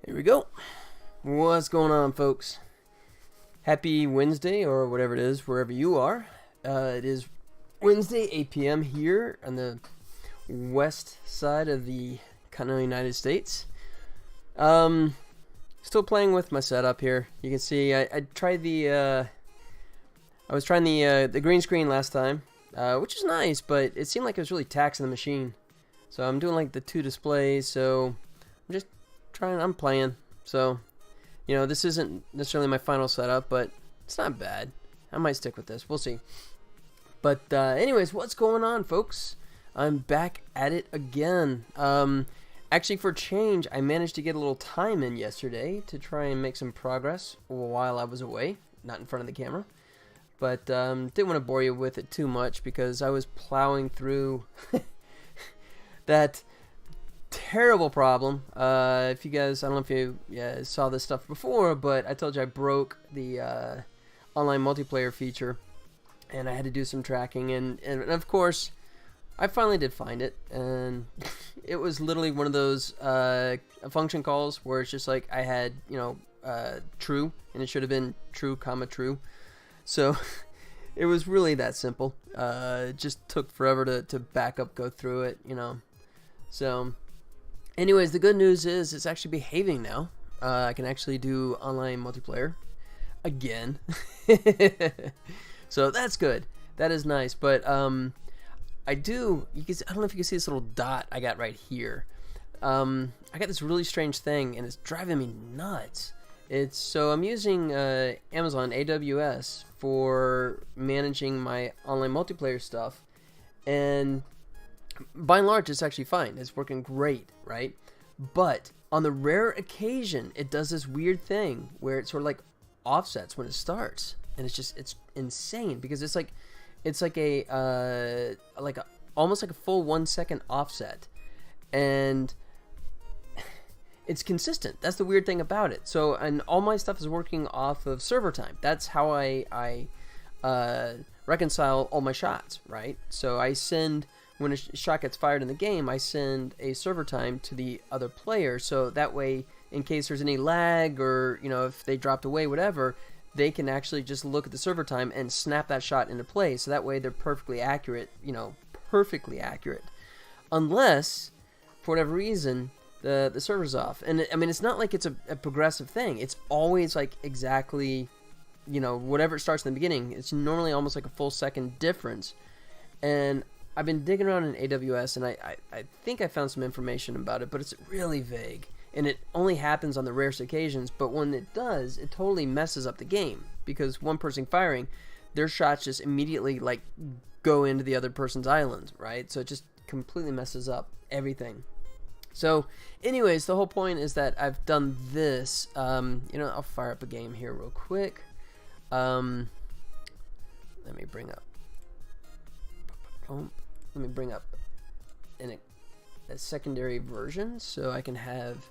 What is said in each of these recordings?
Here we go. What's going on, folks? Happy Wednesday, or whatever it is, wherever you are. It is Wednesday, 8 p.m. here on the west side of the continental United States. Still playing with my setup here. You can see I tried I was trying the green screen last time, which is nice, but it seemed like it was really taxing the machine. So I'm doing like the two displays, so I'm just I'm playing. So, you know, this isn't necessarily my final setup, but it's not bad. I might stick with this. We'll see. But anyways, what's going on, folks? I'm back at it again. Actually, for change, I managed to get a little time in yesterday to try and make some progress while I was away, not in front of the camera. But didn't want to bore you with it too much because I was plowing through that terrible problem. If you guys, I don't know if you saw this stuff before, but I told you I broke the online multiplayer feature, and I had to do some tracking, and of course, I finally did find it, and it was literally one of those function calls where it's just like I had, true, and it should have been true, comma, true. So it was really that simple. It just took forever to back up, go through it, So anyways, the good news is it's actually behaving now. I can actually do online multiplayer again. So that's good. That is nice. But I don't know if you can see this little dot I got right here. I got this really strange thing, and it's driving me nuts. So I'm using Amazon AWS for managing my online multiplayer stuff, and by and large, it's actually fine. It's working great, right? But on the rare occasion, it does this weird thing where it sort of like offsets when it starts, and it's insane because it's like almost like a full 1 second offset, and it's consistent. That's the weird thing about it. So, and all my stuff is working off of server time. That's how I reconcile all my shots, right? So I send, when a shot gets fired in the game, I send a server time to the other player, so that way, in case there's any lag or, if they dropped away, whatever, they can actually just look at the server time and snap that shot into play, so that way they're perfectly accurate, perfectly accurate. Unless, for whatever reason, the server's off. And, I mean, it's not like it's a progressive thing. It's always, like, exactly, whatever it starts in the beginning. It's normally almost like a full second difference. And I've been digging around in AWS, and I think I found some information about it, but it's really vague. And it only happens on the rarest occasions, but when it does, it totally messes up the game. Because one person firing, their shots just immediately, like, go into the other person's island, right? So it just completely messes up everything. So, anyways, the whole point is that I've done this. I'll fire up a game here real quick. Let me bring up a secondary version so I can have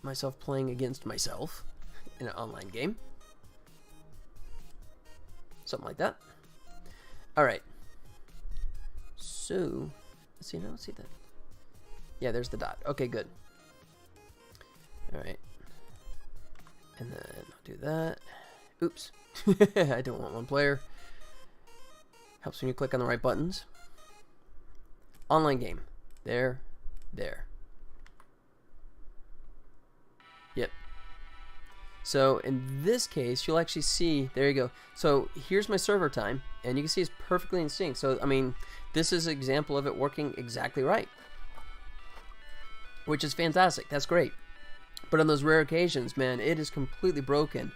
myself playing against myself in an online game. Something like that. Alright. So, let's see that. Yeah, there's the dot. Okay, good. Alright. And then I'll do that. Oops. I don't want one player. Helps when you click on the right buttons. Online game. There. Yep. So in this case, you'll actually see, there you go. So here's my server time, and you can see it's perfectly in sync. So, I mean, this is an example of it working exactly right, which is fantastic. That's great. But on those rare occasions, man, it is completely broken,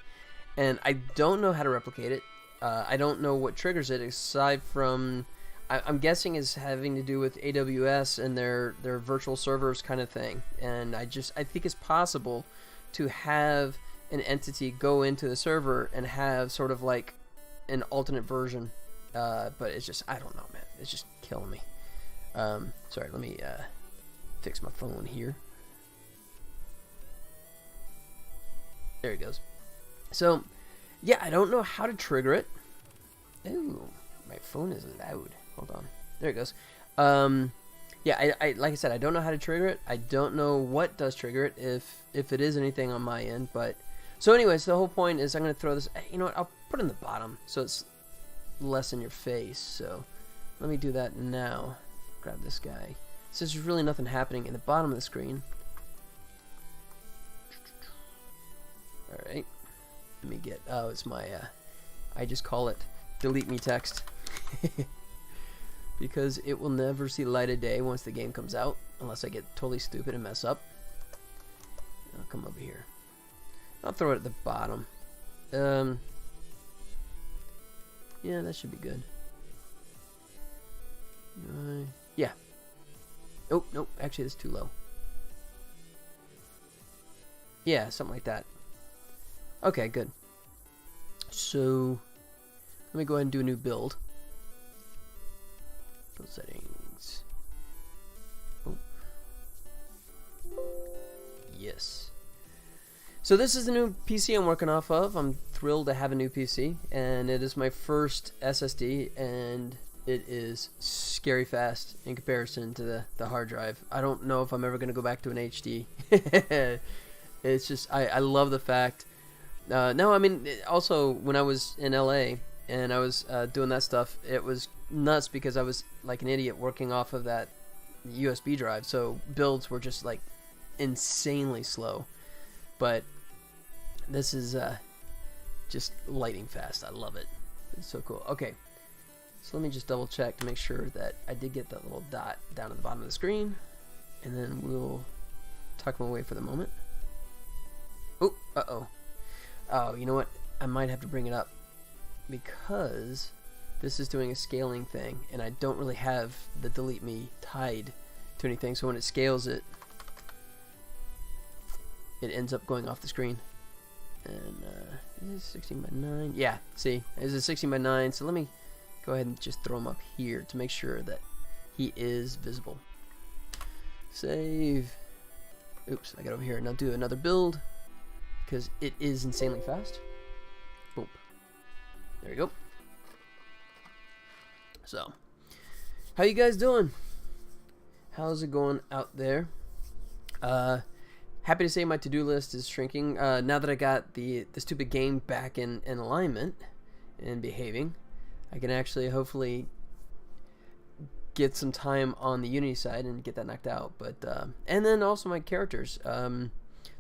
and I don't know how to replicate it. I don't know what triggers it, aside from, I'm guessing it's having to do with AWS and their virtual servers kind of thing. And I think it's possible to have an entity go into the server and have sort of like an alternate version. But it's just, I don't know, man. It's just killing me. Sorry, let me fix my phone here. There it goes. So, yeah, I don't know how to trigger it. Ooh, my phone is loud. Hold on. There it goes. Yeah, I like I said, I don't know how to trigger it. I don't know what does trigger it, if it is anything on my end. But so anyways, the whole point is I'm going to throw this. You know what? I'll put it in the bottom so it's less in your face. So let me do that now. Grab this guy. So there's really nothing happening in the bottom of the screen. Alright. Let me get... Oh, it's my... I just call it delete me text. Because it will never see the light of day once the game comes out. Unless I get totally stupid and mess up. I'll come over here. I'll throw it at the bottom. Yeah, that should be good. Yeah. Oh, nope. Actually, that's too low. Yeah, something like that. Okay, good. So, let me go ahead and do a new build. Build settings. Oh. Yes. So this is the new PC I'm working off of. I'm thrilled to have a new PC, and it is my first SSD, and it is scary fast in comparison to the hard drive. I don't know if I'm ever going to go back to an HD. It's just, I love the fact. No, I mean, also, when I was in LA, and I was doing that stuff, it was nuts because I was like an idiot working off of that USB drive, so builds were just like insanely slow. But this is just lightning fast. I love it. It's so cool. Okay, so let me just double check to make sure that I did get that little dot down at the bottom of the screen, and then we'll tuck them away for the moment. Oh, uh-oh. Oh, you know what? I might have to bring it up because this is doing a scaling thing, and I don't really have the delete me tied to anything, so when it scales it, it ends up going off the screen. And is it 16 by 9? Yeah, see, it's a 16 by 9, so let me go ahead and just throw him up here to make sure that he is visible. Save. Oops, I got over here, and I'll do another build because it is insanely fast. Boom. There you go. So, how you guys doing? How's it going out there? Happy to say my to-do list is shrinking. Now that I got the stupid game back in alignment and behaving, I can actually hopefully get some time on the Unity side and get that knocked out. But and then also my characters.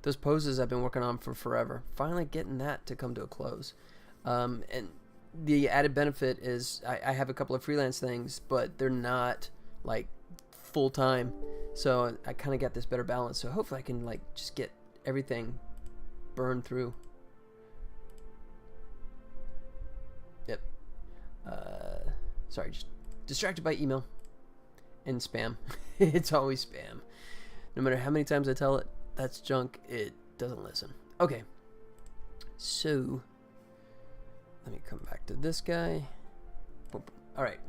Those poses I've been working on for forever. Finally getting that to come to a close. And the added benefit is I have a couple of freelance things, but they're not like full-time. So I kind of got this better balance. So hopefully I can like just get everything burned through. Yep. Sorry, just distracted by email and spam. It's always spam. No matter how many times I tell it that's junk, it doesn't listen. Okay. So let me come back to this guy. Boom, boom. All right.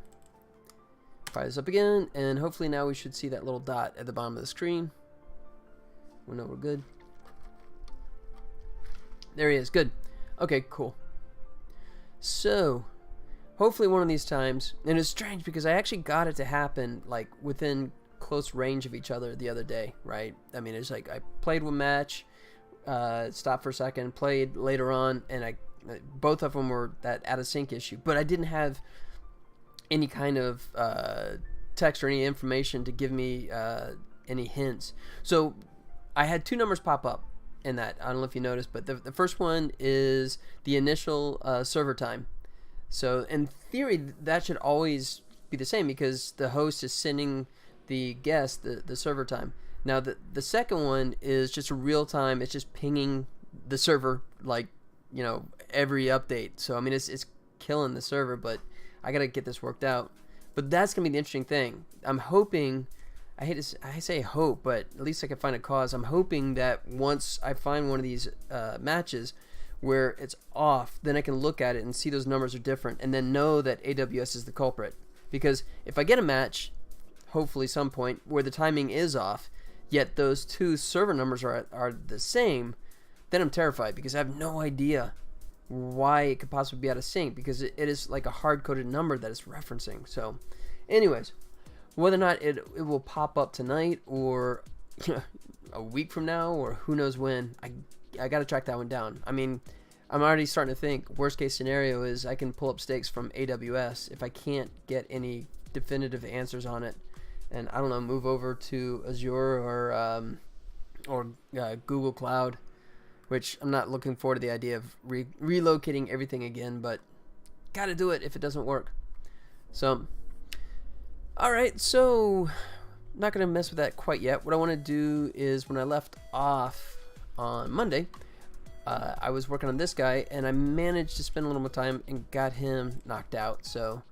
Fire this up again, and hopefully now we should see that little dot at the bottom of the screen. We know we're good. There he is. Good. Okay, cool. So, hopefully one of these times, and it's strange because I actually got it to happen like within close range of each other the other day, right? I mean, it's like I played one match, stopped for a second, played later on, and both of them were that out of sync issue, but I didn't have any kind of text or any information to give me any hints. So I had two numbers pop up in that. I don't know if you noticed, but the first one is the initial server time. So in theory, that should always be the same because the host is sending the guest the server time. Now the second one is just a real time. It's just pinging the server like, you know, every update. So I mean, it's killing the server, but I gotta get this worked out. But that's gonna be the interesting thing. I'm hoping, I say hope, but at least I can find a cause. I'm hoping that once I find one of these matches where it's off, then I can look at it and see those numbers are different, and then know that AWS is the culprit. Because if I get a match, hopefully some point, where the timing is off, yet those two server numbers are the same, then I'm terrified because I have no idea why it could possibly be out of sync, because it is like a hard-coded number that it's referencing. So anyways, Whether or not it will pop up tonight or a week from now or who knows when, I got to track that one down. I mean, I'm already starting to think worst case scenario is I can pull up stakes from AWS if I can't get any definitive answers on it, and I don't know, move over to Azure or Google Cloud, which I'm not looking forward to the idea of relocating everything again, but got to do it if it doesn't work. So, alright, so not going to mess with that quite yet. What I want to do is, when I left off on Monday, I was working on this guy, and I managed to spend a little more time and got him knocked out. So,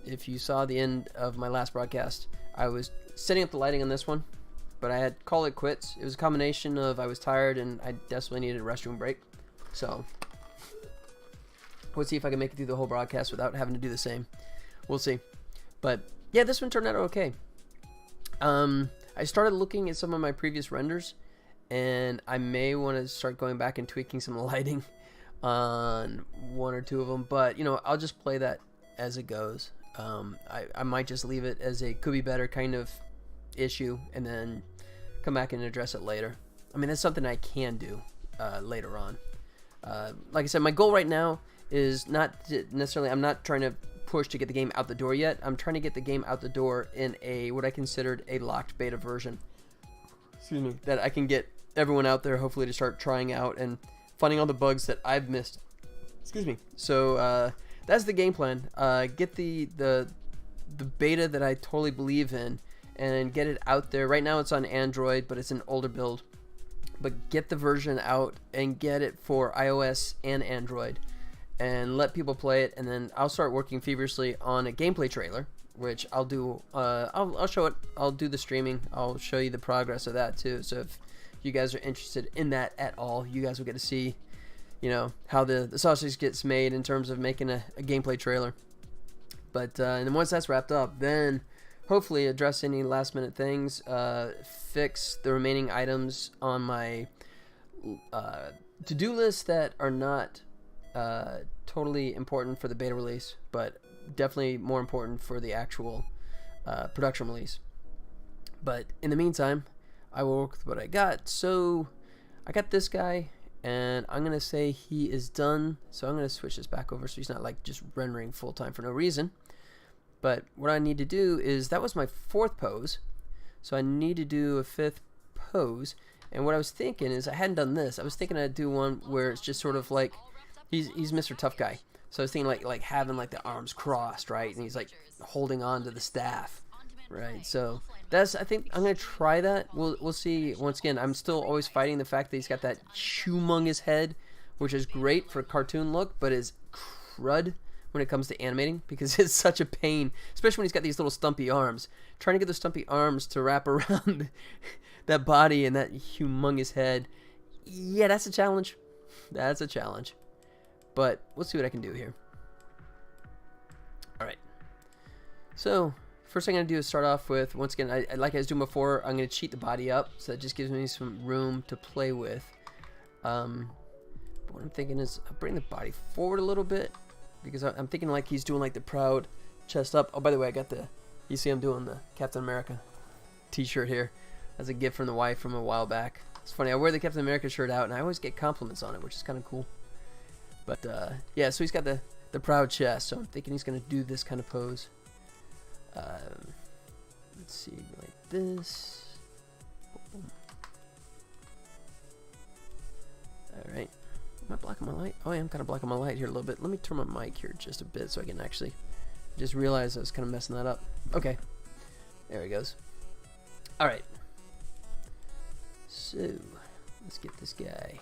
if you saw the end of my last broadcast, I was setting up the lighting on this one, but I had call it quits. It was a combination of I was tired and I desperately needed a restroom break. So, we'll see if I can make it through the whole broadcast without having to do the same. We'll see. But yeah, this one turned out okay. I started looking at some of my previous renders, and I may want to start going back and tweaking some lighting on one or two of them, but you know, I'll just play that as it goes. I might just leave it as a could be better kind of issue and then come back and address it later. I mean, that's something I can do later on. Like I said, my goal right now is not necessarily, I'm not trying to push to get the game out the door yet. I'm trying to get the game out the door in a what I considered a locked beta version. Excuse me. That I can get everyone out there hopefully to start trying out and finding all the bugs that I've missed. Excuse me. So that's the game plan. Get the beta that I totally believe in and get it out there. Right now it's on Android, but it's an older build. But get the version out and get it for iOS and Android, and let people play it, and then I'll start working feverishly on a gameplay trailer, which I'll do. I'll show it. I'll do the streaming. I'll show you the progress of that too. So if you guys are interested in that at all, you guys will get to see, you know, how the sausage gets made in terms of making a gameplay trailer. But and then once that's wrapped up, then hopefully address any last minute things, fix the remaining items on my to-do list that are not totally important for the beta release, but definitely more important for the actual production release. But in the meantime, I will work with what I got. So I got this guy, and I'm gonna say he is done. So I'm gonna switch this back over so he's not like just rendering full time for no reason. But what I need to do is, that was my fourth pose, so I need to do a fifth pose. And what I was thinking is, I hadn't done this. I was thinking I'd do one where it's just sort of like he's Mr. Tough Guy. So I was thinking like having like the arms crossed, right? And he's like holding on to the staff, right? So that's, I think I'm gonna try that. We'll see. Once again, I'm still always fighting the fact that he's got that humongous head, which is great for a cartoon look, but is crud when it comes to animating, because it's such a pain, especially when he's got these little stumpy arms. Trying to get those stumpy arms to wrap around that body and that humongous head, yeah, that's a challenge. That's a challenge. But we'll see what I can do here. Alright. So, first thing I'm going to do is start off with, once again, like I was doing before, I'm going to cheat the body up, so that just gives me some room to play with. But what I'm thinking is, I'll bring the body forward a little bit, because I'm thinking like he's doing like the proud chest up. Oh, by the way, I got you see I'm doing the Captain America t-shirt here as a gift from the wife from a while back. It's funny, I wear the Captain America shirt out and I always get compliments on it, which is kind of cool. But yeah, so he's got the proud chest, so I'm thinking he's going to do this kind of pose. Let's see, like this. Alright. Am I blocking my light? Oh, yeah, I'm kind of blocking my light here a little bit. Let me turn my mic here just a bit so I can actually just realize I was kind of messing that up. Okay. There he goes. Alright. So, let's get this guy.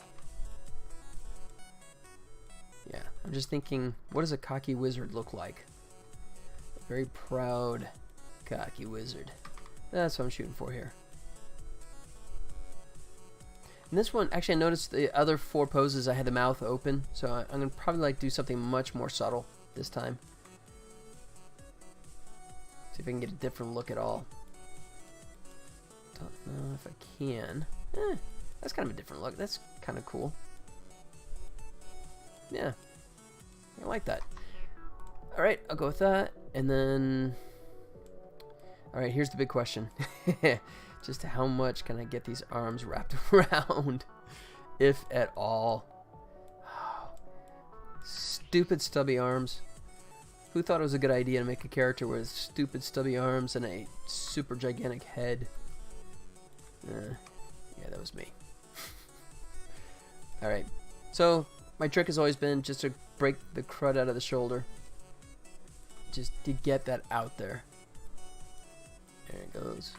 Yeah, I'm just thinking, what does a cocky wizard look like? A very proud, cocky wizard. That's what I'm shooting for here. And this one, actually I noticed the other four poses I had the mouth open, so I'm going to probably like do something much more subtle this time. See if I can get a different look at all. Don't know if I can. That's kind of a different look. That's kind of cool. Yeah, I like that. Alright, I'll go with that, and then Alright, here's the big question. Just how much can I get these arms wrapped around? If at all. Oh, stupid stubby arms. Who thought it was a good idea to make a character with stupid stubby arms and a super gigantic head? Yeah, that was me. Alright, so my trick has always been just to break the crud out of the shoulder. Just to get that out there. There it goes.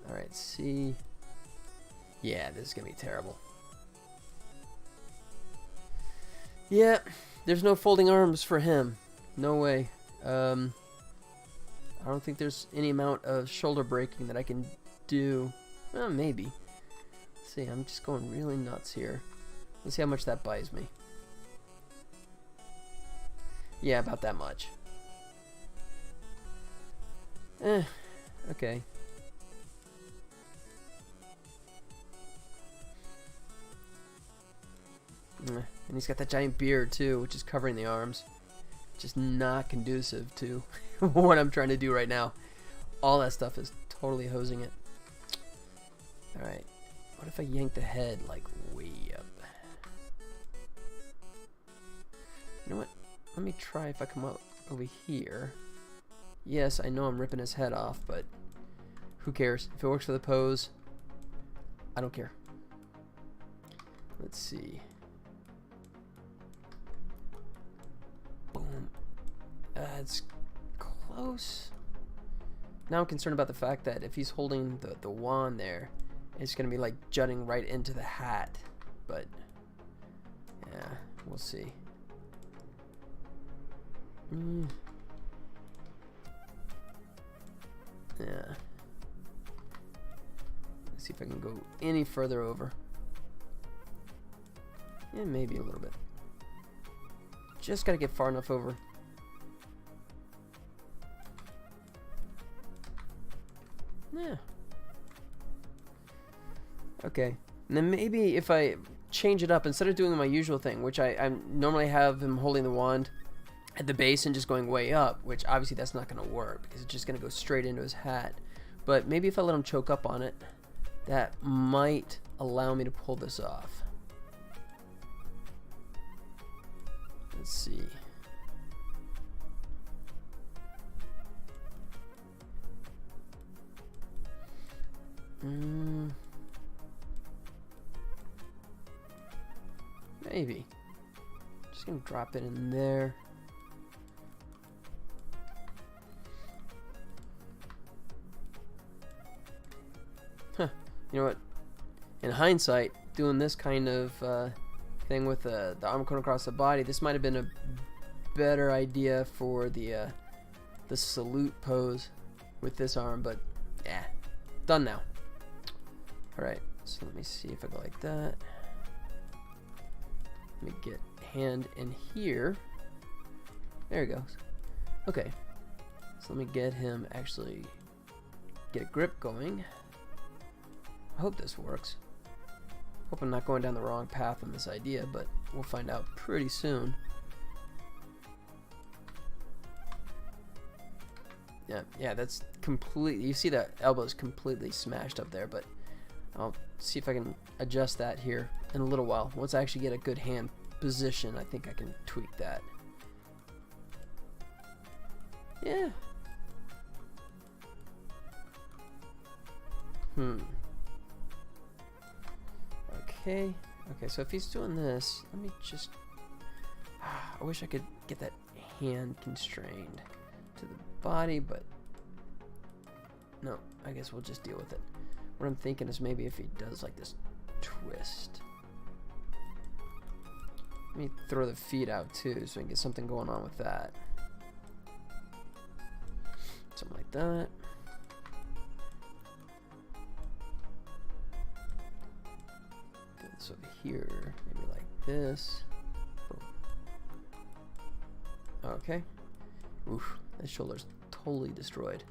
Alright, see. Yeah, this is going to be terrible. Yeah, there's no folding arms for him. No way. I don't think there's any amount of shoulder breaking that I can do. Well, maybe. Let's see, I'm just going really nuts here. Let's see how much that buys me. Yeah, about that much. Okay. And he's got that giant beard too, which is covering the arms. Just not conducive to what I'm trying to do right now. All that stuff is totally hosing it. Alright. What if I yank the head like way up? You know what? Let me try if I come up over here. Yes, I know I'm ripping his head off, but who cares? If it works for the pose, I don't care. Let's see. Boom. It's close. Now I'm concerned about the fact that if he's holding the wand there, it's going to be like jutting right into the hat. But, yeah, we'll see. Yeah. Let's see if I can go any further over. Yeah, maybe a little bit. Just gotta get far enough over. Yeah. Okay. And then maybe if I change it up, instead of doing my usual thing, which I normally have him holding the wand at the base and just going way up, which obviously that's not going to work because it's just going to go straight into his hat. But maybe if I let him choke up on it, that might allow me to pull this off. Let's see. Maybe. Just going to drop it in there. Huh. You know what? In hindsight, doing this kind of thing with the arm going across the body, this might have been a better idea for the salute pose with this arm, but yeah, done now. Alright, so let me see if I go like that. Let me get hand in here. There he goes. Okay, so let me get him actually get a grip going. I hope this works. Hope I'm not going down the wrong path on this idea, but we'll find out pretty soon. Yeah, that's completely, you see that elbow is completely smashed up there, but I'll see if I can adjust that here in a little while. Once I actually get a good hand position, I think I can tweak that. Yeah. Okay, so if he's doing this, let me just... I wish I could get that hand constrained to the body, but... No, I guess we'll just deal with it. What I'm thinking is maybe if he does like this twist. Let me throw the feet out too, so I can get something going on with that. Something like that. This over here, maybe like this. Boom. Okay. Oof, that shoulder's totally destroyed.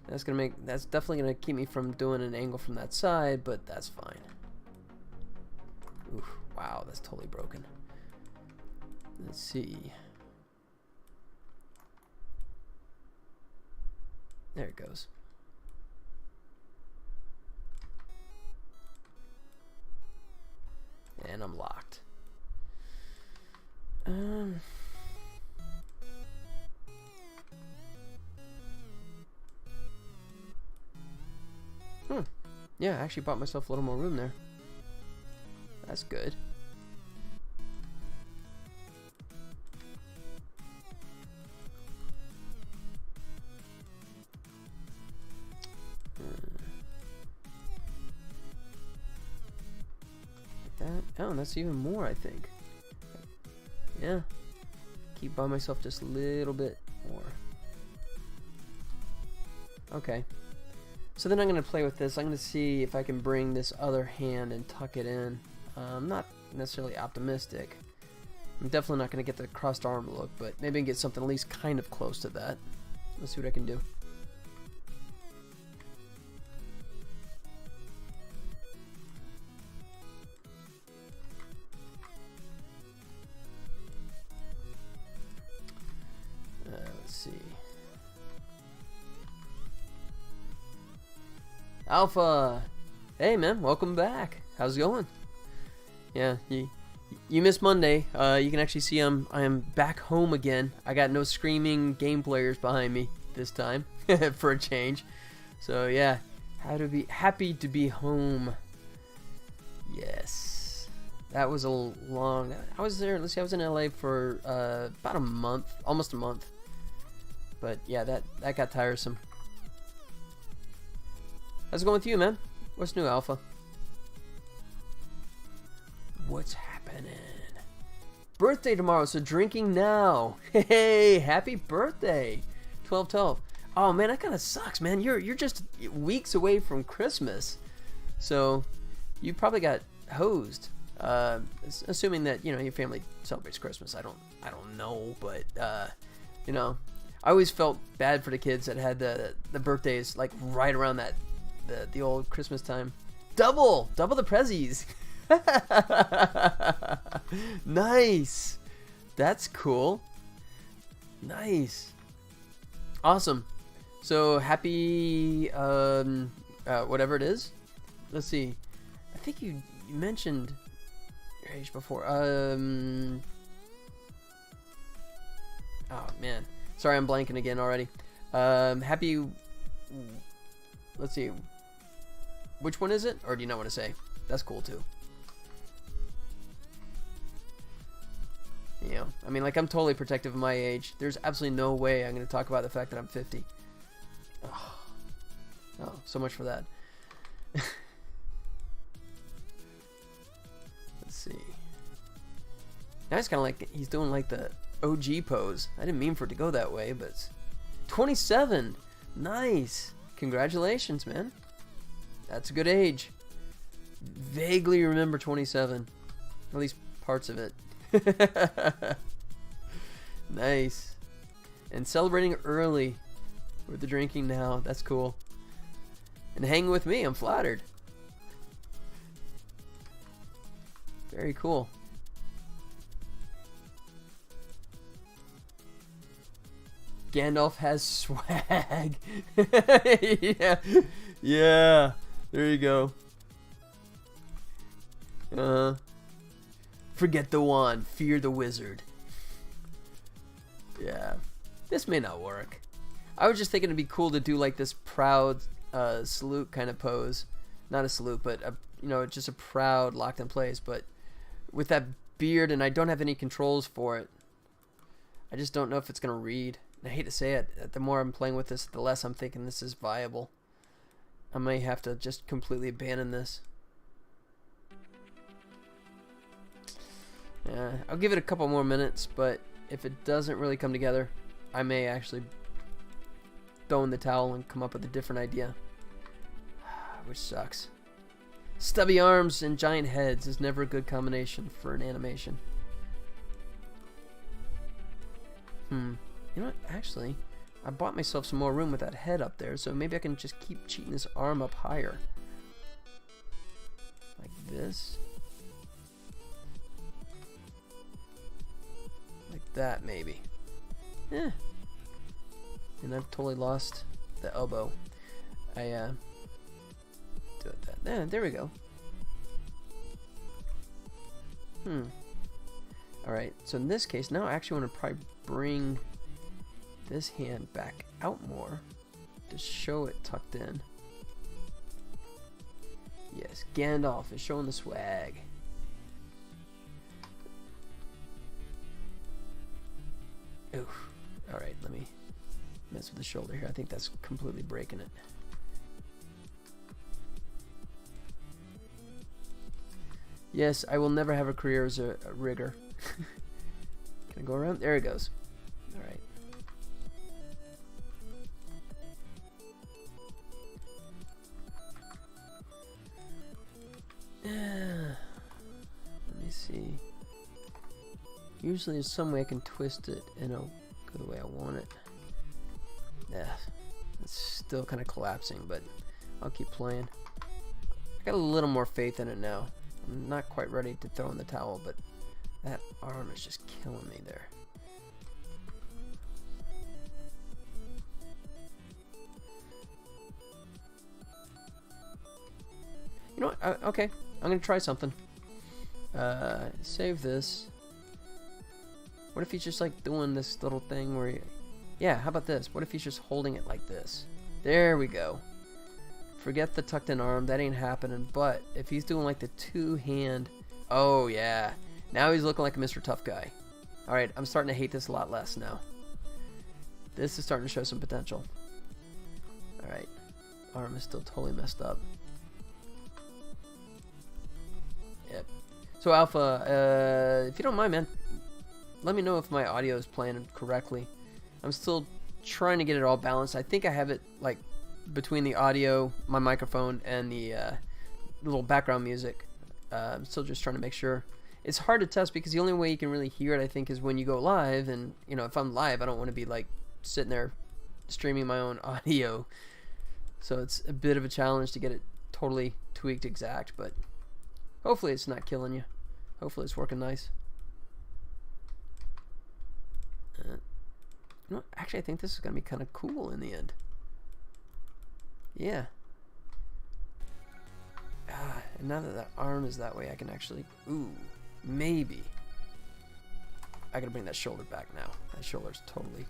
That's definitely gonna keep me from doing an angle from that side, but that's fine. Oof, wow, that's totally broken. Let's see. There it goes. And I'm locked. Yeah, I actually bought myself a little more room there. That's good. Like that. Oh, that's even more, I think. Yeah. Keep buying myself just a little bit more. Okay. So then I'm going to play with this. I'm going to see if I can bring this other hand and tuck it in. I'm not necessarily optimistic. I'm definitely not going to get the crossed arm look, but maybe I can get something at least kind of close to that. Let's see what I can do. Let's see. Alpha! Hey man, welcome back. How's it going? Yeah, you missed Monday. You can actually see I am back home again. I got no screaming game players behind me this time for a change. So yeah, happy to be home. Yes, that was a long. I was there. Let's see, I was in LA for about a month, almost a month. But yeah, that got tiresome. How's it going with you, man? What's new, Alpha? What's happening? Birthday tomorrow, so drinking now. Hey, happy birthday. 12/12. Oh man, that kind of sucks, man. You're just weeks away from Christmas, so you probably got hosed. Assuming that your family celebrates Christmas. I don't know, but I always felt bad for the kids that had the birthdays like right around the old Christmas time. Double the prezzies. Nice. That's cool. Nice. Awesome. So happy whatever it is. Let's see. I think you mentioned your age before. Oh man. Sorry, I'm blanking again already. Happy. Let's see. Which one is it? Or do you not want to say? That's cool too. I mean, like, I'm totally protective of my age. There's absolutely no way I'm going to talk about the fact that I'm 50. Oh, so much for that. Let's see. Now it's kind of like he's doing like the OG pose. I didn't mean for it to go that way, but it's 27. Nice. Congratulations, man. That's a good age. Vaguely remember 27. At least parts of it. Nice. And celebrating early with the drinking now. That's cool. And hanging with me. I'm flattered. Very cool. Gandalf has swag. Yeah. There you go. Forget the wand, fear the wizard. Yeah. This may not work. I was just thinking it'd be cool to do like this proud salute kind of pose. Not a salute, but just a proud locked in place, but with that beard, and I don't have any controls for it. I just don't know if it's gonna read. And I hate to say it, the more I'm playing with this, the less I'm thinking this is viable. I may have to just completely abandon this. Yeah, I'll give it a couple more minutes, but if it doesn't really come together, I may actually throw in the towel and come up with a different idea. Which sucks. Stubby arms and giant heads is never a good combination for an animation. You know what? Actually, I bought myself some more room with that head up there, so maybe I can just keep cheating this arm up higher. Like this. Like that, maybe. And I've totally lost the elbow. I do it that. Yeah, there we go. Alright, so in this case, now I actually want to probably bring this hand back out more to show it tucked in. Yes, Gandalf is showing the swag. Oof. Alright, let me mess with the shoulder here. I think that's completely breaking it. Yes, I will never have a career as a rigger. Can I go around? There it goes. Alright. Let me see. Usually there's some way I can twist it and it'll go the way I want it. Yeah, it's still kind of collapsing, but I'll keep playing. I got a little more faith in it now. I'm not quite ready to throw in the towel, but that arm is just killing me there. You know what? Okay, I'm gonna try something. Save this. What if he's just like doing this little thing where yeah, how about this? What if he's just holding it like this? There we go. Forget the tucked in arm, that ain't happening. But if he's doing like the two-hand, oh yeah, now he's looking like a Mr. Tough Guy. Alright, I'm starting to hate this a lot less now. This is starting to show some potential. Alright, arm is still totally messed up. Yep. So Alpha, if you don't mind, man, let me know if my audio is playing correctly. I'm still trying to get it all balanced. I think I have it like between the audio, my microphone, and the little background music. I'm still just trying to make sure. It's hard to test because the only way you can really hear it, I think, is when you go live. And you know, if I'm live, I don't want to be like sitting there streaming my own audio. So it's a bit of a challenge to get it totally tweaked exact. But hopefully it's not killing you. Hopefully it's working nice. You know, actually, I think this is going to be kind of cool in the end. Yeah. And now that the arm is that way, I can actually... Ooh, maybe. I gotta bring that shoulder back now. That shoulder's totally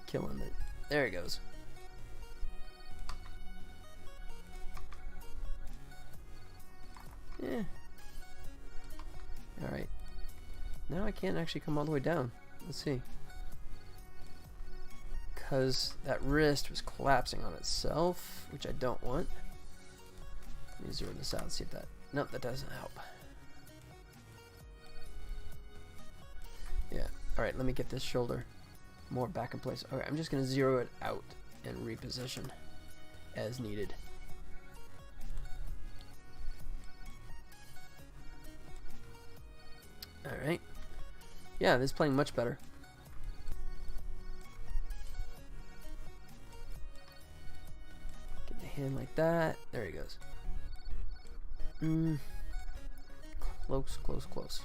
killing it. There it goes. Yeah. Alright. Now I can't actually come all the way down. Let's see. Because that wrist was collapsing on itself, which I don't want. Let me zero this out and see if that... Nope, that doesn't help. Yeah. Alright, let me get this shoulder more back in place. Okay, I'm just going to zero it out and reposition as needed. Alright. Yeah, this is playing much better. Get the hand like that. There he goes. Close, close, close.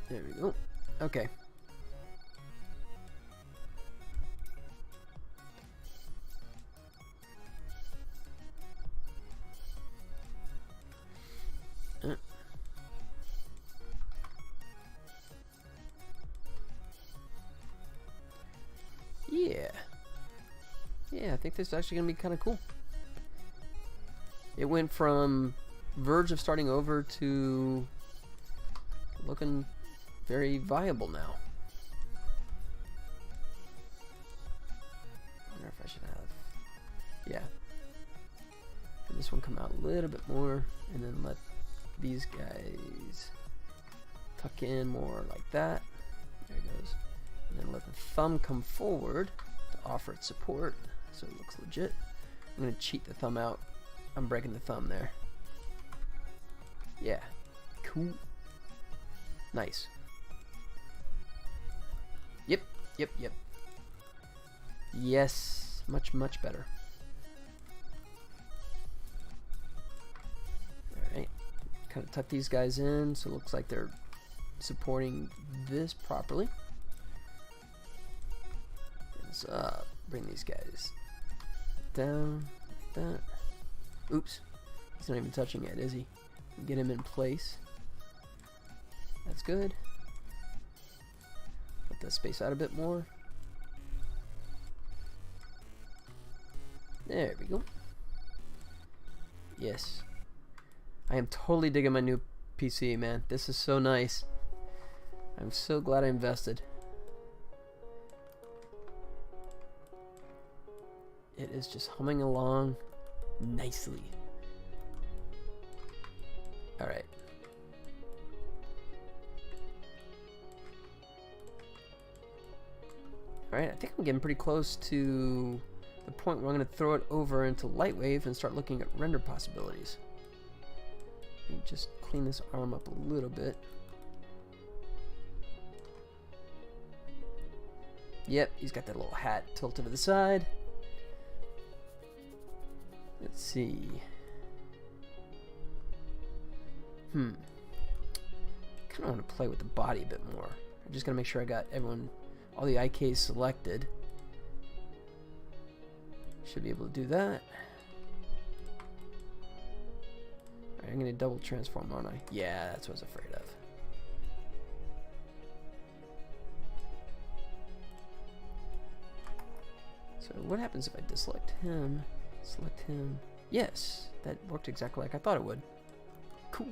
There we go. Okay. Yeah. Yeah, I think this is actually going to be kind of cool. It went from verge of starting over to looking very viable now. I wonder if I should have... Yeah. And this one come out a little bit more, and then let these guys tuck in more like that. There it goes. And then let the thumb come forward to offer its support so it looks legit. I'm going to cheat the thumb out. I'm breaking the thumb there. Yeah. Cool. Nice. Yep, yep, yep. Yes, much, much better. Alright. Kind of tuck these guys in so it looks like they're supporting this properly. What's up? Bring these guys down like that. Oops. He's not even touching it, is he? Get him in place. That's good. Let that space out a bit more. There we go. Yes. I am totally digging my new PC, man. This is so nice. I'm so glad I invested. It is just humming along nicely. Alright. Alright, I think I'm getting pretty close to the point where I'm going to throw it over into Lightwave and start looking at render possibilities. Let me just clean this arm up a little bit. Yep, he's got that little hat tilted to the side. Let's see. Kind of want to play with the body a bit more. I'm just going to make sure I got all the IKs selected. Should be able to do that. Alright, I'm going to double transform, aren't I? Yeah, that's what I was afraid of. So what happens if I deselect him, select him? Yes, that worked exactly like I thought it would. Cool.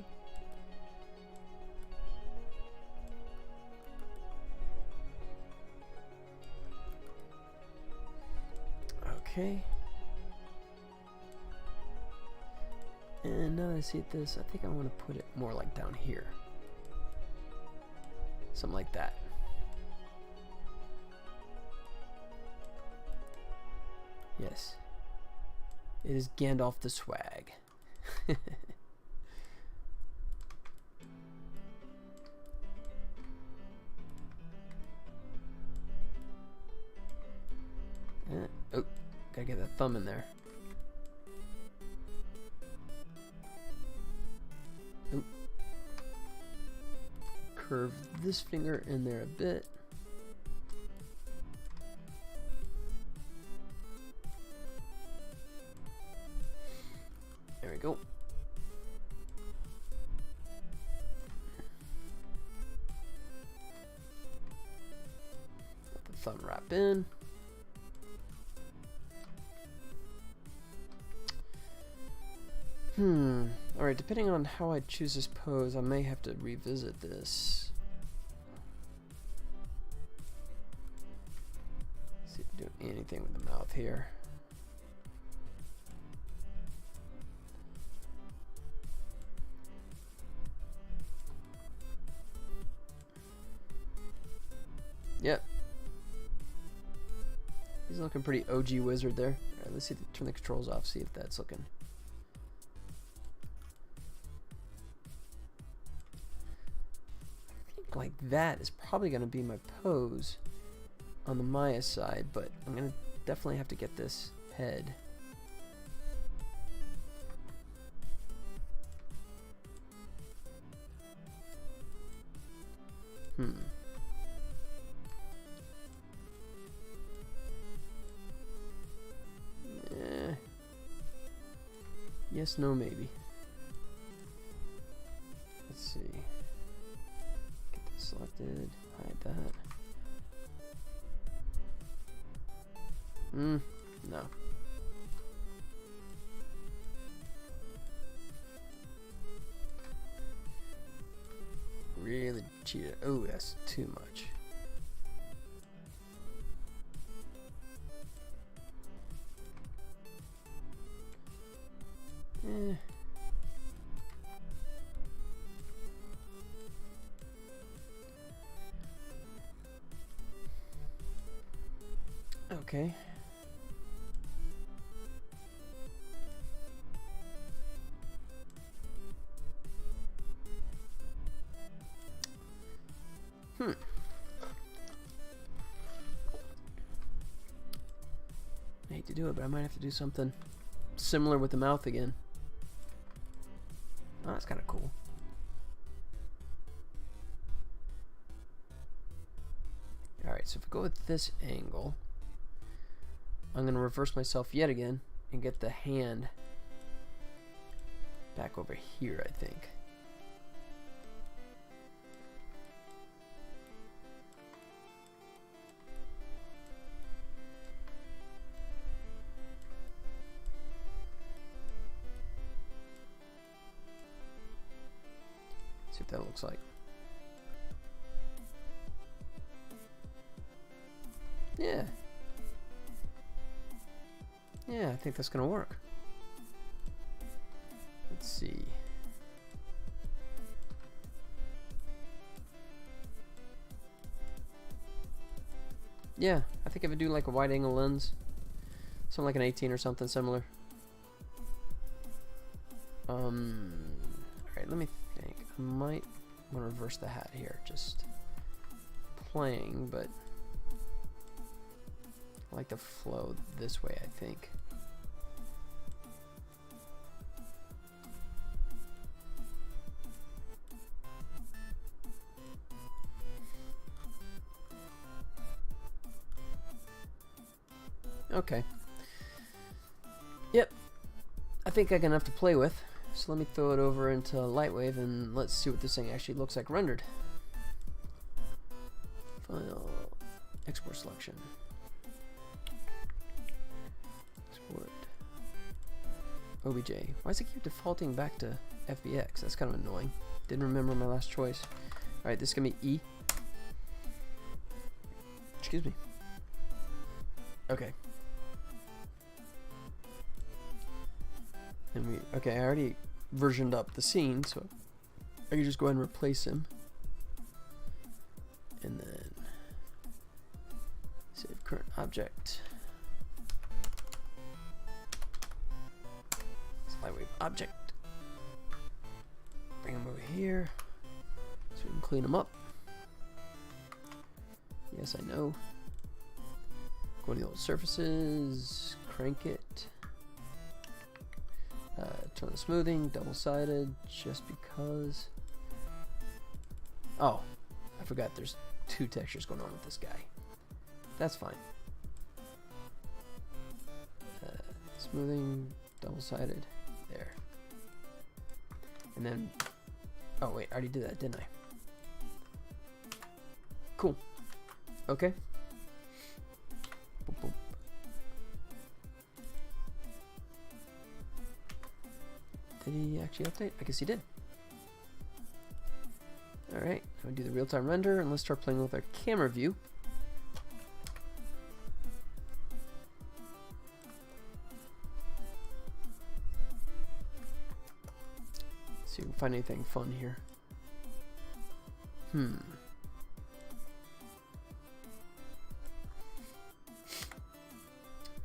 Okay. And now that I see this, I think I want to put it more like down here. Something like that. Yes. It is Gandalf the swag. Oh, gotta get that thumb in there. Oh. Curve this finger in there a bit. There we go. Let the thumb wrap in. Alright, depending on how I choose this pose, I may have to revisit this. Let's see if I do anything with the mouth here. Yep. He's looking pretty OG wizard there. Alright, let's see, turn the controls off, see if that's looking. Like that is probably going to be my pose on the Maya side, but I'm going to definitely have to get this head. Yes, no, maybe. Let's see. Get this selected. Hide that. No. Really cheated. Oh, that's too much. Okay. I hate to do it, but I might have to do something similar with the mouth again. Oh, that's kind of cool. Alright, so if we go with this angle, I'm going to reverse myself yet again and get the hand back over here, I think. See what that looks like. Yeah. Yeah, I think that's gonna work. Let's see. Yeah, I think if I do like a wide angle lens, something like an 18 or something similar. Alright, let me think. I might want to reverse the hat here. Just playing, but I like the flow this way, I think. Okay. Yep. I think I got enough to play with. So let me throw it over into Lightwave and let's see what this thing actually looks like rendered. File. Export selection. Export. OBJ. Why does it keep defaulting back to FBX? That's kind of annoying. Didn't remember my last choice. Alright, this is going to be E. Excuse me. Okay. And okay, I already versioned up the scene, so I can just go ahead and replace him. And then save current object. Lightwave object. Bring him over here so we can clean him up. Yes, I know. Go to the old surfaces, crank it. Turn the smoothing, double-sided, just because. Oh, I forgot there's two textures going on with this guy. That's fine. Smoothing, double-sided, there. And then, oh wait, I already did that, didn't I? Cool. Okay. Boop, boop. Did he actually update? I guess he did. Alright, now we do the real-time render and let's start playing with our camera view. Let's see if we can find anything fun here.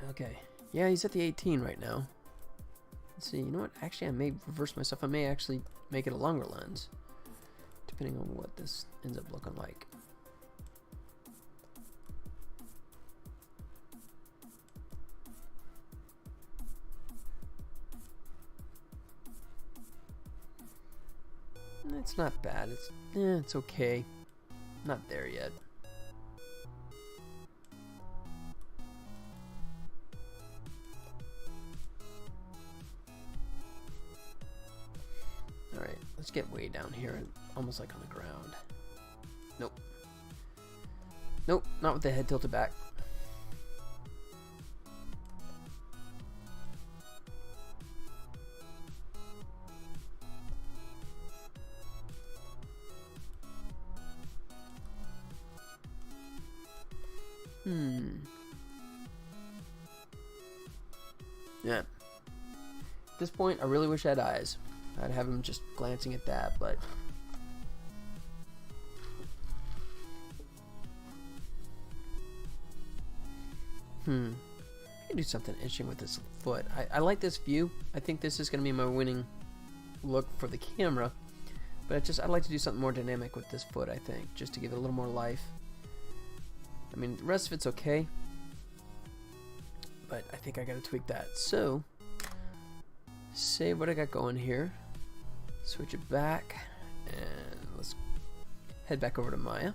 Okay. Yeah, he's at the 18 right now. Let's see, you know what? Actually, I may reverse myself. I may actually make it a longer lens, depending on what this ends up looking like. It's not bad. It's okay. Not there yet. Alright, let's get way down here, almost like on the ground. Nope. Nope, not with the head tilted back. Yeah. At this point, I really wish I had eyes. I'd have him just glancing at that, but I can do something interesting with this foot. I like this view. I think this is going to be my winning look for the camera, but I'd like to do something more dynamic with this foot, I think, just to give it a little more life. I mean, the rest of it's okay, but I think I got to tweak that. So, save what I got going here. Switch it back, and let's head back over to Maya,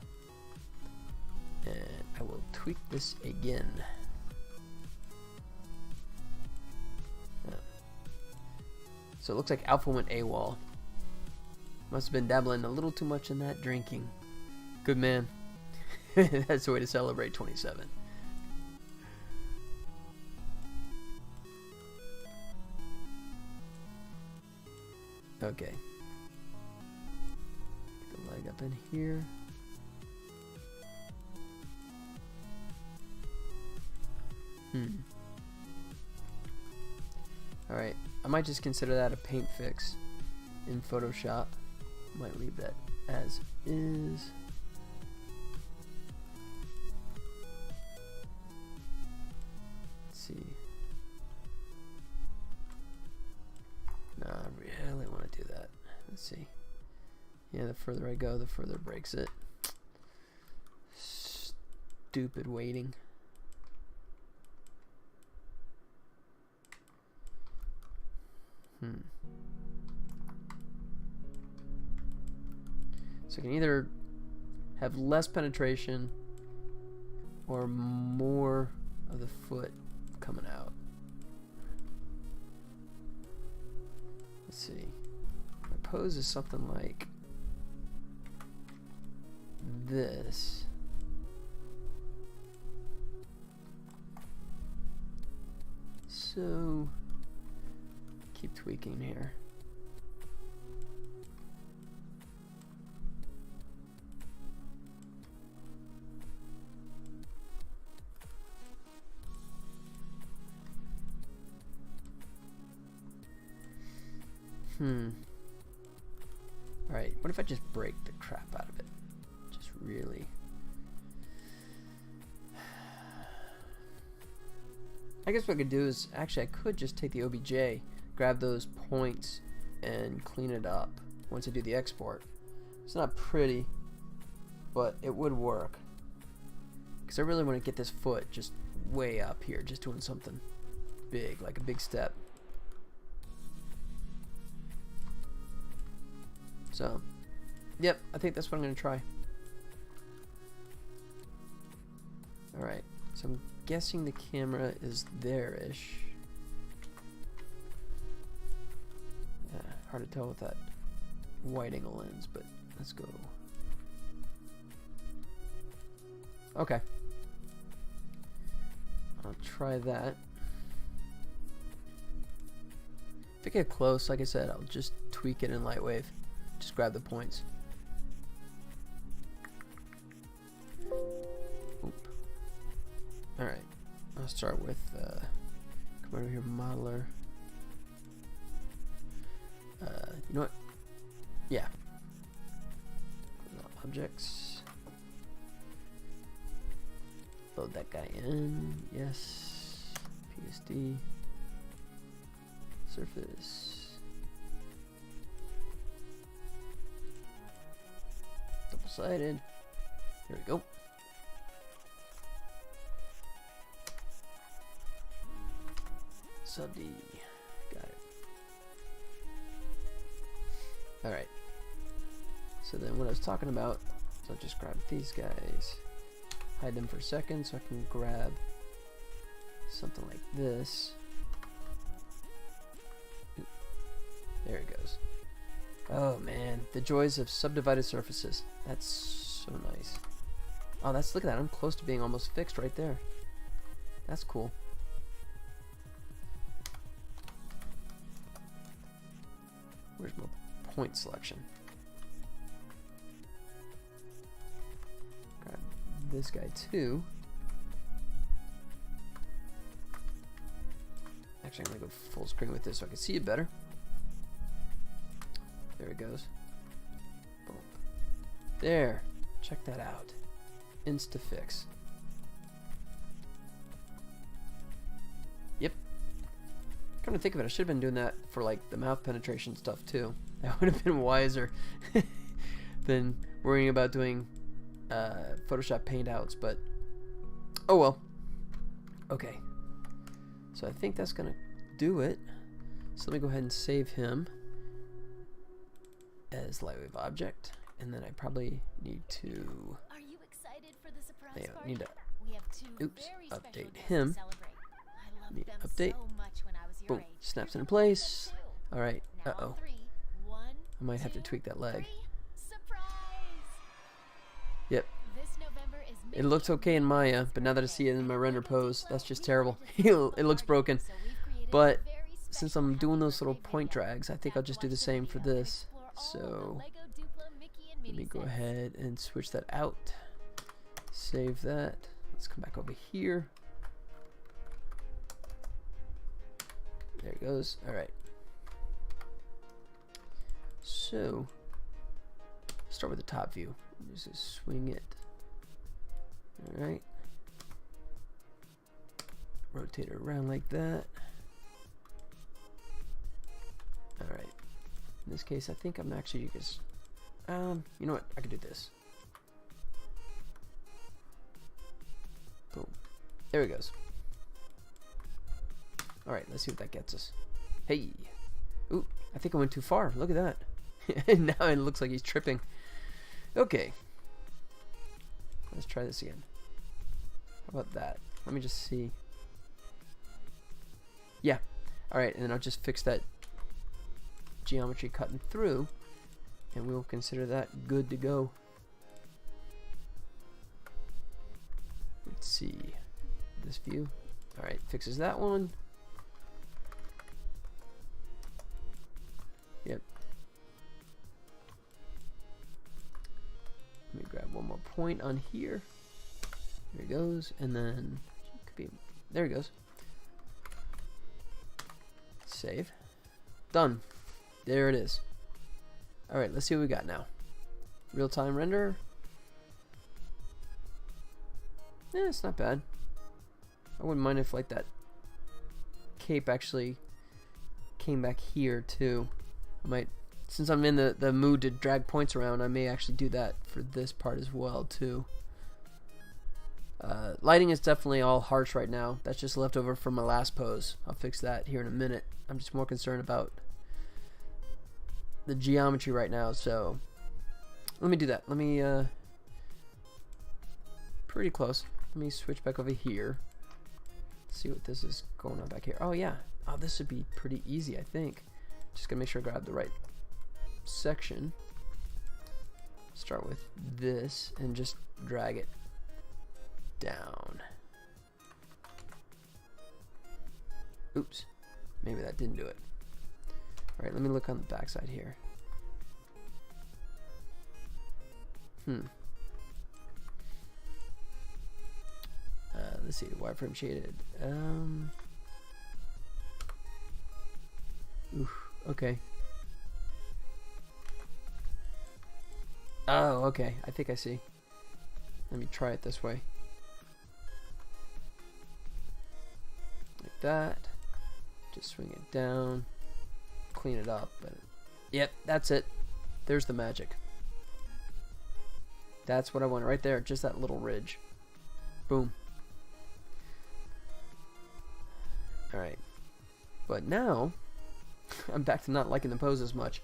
and I will tweak this again. So it looks like Alpha went AWOL. Must have been dabbling a little too much in that drinking. Good man. That's the way to celebrate 27. Okay. Get the leg up in here. Alright, I might just consider that a paint fix in Photoshop. Might leave that as is. Let's see. No, I really want to do that. Let's see. Yeah, the further I go, the further it breaks it. Stupid waiting. So I can either have less penetration or more of the foot coming out. Let's see. My pose is something like this. So keep tweaking here. Alright, what if I just break the crap out of it? Just really. I guess what I could do is, actually I could just take the OBJ, grab those points, and clean it up once I do the export. It's not pretty, but it would work. Because I really want to get this foot just way up here, just doing something big, like a big step. So, yep, I think that's what I'm going to try. Alright, so I'm guessing the camera is there-ish. Yeah, hard to tell with that wide angle lens, but let's go. Okay. I'll try that. If I get close, like I said, I'll just tweak it in Lightwave. Just grab the points. Oop. Alright. I'll start with, come over here, modeler. You know what? Yeah. Objects. Load that guy in. Yes. PSD. Surface. Double-sided. There we go. Sub D. Got it. Alright. So then what I was talking about, so I'll just grab these guys, hide them for a second so I can grab something like this. Oop. There it goes. Oh man, the joys of subdivided surfaces. That's so nice. Oh, look at that. I'm close to being almost fixed right there. That's cool. Where's my point selection? Grab this guy too. Actually, I'm gonna go full screen with this so I can see it better. There it goes. Boom. There. Check that out. Insta-fix. Yep. Come to think of it, I should have been doing that for like the mouth penetration stuff too. That would have been wiser than worrying about doing Photoshop paint outs, but oh well. Okay. So I think that's gonna do it. So let me go ahead and save him as Lightwave object, and then I probably need to. Are you excited for the surprise party? Need to We have two very update special him. guests to celebrate. I loved them Update. so much when I was your Boom. age. Snaps in place. Alright, Now uh-oh. on three. One, I might have to two, tweak that leg. three. Surprise! Yep. This November is It looks okay in Maya, but now that I see it in my render pose, that's just terrible. It looks broken. But since I'm doing those little point drags, I think I'll just do the same for this. So let me go ahead and switch that out. Save that. Let's come back over here. There it goes. Alright. So, start with the top view. Just swing it. Alright. Rotate it around like that. Alright. In this case, I think I'm actually just... you know what? I could do this. Boom. There it goes. Alright, let's see what that gets us. Hey! Ooh, I think I went too far. Look at that. Now it looks like he's tripping. Okay. Let's try this again. How about that? Let me just see. Yeah. Alright, and then I'll just fix that geometry cutting through, and we'll consider that good to go. Let's see. This view. Alright, fixes that one. Yep. Let me grab one more point on here. There it goes, and then could be, there it goes. Save. Done. There it is. Alright, let's see what we got now. Real-time render. Yeah, it's not bad. I wouldn't mind if like that cape actually came back here too. I might, since I'm in the mood to drag points around, I may actually do that for this part as well too. Lighting is definitely all harsh right now. That's just leftover from my last pose. I'll fix that here in a minute. I'm just more concerned about the geometry right now, so let me do that. Let me pretty close. Let me switch back over here. See what this is going on back here. Oh yeah. Oh, this would be pretty easy, I think. Just gonna make sure I grab the right section. Start with this and just drag it down. Oops. Maybe that didn't do it. Alright, let me look on the backside here. Let's see, wireframe shaded. Okay. Oh, okay. I think I see. Let me try it this way. Like that. Just swing it down. Clean it up. But yep, that's it. There's the magic. That's what I want right there. Just that little ridge. Boom. Alright. But now, I'm back to not liking the pose as much.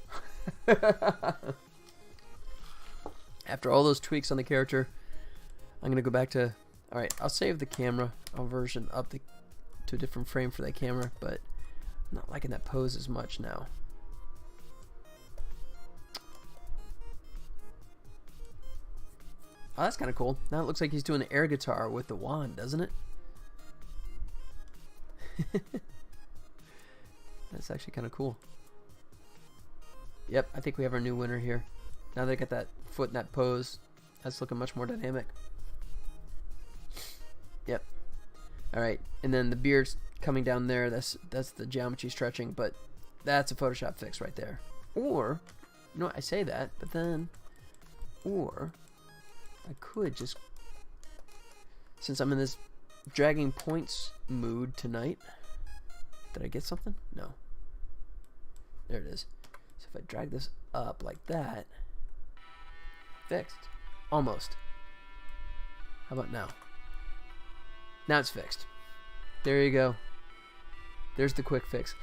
After all those tweaks on the character, I'm going to go back to... Alright, I'll save the camera. I'll version up to a different frame for that camera, but I'm not liking that pose as much now. Oh, that's kind of cool. Now it looks like he's doing an air guitar with the wand, doesn't it? That's actually kind of cool. Yep, I think we have our new winner here. Now they got that foot in that pose, that's looking much more dynamic. Yep. Alright, and then the beard's coming down there. That's the geometry stretching, but that's a Photoshop fix right there. Or, you know what, I say that, but then, or I could just, since I'm in this dragging points mood tonight. Did I get something? No. There it is. So if I drag this up like that, fixed. Almost. How about now? Now it's fixed. There you go. There's the quick fix.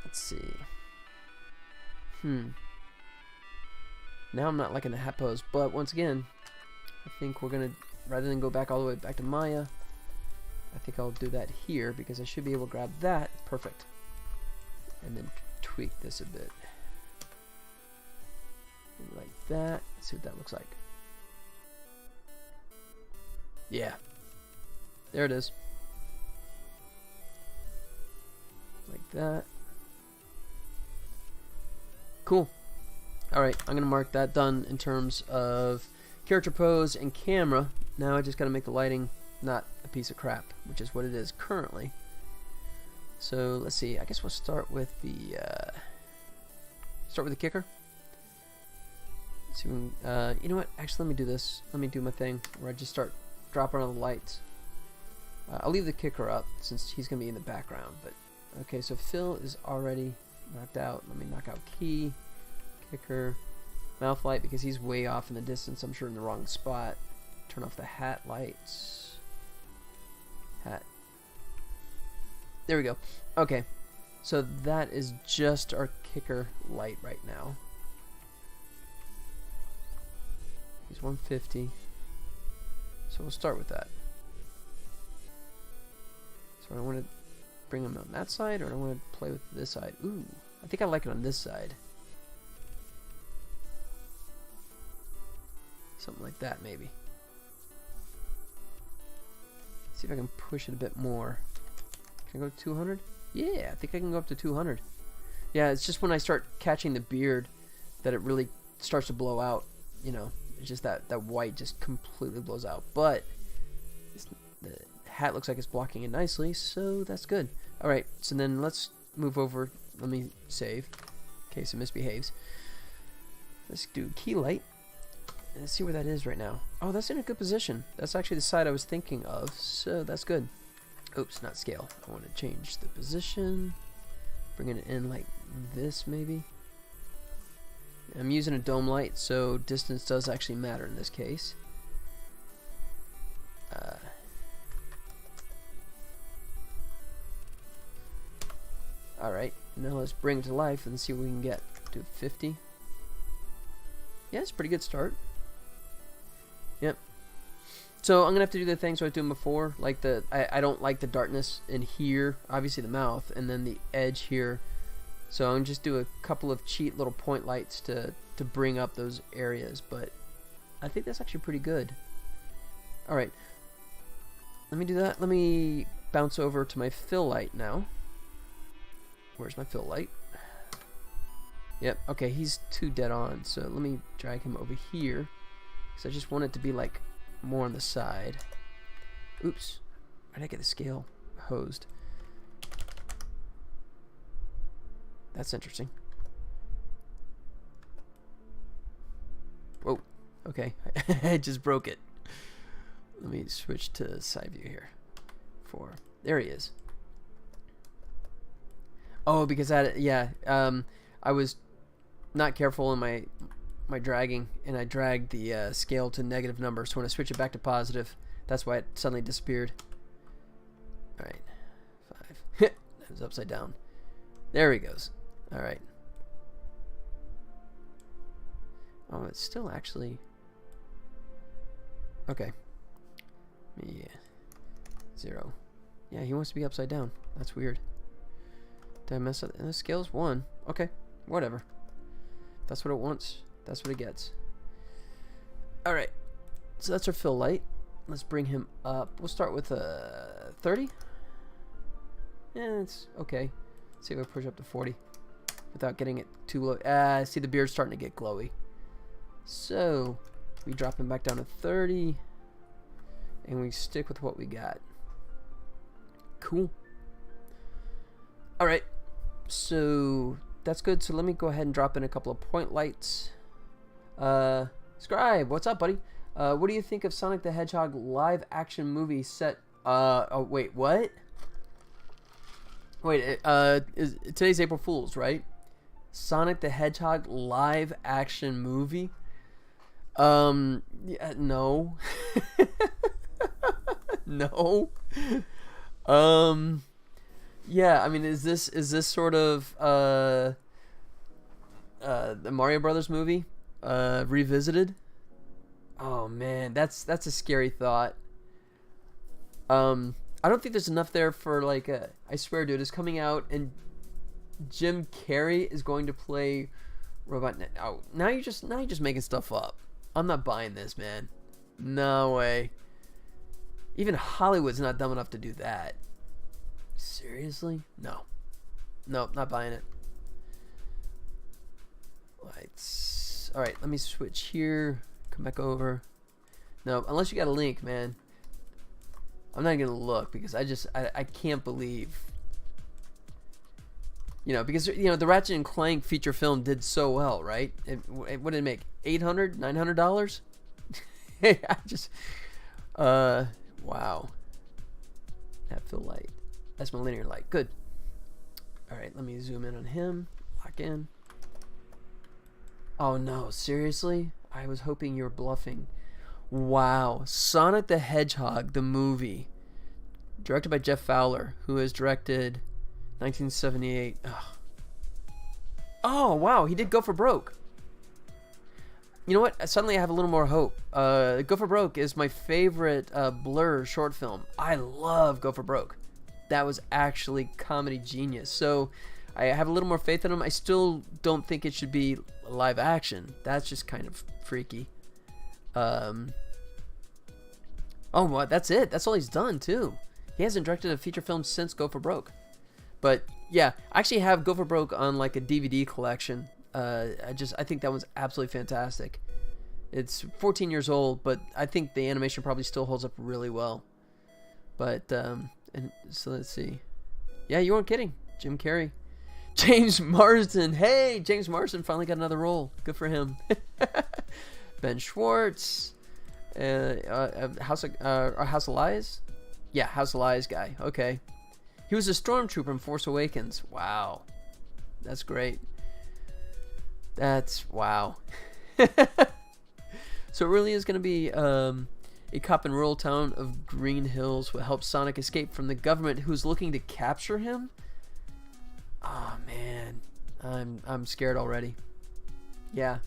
Let's see. Now I'm not liking the hat pose, but once again, I think we're gonna, rather than go back all the way back to Maya, I think I'll do that here because I should be able to grab that. Perfect. And then tweak this a bit. Maybe like that. Let's see what that looks like. Yeah. There it is. Like that. Cool. Alright, I'm going to mark that done in terms of character pose and camera. Now I just got to make the lighting not a piece of crap, which is what it is currently. So let's see. I guess we'll start with the kicker. See when, you know what? Actually, let me do this. Let me do my thing where I just start dropping on the lights. I'll leave the kicker up since he's gonna be in the background. But okay, so Phil is already knocked out. Let me knock out key, kicker, mouth light because he's way off in the distance. I'm sure in the wrong spot. Turn off the hat lights. Hat. There we go. Okay, so that is just our kicker light right now. He's 150. So we'll start with that. So I want to bring him on that side, or I want to play with this side. Ooh, I think I like it on this side. Something like that, maybe. See if I can push it a bit more. Can I go to 200? Yeah, I think I can go up to 200. Yeah, it's just when I start catching the beard that it really starts to blow out. You know, it's just that white just completely blows out. But the hat looks like it's blocking it nicely, so that's good. All right, so then let's move over. Let me save in case it misbehaves. Let's do key light. Let's see where that is right now. Oh, that's in a good position. That's actually the side I was thinking of, so that's good. Oops, not scale. I want to change the position. Bringing it in like this, maybe. I'm using a dome light, so distance does actually matter in this case. Alright, now let's bring it to life and see what we can get. Do 50. Yeah, it's a pretty good start. Yep. So I'm gonna have to do the things I was doing before, like I don't like the darkness in here, obviously the mouth, and then the edge here. So I'm just do a couple of cheat little point lights to bring up those areas, but I think that's actually pretty good. All right, let me do that. Let me bounce over to my fill light now. Where's my fill light? Yep. Okay, he's too dead on, so let me drag him over here because I just want it to be like more on the side. Oops. Why did I get the scale hosed? That's interesting. Whoa. Okay. I just broke it. Let me switch to side view here. There he is. Oh, because I was not careful in my dragging, and I dragged the scale to negative number, so when I switch it back to positive, that's why it suddenly disappeared. Alright, 5. That was upside down. There he goes. Alright. Oh, it's still actually... Okay. Yeah. 0. Yeah, he wants to be upside down. That's weird. Did I mess up? And the scale's 1. Okay, whatever. That's what it wants. That's what it gets. Alright. So that's our fill light. Let's bring him up. We'll start with 30. Yeah, it's okay. Let's see if I push up to 40 without getting it too low. I see the beard's starting to get glowy. So we drop him back down to 30. And we stick with what we got. Cool. Alright. So that's good. So let me go ahead and drop in a couple of point lights. Scribe, what's up, buddy? What do you think of Sonic the Hedgehog live action movie set? Oh wait, what? Wait, today's April Fool's, right? Sonic the Hedgehog live action movie? Yeah, no. No. Yeah, I mean, is this sort of the Mario Brothers movie revisited? Oh man, that's a scary thought. I don't think there's enough there for like I swear, dude, it's coming out and Jim Carrey is going to play Robot. Oh, now you're just making stuff up. I'm not buying this, man. No way. Even Hollywood's not dumb enough to do that. Seriously? No. Nope, not buying it. Lights. Alright, let me switch here. Come back over. No, unless you got a link, man. I'm not gonna look because I can't believe. You know, because you know the Ratchet and Clank feature film did so well, right? What did it make? $800, $900? I just wow. That feel light. That's my linear light. Good. All right, let me zoom in on him. Lock in. Oh no, seriously? I was hoping you were bluffing. Wow, Sonic the Hedgehog, the movie, directed by Jeff Fowler, who has directed 1978. Oh wow, he did Go for Broke. You know what? Suddenly I have a little more hope. Go for Broke is my favorite Blur short film. I love Go for Broke. That was actually comedy genius. So I have a little more faith in him. I still don't think it should be live action. That's just kind of freaky. Oh, well, that's it. That's all he's done too. He hasn't directed a feature film since Go for Broke. But yeah, I actually have Go for Broke on like a DVD collection. I think that was absolutely fantastic. It's 14 years old, but I think the animation probably still holds up really well. But and so let's see. Yeah, you weren't kidding. Jim Carrey. James Marsden. Hey, James Marsden finally got another role. Good for him. Ben Schwartz. House of Lies? Yeah, House of Lies guy. Okay. He was a stormtrooper in Force Awakens. Wow. That's great. That's wow. So it really is going to be a cop in rural town of Green Hills will help Sonic escape from the government who's looking to capture him. Oh man, I'm scared already. Yeah,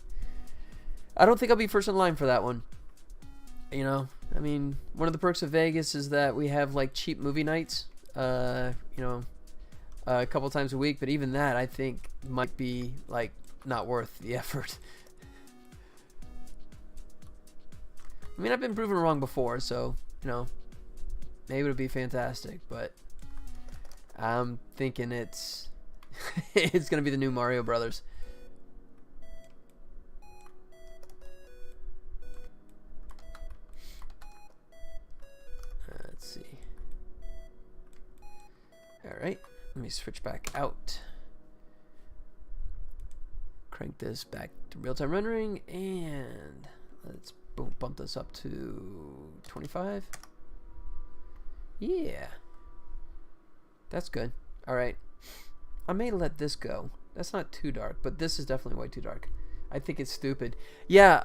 I don't think I'll be first in line for that one. You know, I mean, one of the perks of Vegas is that we have like cheap movie nights. You know, a couple times a week, but even that I think might be like not worth the effort. I mean, I've been proven wrong before, so you know, maybe it'll be fantastic, but I'm thinking it's it's gonna be the new Mario Brothers. Let's see. All right, let me switch back out. Crank this back to real-time rendering, and let's bump this up to 25. Yeah, that's good. All right, I may let this go. That's not too dark, but this is definitely way too dark. I think it's stupid. Yeah,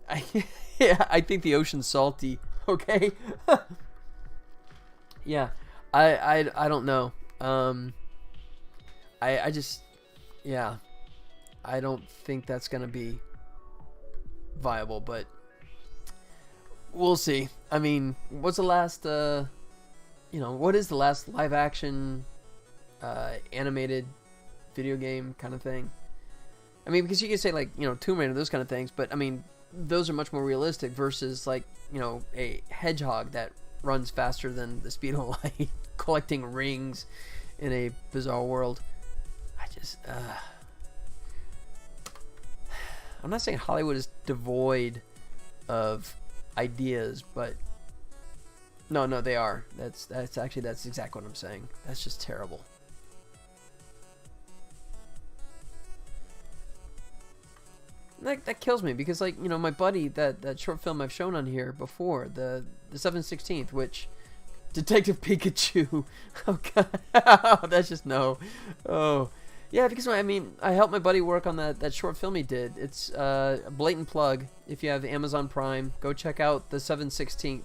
I think the ocean's salty. Okay. Yeah, I don't know. I just, yeah, I don't think that's gonna be viable, but we'll see. I mean, what's the last you know, what is the last live action animated video game kind of thing? I mean, because you can say like, you know, Tomb Raider, those kind of things, but I mean, those are much more realistic versus like, you know, a hedgehog that runs faster than the speed of light collecting rings in a bizarre world. I just I'm not saying Hollywood is devoid of ideas, but no, they are. That's exactly what I'm saying. That's just terrible. That kills me because, like, you know, my buddy, that short film I've shown on here before, the 7/16, which Detective Pikachu. Oh god, that's just no. Oh. Yeah, because I mean, I helped my buddy work on that short film he did. It's a blatant plug. If you have Amazon Prime, go check out the 7/16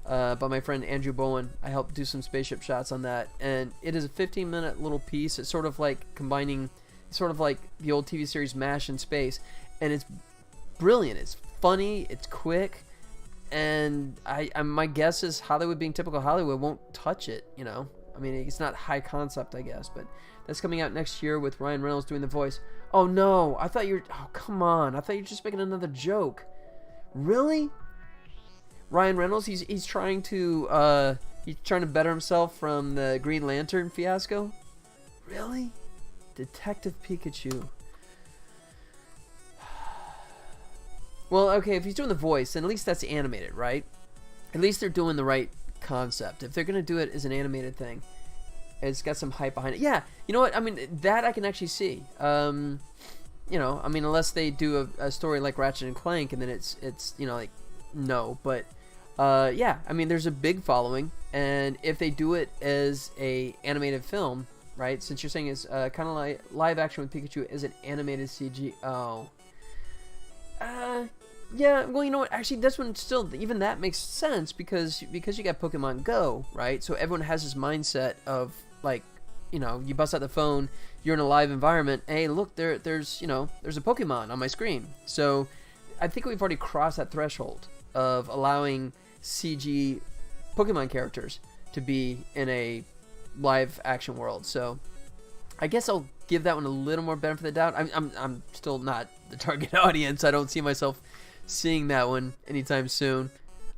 by my friend Andrew Bowen. I helped do some spaceship shots on that, and it is a 15-minute little piece. It's sort of like combining, sort of like the old TV series MASH in space, and it's brilliant. It's funny. It's quick. and my guess is Hollywood, being typical Hollywood, won't touch it. You know, I mean, it's not high concept, I guess, but that's coming out next year with Ryan Reynolds doing the voice. Oh no, I thought you were. Oh come on, I thought you were just making another joke. Really? Ryan Reynolds, he's trying to better himself from the Green Lantern fiasco. Really? Detective Pikachu. Well, okay, if he's doing the voice, then at least that's animated, right? At least they're doing the right concept. If they're going to do it as an animated thing, it's got some hype behind it. Yeah, you know what? I mean, that I can actually see. You know, I mean, unless they do a story like Ratchet and Clank, and then it's you know, like, no. But, yeah, I mean, there's a big following, and if they do it as a animated film, right, since you're saying it's kind of like live action with Pikachu as an animated CG, yeah, well, you know what? Actually, this one still, even that makes sense because you got Pokemon Go, right? So everyone has this mindset of, like, you know, you bust out the phone, you're in a live environment. Hey, look, there's a Pokemon on my screen. So I think we've already crossed that threshold of allowing CG Pokemon characters to be in a live action world. So I guess I'll give that one a little more benefit of the doubt. I'm still not the target audience. I don't see myself seeing that one anytime soon.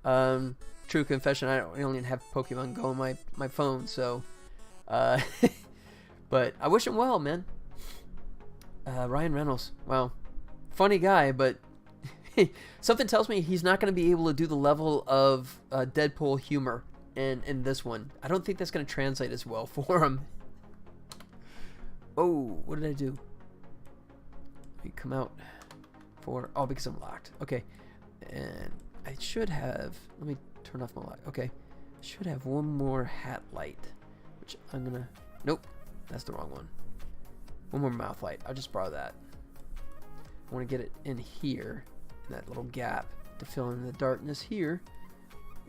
True confession, I only have Pokemon Go on my phone, so but I wish him well, man. Ryan Reynolds, wow, funny guy, but something tells me he's not going to be able to do the level of Deadpool humor in this one. I don't think that's going to translate as well for him. Oh, what did I do? We come out for, oh, because I'm locked. Okay, and I should have, let me turn off my lock. Okay, I should have one more hat light, which I'm gonna, nope, that's the wrong one. One more mouth light, I'll just borrow that. I want to get it in here, in that little gap, to fill in the darkness here,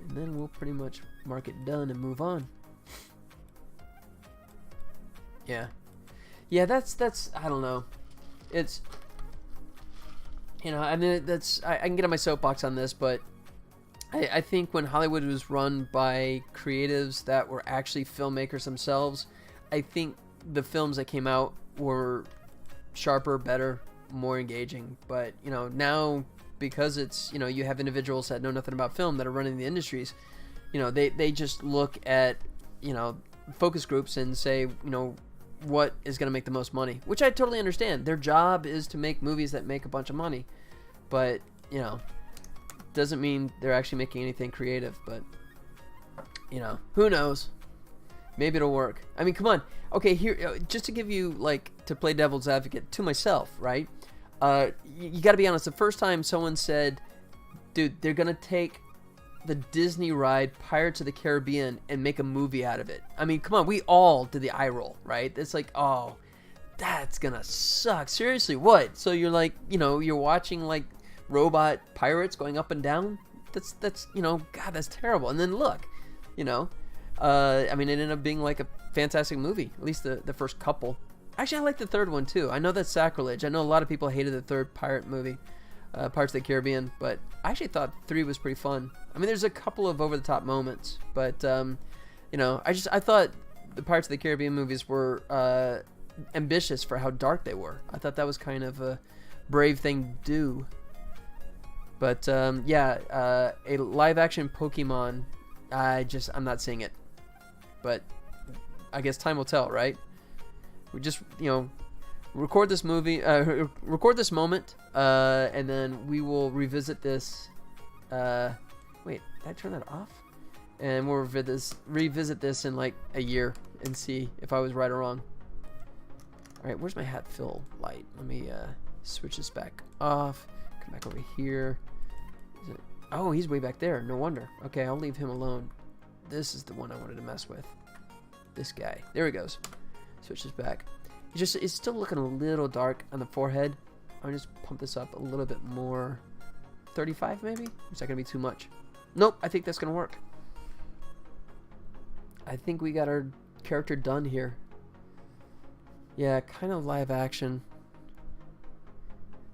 and then we'll pretty much mark it done and move on. Yeah, that's I don't know. It's, you know, I mean, I can get on my soapbox on this, but I think when Hollywood was run by creatives that were actually filmmakers themselves, I think the films that came out were sharper, better, more engaging. But, you know, now because it's, you know, you have individuals that know nothing about film that are running the industries, you know, they just look at, you know, focus groups and say, you know, what is going to make the most money, which I totally understand. Their job is to make movies that make a bunch of money, but, you know, doesn't mean they're actually making anything creative. But, you know, who knows? Maybe it'll work. I mean, come on. Okay, here, just to give you, like, to play devil's advocate to myself, right? You got to be honest. The first time someone said, dude, they're going to take the Disney ride Pirates of the Caribbean and make a movie out of it. I mean, come on, we all did the eye roll, right? It's like, oh, that's gonna suck. Seriously, what? So you're like, you know, you're watching like robot pirates going up and down? That's you know, God, that's terrible. And then look, you know, I mean, it ended up being like a fantastic movie, at least the first couple. Actually, I like the third one too. I know that's sacrilege. I know a lot of people hated the third pirate movie, Pirates of the Caribbean, but I actually thought 3 was pretty fun. I mean, there's a couple of over-the-top moments, but, you know, I thought the Pirates of the Caribbean movies were ambitious for how dark they were. I thought that was kind of a brave thing to do. But, yeah, a live-action Pokemon, I'm not seeing it. But I guess time will tell, right? We just, you know, record this movie, record this moment, and then we will revisit this. Wait, did I turn that off? And we'll revisit this in like a year and see if I was right or wrong. All right, where's my hat fill light? Let me switch this back off. Come back over here. Oh, he's way back there. No wonder. Okay, I'll leave him alone. This is the one I wanted to mess with. This guy. There he goes. Switch this back. It's still looking a little dark on the forehead. I'll just pump this up a little bit more. 35 maybe? Is that going to be too much? Nope, I think that's going to work. I think we got our character done here. Yeah, kind of live action.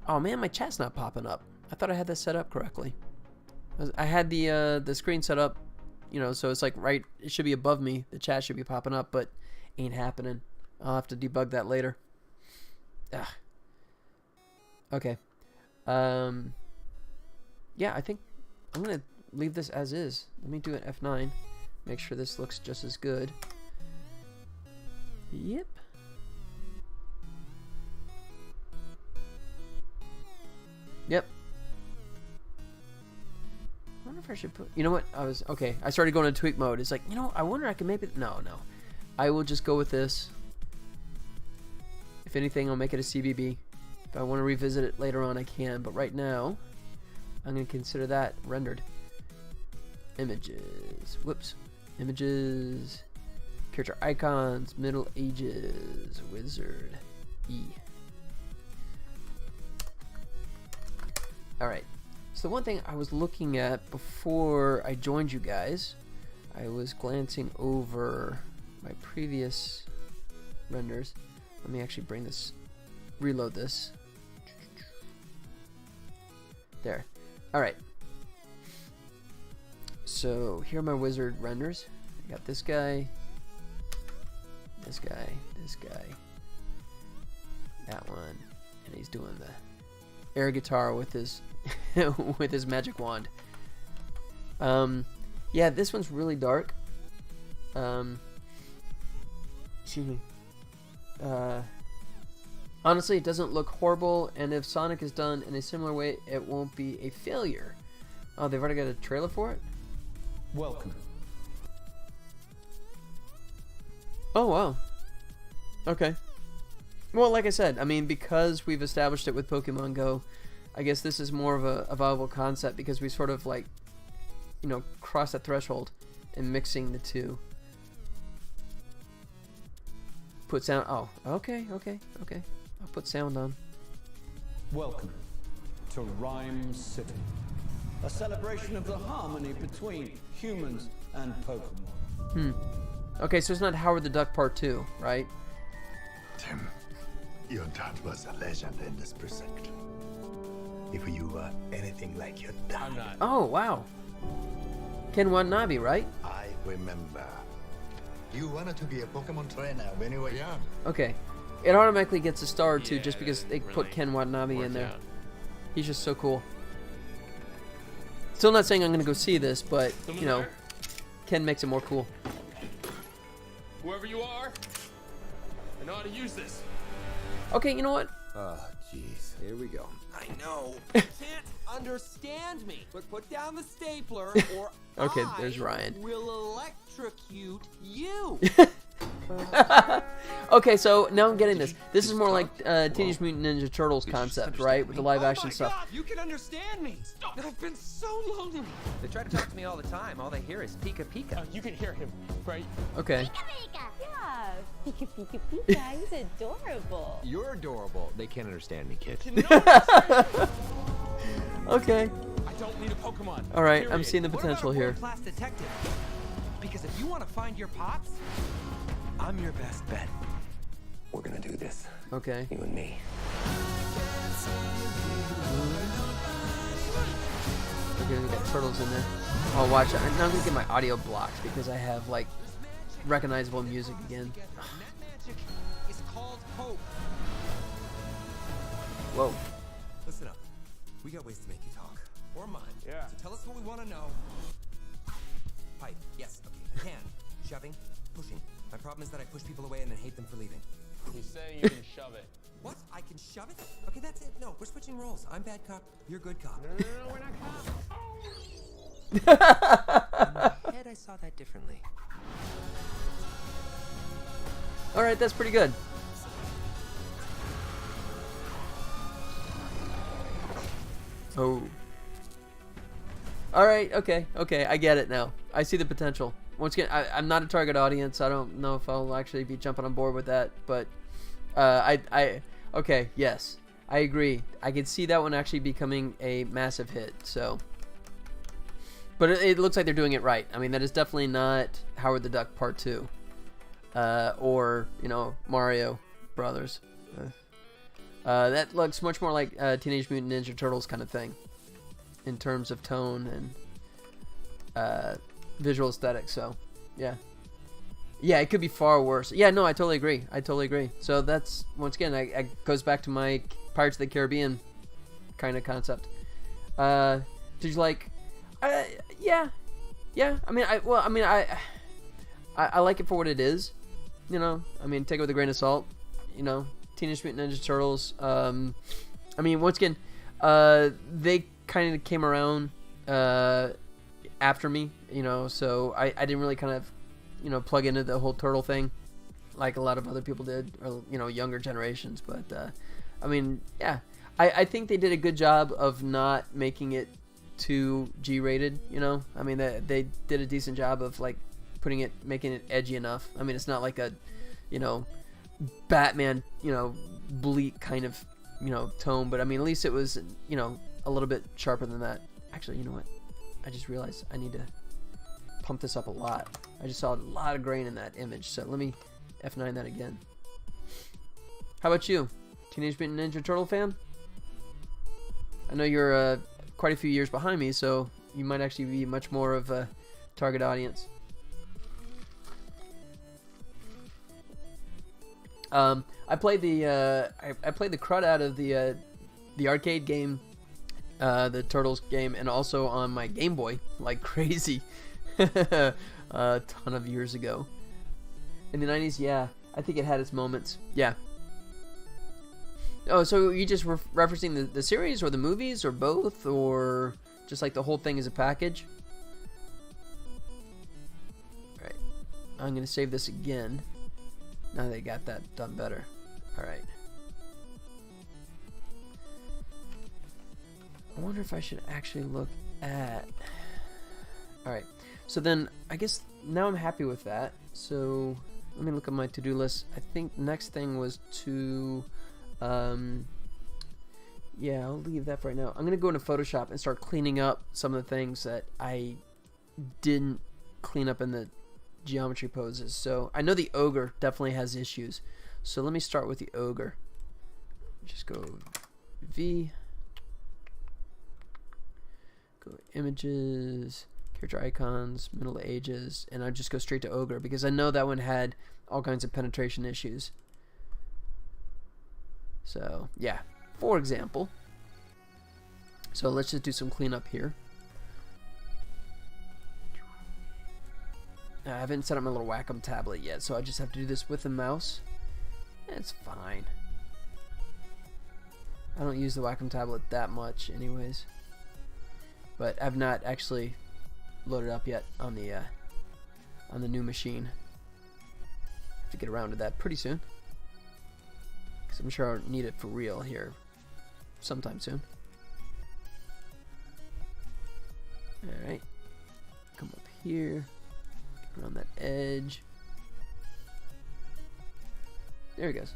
Oh man, my chat's not popping up. I thought I had that set up correctly. I had the screen set up, you know, so it's like right. It should be above me. The chat should be popping up, but ain't happening. I'll have to debug that later. Ugh. Okay. Yeah, I think I'm gonna leave this as is. Let me do an F9. Make sure this looks just as good. Yep. Yep. I wonder if I should put... You know what? Okay, I started going into tweak mode. It's like, you know, I wonder I can maybe... No. I will just go with this. If anything, I'll make it a CBB. If I want to revisit it later on, I can. But right now, I'm going to consider that rendered. Images. Whoops. Images. Character icons. Middle Ages. Wizard. E. Alright. So the one thing I was looking at before I joined you guys, I was glancing over my previous renders. Let me actually bring this, reload this. There. Alright. So here are my wizard renders. I got this guy, this guy, this guy, that one, and he's doing the air guitar with his with his magic wand. Yeah, this one's really dark. Excuse me. Honestly, it doesn't look horrible, and if Sonic is done in a similar way, it won't be a failure. Oh, they've already got a trailer for it? Welcome. Oh, wow. Okay. Well, like I said, I mean, because we've established it with Pokemon Go, I guess this is more of a viable concept because we sort of, like, you know, cross that threshold in mixing the two. Put sound... Oh, okay. I'll put sound on. Welcome to Rhyme City, a celebration of the harmony between humans and Pokemon. Okay, so it's not Howard the Duck Part 2, right? Tim, your dad was a legend in this precinct. If you were anything like your dad, I'm not. Oh, wow. Ken Watanabe, right? I remember. You wanted to be a Pokemon trainer when you were young. Okay. It automatically gets a star, too, Yeah, just because they really put Ken Watanabe in worked there. out. He's just so cool. Still not saying I'm going to go see this, but, Someone you know, there? Ken makes it more cool. Whoever you are, I know how to use this. Okay, you know what? Jeez, here we go. I know. You can't understand me. But put down the stapler, or Okay, there's I Ryan. will electrocute you. Okay, so now I'm getting this. This is more like Teenage Mutant Ninja Turtles concept, right? With the live action Oh my stuff. God, you can understand me. I've been so lonely. They try to talk to me all the time. All they hear is Pika Pika. You can hear him, right? Okay. Yeah. Pika Pika Pika, he's adorable. You're adorable. They can't understand me, kid. Okay. I don't need a Pokemon. All right, I'm period. seeing the potential here. Class detective. Because if you want to find your pops, I'm your best bet. We're gonna do this. Okay. You and me. Okay, we got turtles in there. Oh, watch. Now I'm gonna get my audio blocked because I have like recognizable music again. And that magic is called hope. Whoa. Listen up. We got ways to make you talk. Or mine. Yeah. So tell us what we want to know. Pipe. Yes. Okay. Hand. Shoving. Pushing. My problem is that I push people away and then hate them for leaving. He's saying you can shove it. What? I can shove it? Okay, that's it. No, we're switching roles. I'm bad cop. You're good cop. No, we're not cops. In my head, I saw that differently. All right, that's pretty good. Oh. All right. Okay. I get it now. I see the potential. Once again, I'm not a target audience. I don't know if I'll actually be jumping on board with that, but okay, yes, I agree. I can see that one actually becoming a massive hit. So, but it looks like they're doing it right. I mean, that is definitely not Howard the Duck Part 2, or Mario Brothers. That looks much more like Teenage Mutant Ninja Turtles kind of thing, in terms of tone and visual aesthetic. So, yeah. Yeah, it could be far worse. Yeah, no, I totally agree. So that's, once again, I goes back to my Pirates of the Caribbean kind of concept. Did you like? Yeah. I mean, I like it for what it is. You know, I mean, take it with a grain of salt. You know, Teenage Mutant Ninja Turtles. I mean, once again, they kind of came around after me. You know, so I didn't really kind of, you know, plug into the whole turtle thing like a lot of other people did, or, you know, younger generations. But I mean, yeah, I think they did a good job of not making it too G-rated. You know, I mean, they did a decent job of like making it edgy enough. I mean, it's not like a, you know, Batman, you know, bleak kind of, you know, tone, but I mean, at least it was, you know, a little bit sharper than that. Actually, you know what? I just realized I need to pump this up a lot. I just saw a lot of grain in that image, so let me F9 that again. How about you? Teenage Mutant Ninja Turtle fan? I know you're quite a few years behind me, so you might actually be much more of a target audience. I played the I played the crud out of the arcade game, the Turtles game, and also on my Game Boy like crazy. A ton of years ago. In the 90s, yeah, I think it had its moments. Yeah. Oh, so you just referencing the series or the movies or both, or just like the whole thing as a package? Alright. I'm going to save this again. Now they got that done better. Alright. I wonder if I should actually look at... Alright. So then, I guess now I'm happy with that. So, let me look at my to-do list. I think next thing was to... yeah, I'll leave that for right now. I'm going to go into Photoshop and start cleaning up some of the things that I didn't clean up in the geometry poses. So, I know the ogre definitely has issues. So, let me start with the ogre. Just go V. Go images, character icons, Middle Ages, and I just go straight to ogre because I know that one had all kinds of penetration issues. So, yeah, for example. So let's just do some cleanup here. I haven't set up my little Wacom tablet yet, so I just have to do this with the mouse. It's fine. I don't use the Wacom tablet that much anyways. But I've not actually loaded up yet on the new machine. Have to get around to that pretty soon. Because I'm sure I'll need it for real here sometime soon. Alright. Come up here. Get around that edge. There he goes.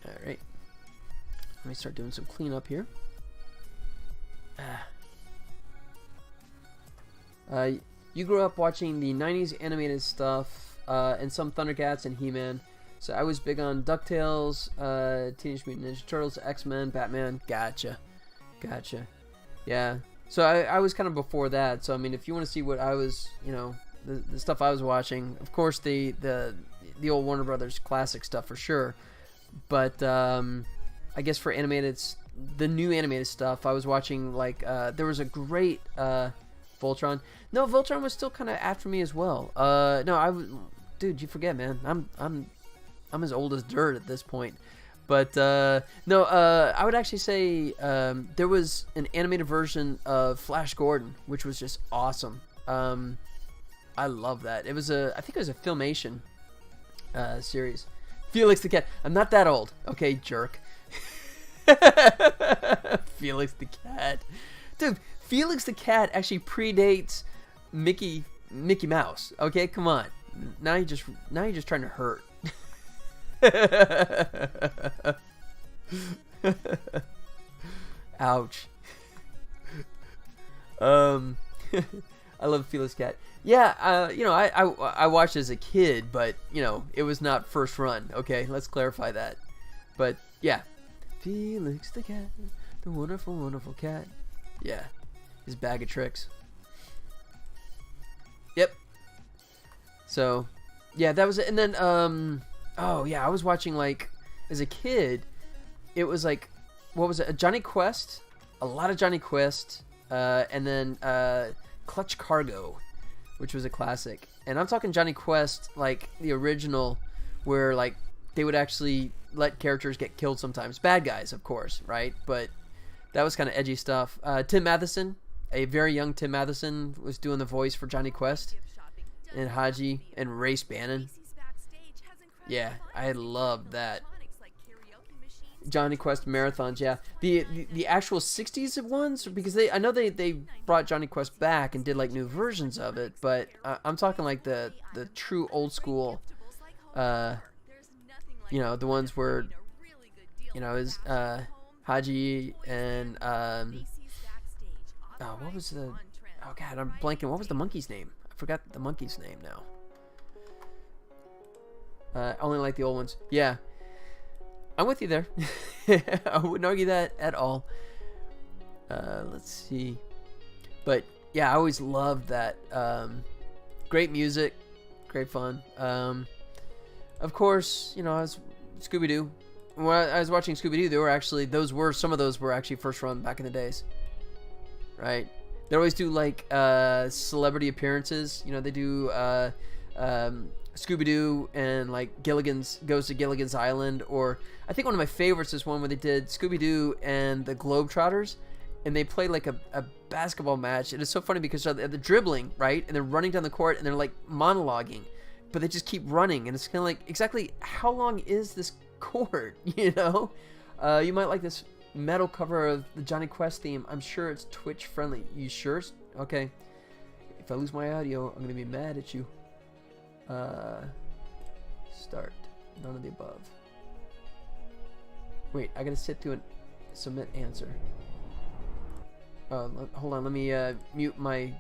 Alright. Let me start doing some cleanup here. You grew up watching the 90s animated stuff and some Thundercats and He-Man. So I was big on DuckTales, Teenage Mutant Ninja Turtles, X-Men, Batman. Gotcha. Yeah. So I was kind of before that. So I mean, if you want to see what I was, you know, the stuff I was watching, of course the old Warner Brothers classic stuff for sure. But I guess for the new animated stuff, I was watching like there was a great Voltron. No, Voltron was still kind of after me as well. No, dude, you forget, man. I'm as old as dirt at this point. But no, I would actually say there was an animated version of Flash Gordon, which was just awesome. I love that. It was I think it was a Filmation series. Felix the Cat. I'm not that old. Okay, jerk. Felix the Cat. Dude, Felix the Cat actually predates Mickey Mouse. Okay, come on. Now you're just trying to hurt. Ouch. I love Felix Cat. Yeah, you know, I watched as a kid, but you know, it was not first run. Okay, let's clarify that. But yeah, Felix the Cat, the wonderful, wonderful cat. Yeah, his bag of tricks. Yep. So, yeah, that was it. And then, oh yeah, I was watching, like, as a kid, it was like, what was it? A Johnny Quest, a lot of Johnny Quest, and then Clutch Cargo, which was a classic. And I'm talking Johnny Quest, like the original, where like they would actually let characters get killed sometimes. Bad guys, of course, right? But that was kind of edgy stuff. Tim Matheson, a very young Tim Matheson, was doing the voice for Johnny Quest and Haji and Race Bannon. Yeah, I loved that. Johnny Quest marathons, yeah. The actual 60s ones, because I know they brought Johnny Quest back and did like new versions of it, but I'm talking like the true old school, you know, the ones where, you know, is Haji and oh, what was the, oh god, I'm blanking. What was the monkey's name? I forgot the monkey's name now. I only like the old ones. Yeah. I'm with you there. I wouldn't argue that at all. Let's see. But yeah, I always loved that. Great music, great fun. Of course, you know, I was Scooby-Doo. When I was watching Scooby-Doo, some of those were actually first run back in the days. Right? They always do like celebrity appearances. You know, they do Scooby-Doo and like goes to Gilligan's Island, or I think one of my favorites is one where they did Scooby-Doo and the Globetrotters, and they play like a basketball match. And it's so funny because they're dribbling, right, and they're running down the court and they're like monologuing, but they just keep running, and it's kind of like, exactly how long is this court? You know, you might like this metal cover of the Johnny Quest theme. I'm sure it's Twitch friendly. You sure? Okay. If I lose my audio, I'm gonna be mad at you. Start. None of the above. Wait, I gotta sit through and submit answer. Hold on, let me mute my...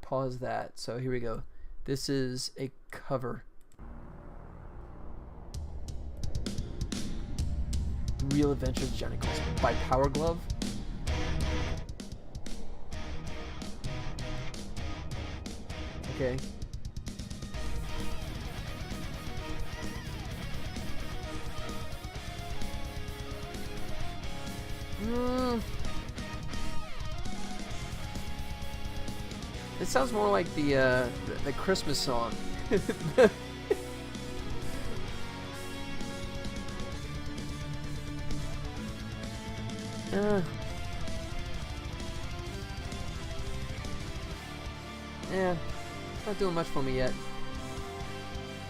Pause that. So here we go. This is a cover. Real Adventures of Johnny Quest by Power Glove. Okay. It sounds more like the Christmas song. Yeah, it's not doing much for me yet.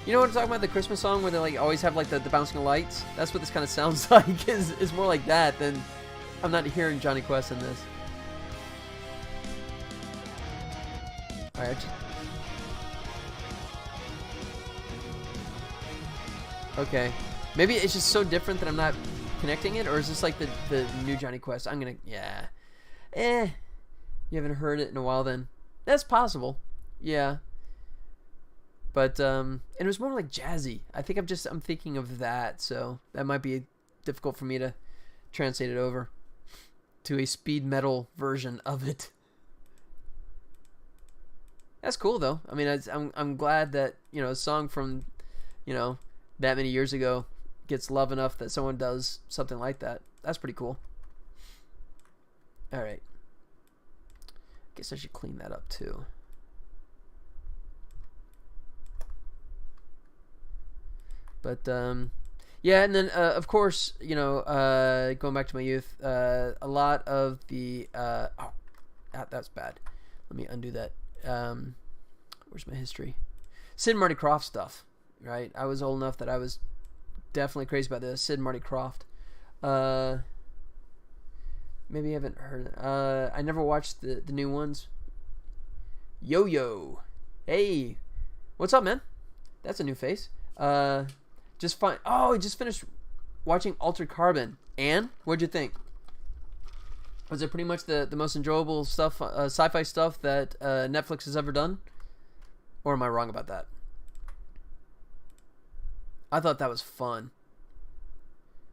You know what I'm talking about? The Christmas song where they like always have like the bouncing lights? That's what this kind of sounds like. Is more like that than... I'm not hearing Johnny Quest in this. Alright. Okay. Maybe it's just so different that I'm not connecting it, or is this like the new Johnny Quest? I'm gonna... Yeah. You haven't heard it in a while then. That's possible. Yeah. But, and it was more like jazzy. I think I'm thinking of that, so that might be difficult for me to translate it over to a speed metal version of it. That's cool though. I mean, I'm glad that, you know, a song from, you know, that many years ago gets love enough that someone does something like that. That's pretty cool. All right. Guess I should clean that up too. But yeah, and then of course, you know, going back to my youth, a lot of the that's bad. Let me undo that. Where's my history? Sid and Marty Krofft stuff, right? I was old enough that I was definitely crazy about this. Sid and Marty Krofft. Maybe you haven't heard it. I never watched the new ones. Yo-Yo. Hey. What's up, man? That's a new face. Just fine. Oh, I just finished watching Altered Carbon. And what'd you think? Was it pretty much the most enjoyable stuff, sci-fi stuff that Netflix has ever done? Or am I wrong about that? I thought that was fun.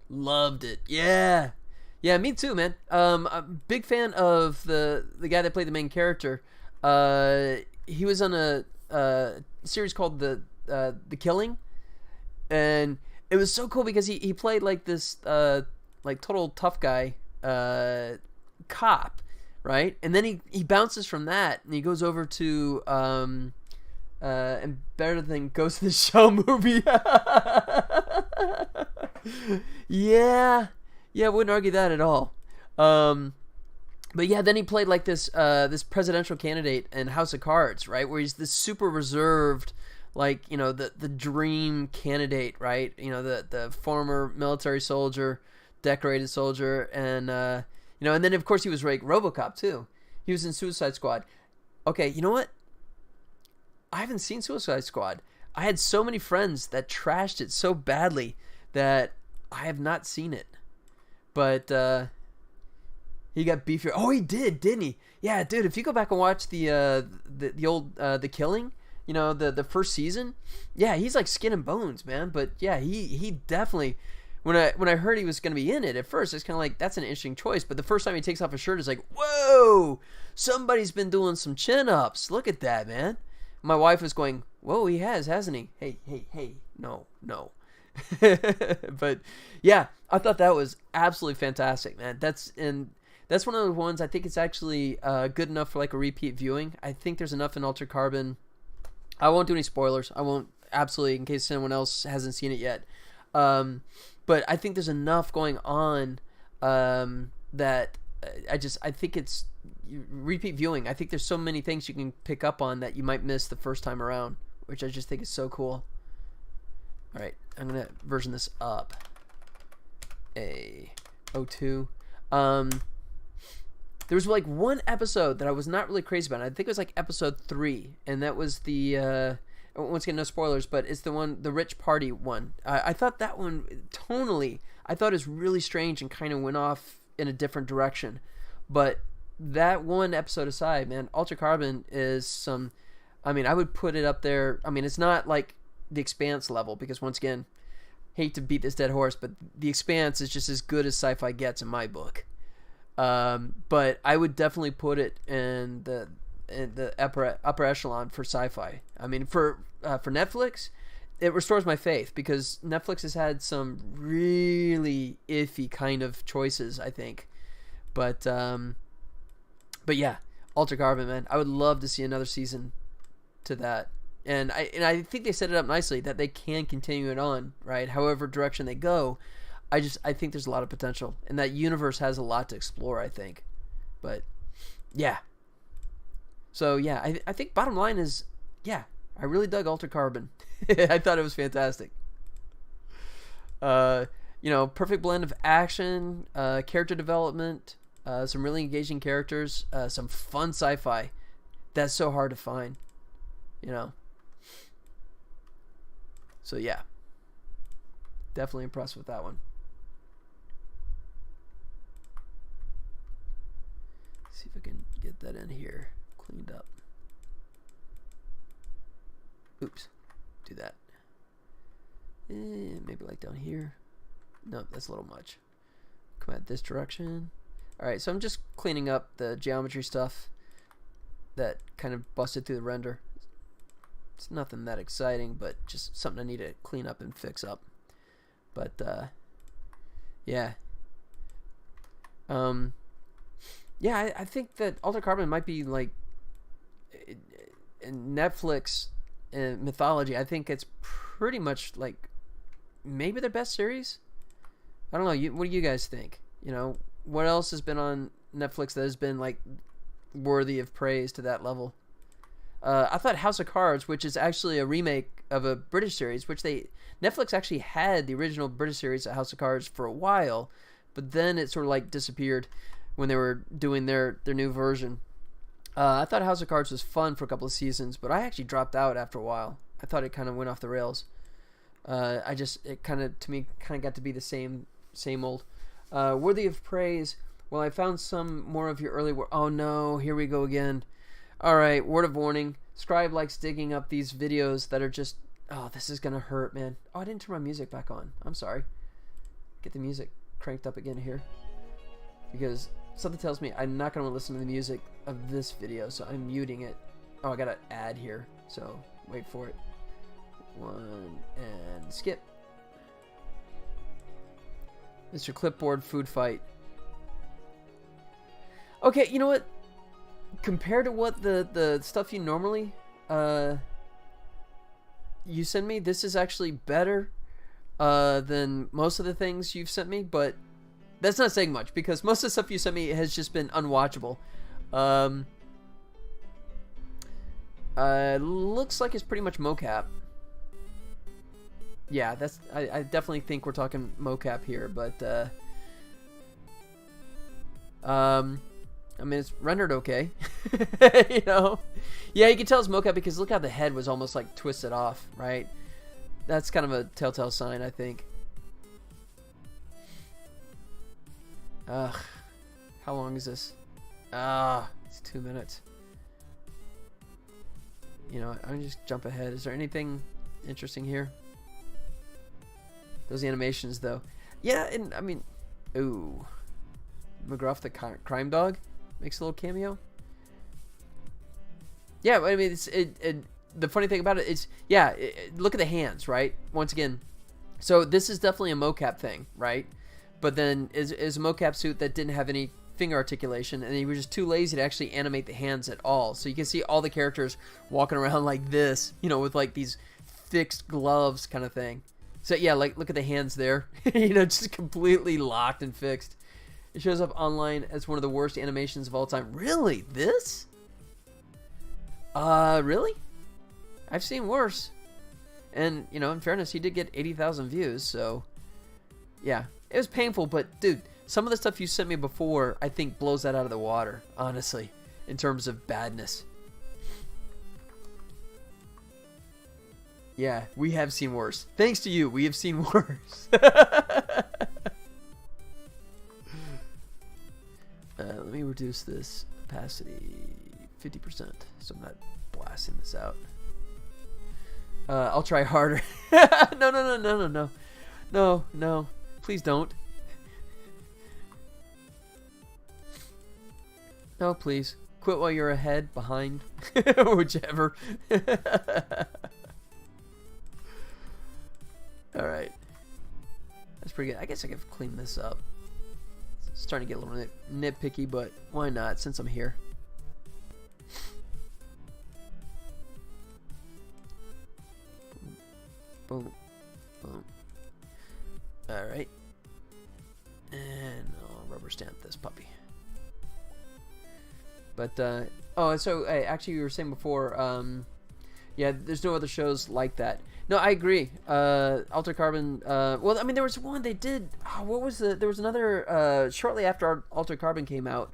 Loved it. Yeah. Yeah, me too, man. I'm a big fan of the guy that played the main character. He was on a series called The Killing, and it was so cool because he played like this like total tough guy cop, right? And then he bounces from that and he goes over to and Better Than Ghost in the Shell movie. Yeah, I wouldn't argue that at all. But yeah, then he played like this presidential candidate in House of Cards, right? Where he's this super reserved, like, you know, the dream candidate, right? You know, the former military soldier, decorated soldier, and you know, and then of course he was like RoboCop too. He was in Suicide Squad. Okay, you know what? I haven't seen Suicide Squad. I had so many friends that trashed it so badly that I have not seen it. But he got beefier. Oh, he did, didn't he? Yeah, dude. If you go back and watch the old The Killing, you know, the first season, yeah, he's like skin and bones, man. But yeah, he definitely. When I heard he was going to be in it, at first it's kind of like, that's an interesting choice. But the first time he takes off his shirt, it's like, whoa, somebody's been doing some chin ups. Look at that, man. My wife was going, whoa, he has, hasn't he? Hey, no. But yeah, I thought that was absolutely fantastic, man. That's one of those ones. I think it's actually good enough for like a repeat viewing. I think there's enough in Altered Carbon. I won't do any spoilers. I won't, absolutely, in case anyone else hasn't seen it yet. But I think there's enough going on that I think it's repeat viewing. I think there's so many things you can pick up on that you might miss the first time around, which I just think is so cool. All right, I'm gonna version this up. A02. There was like one episode that I was not really crazy about. I think it was like episode 3, and that was the once again, no spoilers, but it's the rich party one. I thought that one tonally, I thought is really strange and kind of went off in a different direction. But that one episode aside, man, Altered Carbon is some. I mean, I would put it up there. I mean, it's not like The Expanse level, because once again, hate to beat this dead horse, but The Expanse is just as good as sci-fi gets in my book. But I would definitely put it in the upper echelon for sci-fi. I mean, for Netflix, it restores my faith, because Netflix has had some really iffy kind of choices, I think. But yeah, Altered Carbon, man, I would love to see another season to that. And I think they set it up nicely that they can continue it on, right? However direction they go, I think there's a lot of potential, and that universe has a lot to explore, I think. But yeah. So yeah, I think bottom line is, yeah, I really dug Altered Carbon. I thought it was fantastic. You know, perfect blend of action, character development, some really engaging characters, some fun sci-fi. That's so hard to find, you know. So yeah, definitely impressed with that one. See if I can get that in here cleaned up. Oops, do that. Maybe like down here. No, that's a little much. Come at this direction. Alright, so I'm just cleaning up the geometry stuff that kind of busted through the render. It's nothing that exciting, but just something I need to clean up and fix up. But yeah. Yeah, I think that Altered Carbon might be like in Netflix mythology. I think it's pretty much like maybe their best series. I don't know. What do you guys think? You know, what else has been on Netflix that has been like worthy of praise to that level? I thought House of Cards, which is actually a remake of a British series, which Netflix actually had the original British series of House of Cards for a while, but then it sort of like disappeared when they were doing their new version. I thought House of Cards was fun for a couple of seasons, but I actually dropped out after a while. I thought it kind of went off the rails. It kind of, to me, kind of got to be the same old. Worthy of praise. Well, I found some more of your early work. Oh no, here we go again. Alright, word of warning. Scribe likes digging up these videos that are just, oh, this is gonna hurt, man. Oh, I didn't turn my music back on. I'm sorry. Get the music cranked up again here. because something tells me I'm not going to listen to the music of this video, so I'm muting it. Oh, I got an ad here, so wait for it. 1 and skip. Mr. Clipboard food fight. Okay, you know what? Compared to what the stuff you normally you send me, this is actually better than most of the things you've sent me, but that's not saying much because most of the stuff you sent me has just been unwatchable. Looks like it's pretty much mocap. Yeah, that's I definitely think we're talking mocap here, but I mean, it's rendered okay. You know? Yeah, you can tell it's mocap because look how the head was almost like twisted off, right? That's kind of a telltale sign, I think. Ugh. How long is this? It's 2 minutes. You know, I'm just jump ahead. Is there anything interesting here? Those animations, though. Yeah, and I mean, ooh. McGruff the crime dog makes a little cameo. Yeah, I mean, the funny thing about it is, yeah, look at the hands, right? Once again, so this is definitely a mocap thing, right? But then is a mocap suit that didn't have any finger articulation, and he was just too lazy to actually animate the hands at all. So you can see all the characters walking around like this, you know, with like these fixed gloves kind of thing. So yeah, like look at the hands there, you know, just completely locked and fixed. It shows up online as one of the worst animations of all time. Really? This? Really? I've seen worse. And, you know, in fairness, he did get 80,000 views, so yeah. It was painful, but dude, some of the stuff you sent me before, I think blows that out of the water, honestly, in terms of badness. Yeah, we have seen worse. Thanks to you, we have seen worse. Let me reduce this opacity 50% so I'm not blasting this out. I'll try harder. No. Please don't. No, please. Quit while you're ahead, behind, whichever. Alright. That's pretty good. I guess I could clean this up. It's starting to get a little nitpicky, but why not since I'm here? Boom. Boom. Alright. And I'll rubber stamp this puppy. But, oh, so, actually you were saying before, yeah, there's no other shows like that. No, I agree. Altered Carbon, well, I mean, there was one they did, what was there was another, shortly after Altered Carbon came out,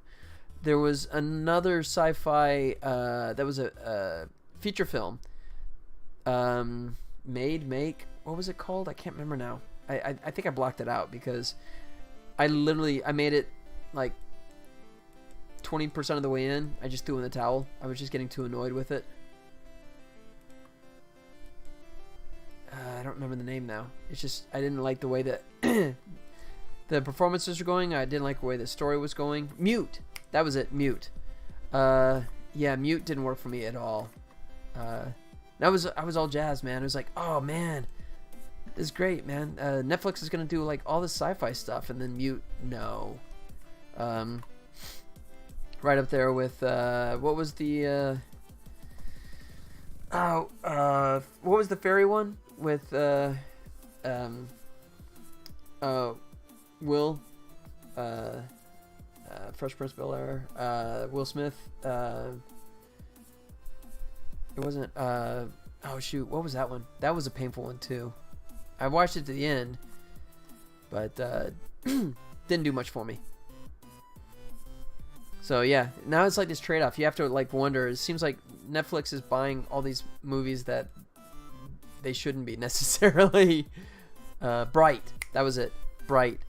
there was another sci-fi, that was a feature film, Make, what was it called? I can't remember now. I think I blocked it out because I made it like 20% of the way in. I just threw in the towel. I was just getting too annoyed with it. I don't remember the name now. It's just I didn't like the way that the performances were going. I didn't like the way the story was going. Mute. That was it. Mute. Yeah, Mute didn't work for me at all. I was all jazzed, man. It was like, oh man, this is great, man. Netflix is gonna do like all this sci-fi stuff, and then Mute, no. Right up there with what was the what was the fairy one with Will, Fresh Prince of Bel-Air, Will Smith. It wasn't, oh shoot, what was that one? That was a painful one too. I watched it to the end, but didn't do much for me. So yeah, now it's like this trade-off. You have to like wonder, it seems like Netflix is buying all these movies that they shouldn't be necessarily. Bright, that was it, Bright.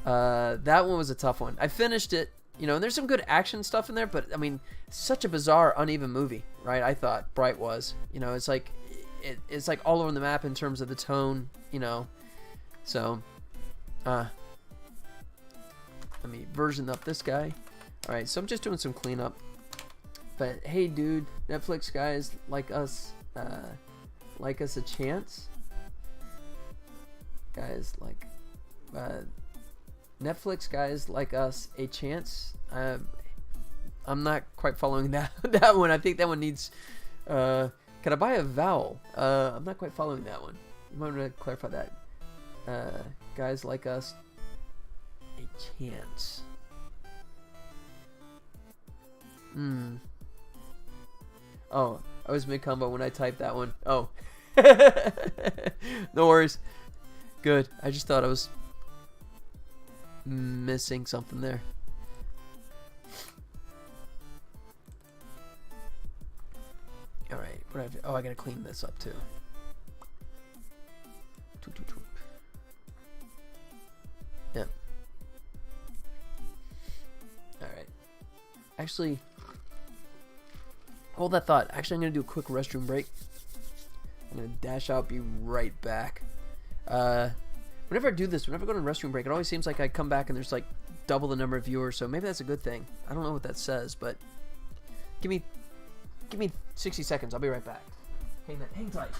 That one was a tough one. I finished it. You know, and there's some good action stuff in there, but I mean, such a bizarre, uneven movie, right? I thought Bright was. You know, it's like it's like all over the map in terms of the tone. You know, so let me version up this guy. All right, so I'm just doing some cleanup. But hey, dude, Netflix guys like us a chance. Guys like Netflix guys like us a chance. I'm not quite following that one. I think that one needs. Can I buy a vowel? I'm not quite following that one. You might want to clarify that. Guys like us a chance. Oh, I was mid-combo when I typed that one. Oh. No worries. Good. I just thought I was missing something there. Alright. Oh, I gotta clean this up too. Yeah. Alright. Actually, hold that thought. Actually, I'm going to do a quick restroom break. I'm going to dash out, be right back. Whenever I do this, whenever I go to a restroom break, it always seems like I come back and there's like double the number of viewers, so maybe that's a good thing. I don't know what that says, but give me 60 seconds. I'll be right back. Hang tight.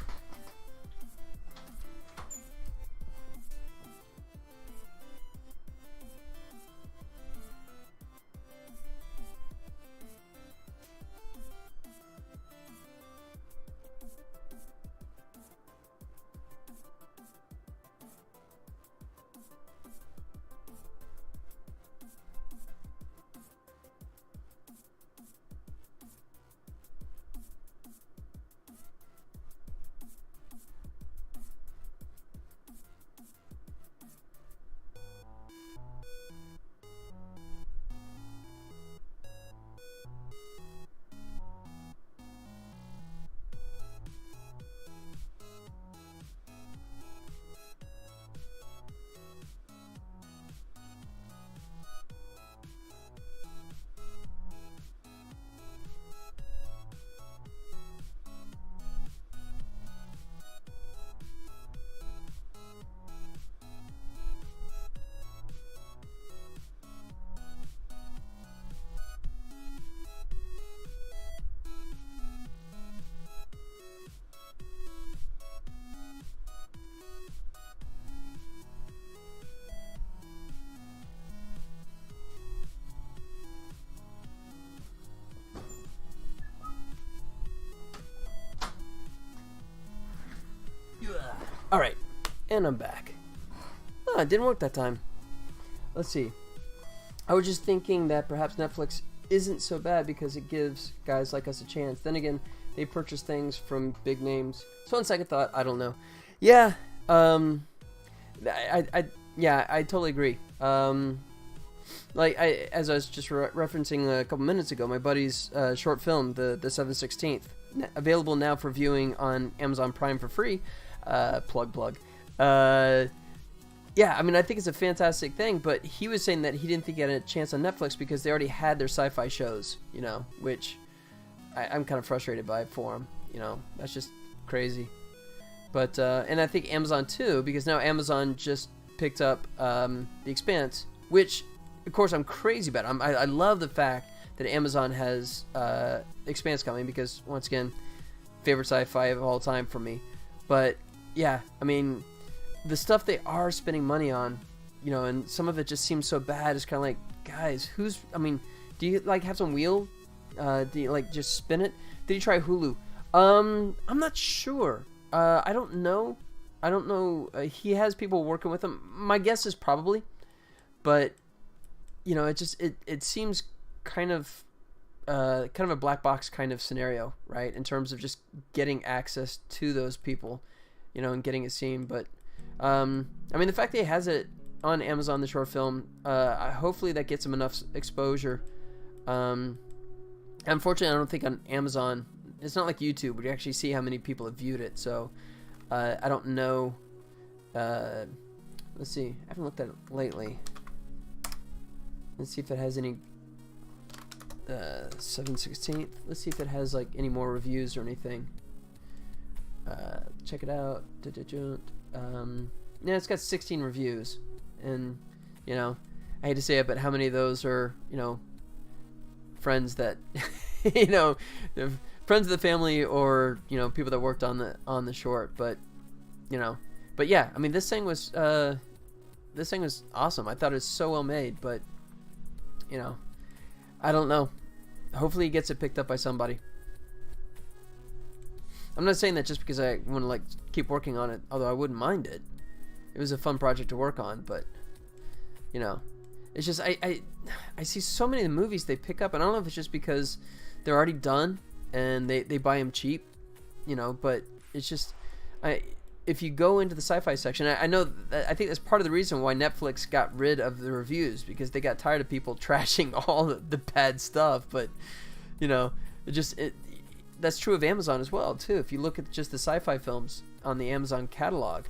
Alright, and I'm back. Oh, it didn't work that time. Let's see. I was just thinking that perhaps Netflix isn't so bad because it gives guys like us a chance. Then again, they purchase things from big names. So on second thought, I don't know. Yeah, I totally agree. As I was just referencing a couple minutes ago, my buddy's short film, the 7/16th, available now for viewing on Amazon Prime for free. Plug. Yeah, I mean, I think it's a fantastic thing, but he was saying that he didn't think he had a chance on Netflix because they already had their sci-fi shows, you know, which I'm kind of frustrated by for him, you know, that's just crazy. But, and I think Amazon too, because now Amazon just picked up The Expanse, which, of course, I'm crazy about. I love the fact that Amazon has Expanse coming because, once again, favorite sci-fi of all time for me. But yeah, I mean, the stuff they are spending money on, you know, and some of it just seems so bad. It's kind of like, guys, I mean, do you like have some wheel? Do you like just spin it? Did you try Hulu? I'm not sure. I don't know. He has people working with him. My guess is probably, but you know, it seems kind of a black box kind of scenario, right? In terms of just getting access to those people, you know, and getting it seen. But I mean, the fact that he has it on Amazon, the short film, hopefully that gets him enough exposure. Unfortunately, I don't think on Amazon, it's not like YouTube where you actually see how many people have viewed it. So I don't know. Let's see. I haven't looked at it lately. Let's see if it has any 7/16th. Let's see if it has like any more reviews or anything. Check it out. Yeah, it's got 16 reviews, and you know, I hate to say it, but how many of those are, friends that, you know, they're friends of the family, or, people that worked on the short, but yeah, I mean, this thing was awesome. I thought it was so well made, but, I don't know. Hopefully he gets it picked up by somebody. I'm not saying that just because I want to keep working on it, although I wouldn't mind it. It was a fun project to work on, but it's just I see so many of the movies they pick up, and I don't know if it's just because they're already done and they buy them cheap, but it's just if you go into the sci-fi section, I know that, I think that's part of the reason why Netflix got rid of the reviews, because they got tired of people trashing all the bad stuff. But that's true of Amazon as well too. If you look at just the sci-fi films on the Amazon catalog,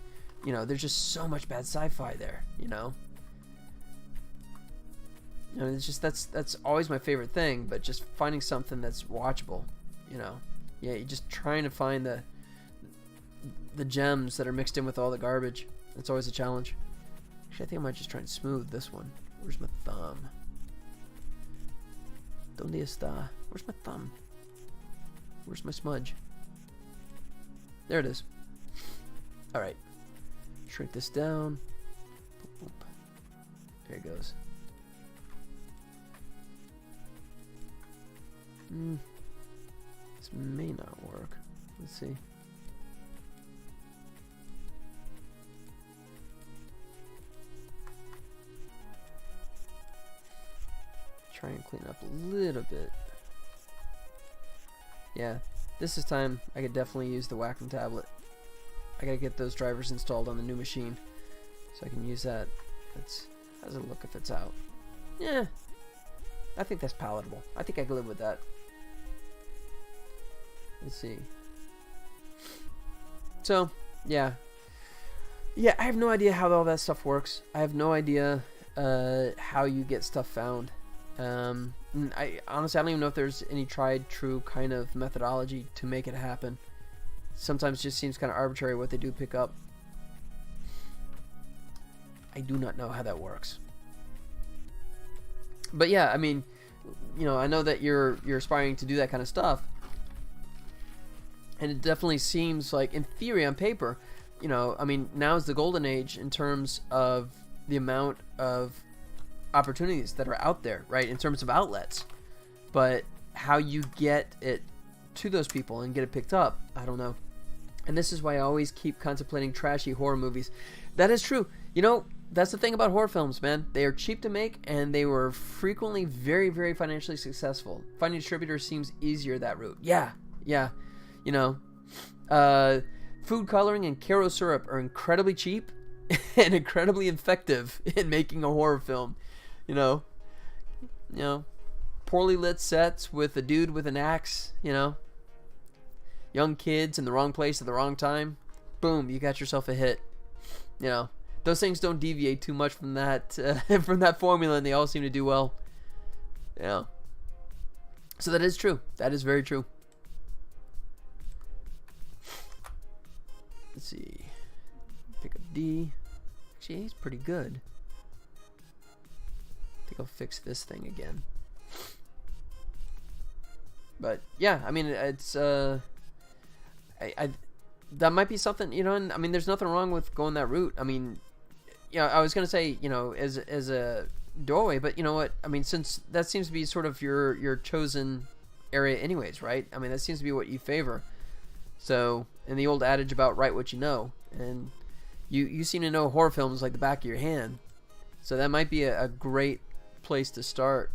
there's just so much bad sci-fi there. It's just that's always my favorite thing. But just finding something that's watchable, you're just trying to find the gems that are mixed in with all the garbage. That's always a challenge. Actually, I think I might just try and smooth this one. Where's my thumb? ¿Dónde está? Where's my thumb? Where's my smudge? There it is. Alright. Shrink this down. Boop, boop. There it goes. This may not work. Let's see. Try and clean up a little bit. Yeah, this is time I could definitely use the Wacom tablet. I gotta get those drivers installed on the new machine so I can use that. How does it look if it's out? Yeah, I think that's palatable. I think I can live with that. Let's see. So, yeah, I have no idea how all that stuff works. I have no idea how you get stuff found. I honestly, I don't even know if there's any tried true kind of methodology to make it happen. Sometimes it just seems kind of arbitrary what they do pick up. I do not know how that works. But yeah, I mean, I know that you're aspiring to do that kind of stuff, and it definitely seems like, in theory, on paper, I mean, now is the golden age in terms of the amount of opportunities that are out there, right, in terms of outlets. But how you get it to those people and get it picked up, I don't know. And this is why I always keep contemplating trashy horror movies. That is true. That's the thing about horror films, man. They are cheap to make, and they were frequently very, very financially successful. Finding distributors seems easier that route. Yeah. Food coloring and Karo syrup are incredibly cheap and incredibly effective in making a horror film. Poorly lit sets with a dude with an axe, young kids in the wrong place at the wrong time. Boom, you got yourself a hit. Those things don't deviate too much from that formula, and they all seem to do well. So that is true. That is very true. Let's see. Pick up D. Actually, he's pretty good. I think I'll fix this thing again. But yeah, I mean, it's that might be something, and I mean, there's nothing wrong with going that route. I mean, I was gonna say, as a doorway, but you know what? I mean, since that seems to be sort of your chosen area, anyways, right? I mean, that seems to be what you favor. So, and the old adage about write what you know, and you seem to know horror films like the back of your hand, so that might be a great place to start.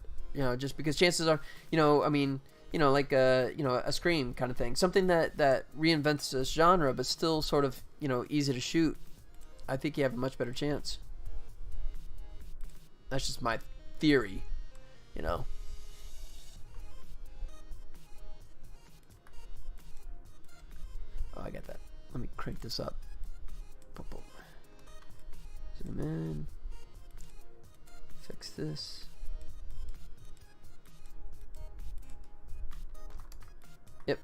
Just because chances are, I mean, like a Scream kind of thing, something that reinvents this genre, but still sort of easy to shoot. I think you have a much better chance. That's just my theory, Oh, I got that. Let me crank this up. Boom, boom. Zoom in. Fix this. Yep.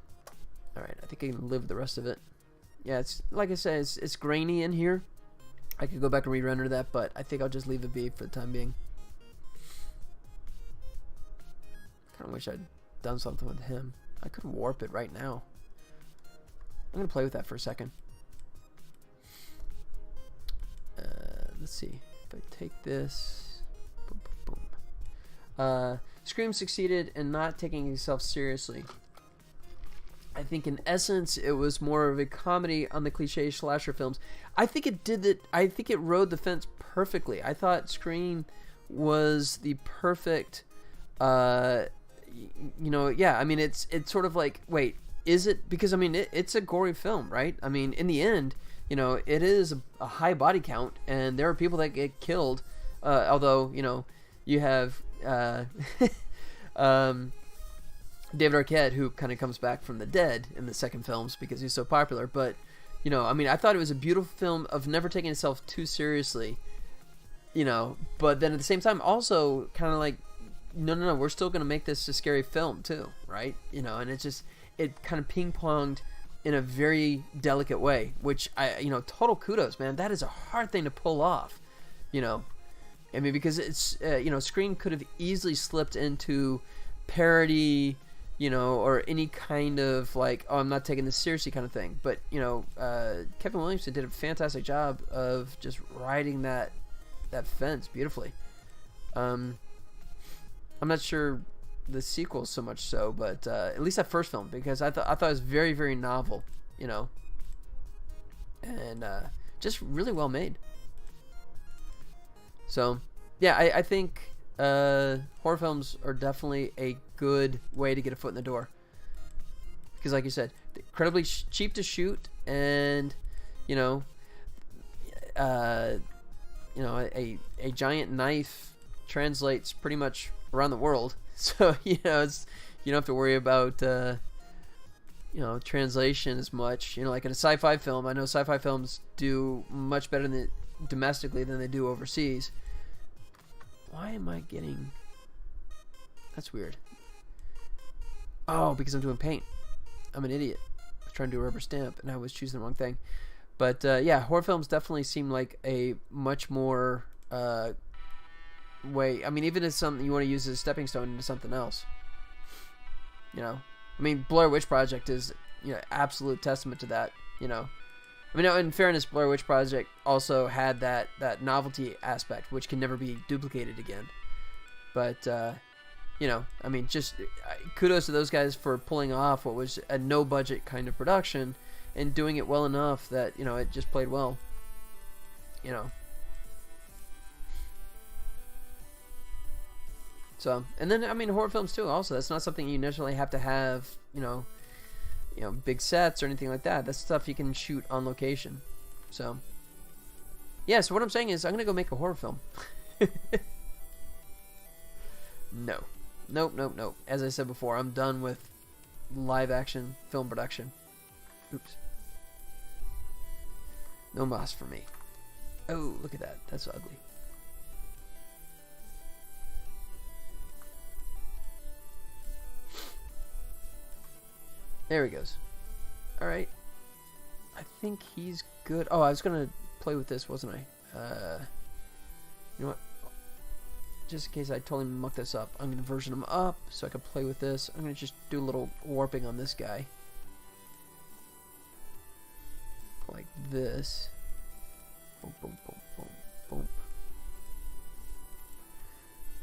Alright, I think I can live the rest of it. Yeah, it's like I said, it's grainy in here. I could go back and re-render that, but I think I'll just leave it be for the time being. kind of wish I'd done something with him. I could warp it right now. I'm gonna play with that for a second. Let's see. If I take this, boom, boom, boom. Scream succeeded in not taking himself seriously. I think in essence it was more of a comedy on the cliche slasher films. I think it did that. I think it rode the fence perfectly. I thought Scream was the perfect, yeah. I mean, it's sort of like, wait, is it? Because I mean, it's a gory film, right? I mean, in the end, it is a high body count, and there are people that get killed. Although, you have David Arquette, who kind of comes back from the dead in the second films because he's so popular. But, I mean, I thought it was a beautiful film of never taking itself too seriously, but then at the same time also kind of like, no, we're still going to make this a scary film too, right? And it kind of ping-ponged in a very delicate way, which total kudos, man. That is a hard thing to pull off, I mean, because it's, Scream could have easily slipped into parody, or any kind of like, oh, I'm not taking this seriously kind of thing. But, Kevin Williamson did a fantastic job of just riding that fence beautifully. I'm not sure the sequel so much so, but at least that first film, because I thought it was very, very novel, and just really well made. So, yeah, I think horror films are definitely a good way to get a foot in the door. Because, like you said, they're incredibly cheap to shoot, and a giant knife translates pretty much around the world. So it's, you don't have to worry about translation as much. Like in a sci-fi film, I know sci-fi films do much better domestically than they do overseas. Why am I getting? That's weird. Oh, because I'm doing paint. I'm an idiot. I was trying to do a rubber stamp, and I was choosing the wrong thing. But yeah, horror films definitely seem like a much more way. I mean, even as something you want to use as a stepping stone into something else. I mean, Blair Witch Project is absolute testament to that. I mean, in fairness, Blair Witch Project also had that novelty aspect, which can never be duplicated again. But I mean, just kudos to those guys for pulling off what was a no budget kind of production and doing it well enough that it just played well. So, and then I mean, horror films too. Also, that's not something you necessarily have to have, big sets or anything like that. That's stuff you can shoot on location. So, yeah. So what I'm saying is, I'm gonna go make a horror film. No, nope. As I said before, I'm done with live action film production. Oops. No moss for me. Oh, look at that. That's ugly. There he goes. Alright. I think he's good. Oh, I was going to play with this, wasn't I? You know what? Just in case I totally muck this up, I'm going to version him up so I can play with this. I'm going to just do a little warping on this guy. Like this. Boom, boom, boom, boom,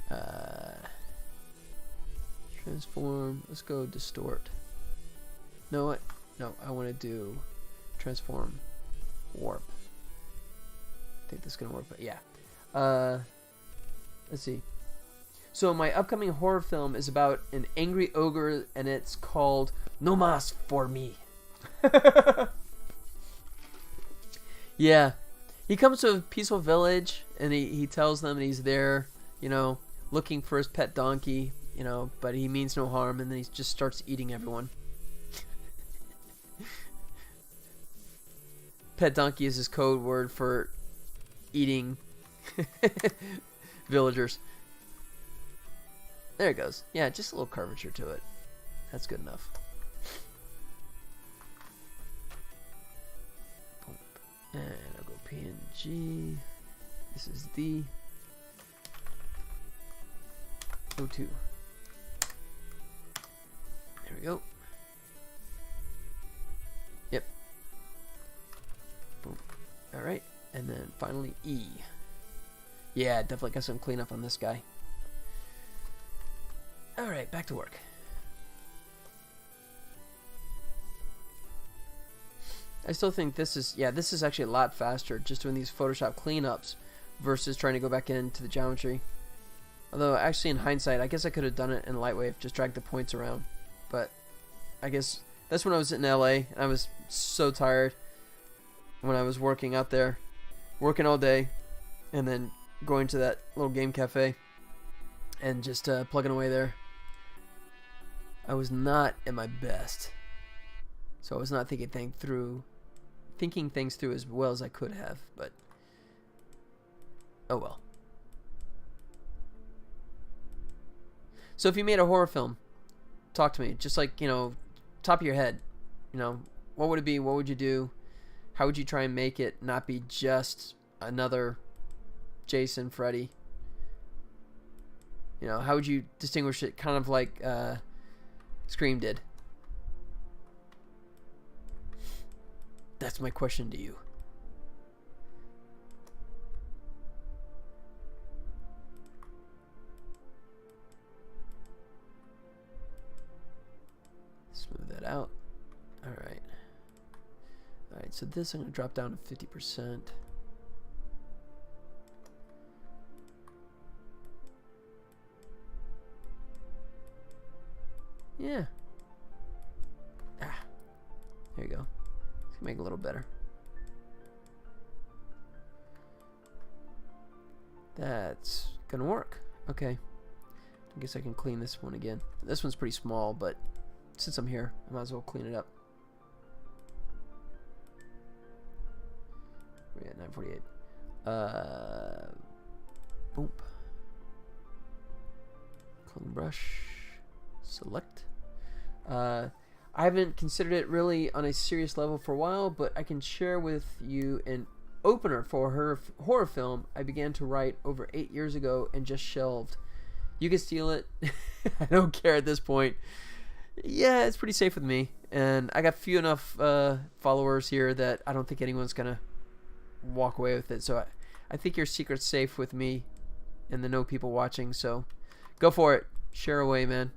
boom. Transform. Let's go distort. No, what? No, I want to do transform, warp. I think that's gonna work, but yeah. Let's see. So my upcoming horror film is about an angry ogre, and it's called No Mas for Me. Yeah, he comes to a peaceful village, and he tells them that he's there, looking for his pet donkey, but he means no harm, and then he just starts eating everyone. Pet donkey is his code word for eating villagers. There it goes. Yeah, just a little curvature to it. That's good enough. And I'll go PNG. This is the O2. go. Yep. Boom. Alright. And then finally E. Yeah, definitely got some cleanup on this guy. Alright, back to work. I still think this is actually a lot faster, just doing these Photoshop cleanups versus trying to go back into the geometry. Although, actually, in hindsight, I guess I could have done it in Lightwave, just drag the points around. But I guess that's when I was in LA, and I was so tired when I was working out there, working all day, and then going to that little game cafe and just plugging away there. I was not at my best, so I was not thinking things through as well as I could have. But oh well. So if you made a horror film, talk to me. Just like, you know, top of your head, you know, what would it be? What would you do? How would you try and make it not be just another Jason, Freddy? You know, how would you distinguish it, kind of like Scream did? That's my question to you. Smooth that out. Alright. Alright, so this I'm going to drop down to 50%. Yeah. Ah. There you go. Let's make it a little better. That's gonna work. Okay. I guess I can clean this one again. This one's pretty small, but since I'm here, I might as well clean it up. We're at 9:48. Boom. Clone brush. Select. I haven't considered it really on a serious level for a while, but I can share with you an opener for her horror film I began to write over 8 years ago and just shelved. You can steal it. I don't care at this point. Yeah, it's pretty safe with me, and I got few enough followers here that I don't think anyone's gonna walk away with it. So I think your secret's safe with me and the no people watching. So go for it. Share away, man.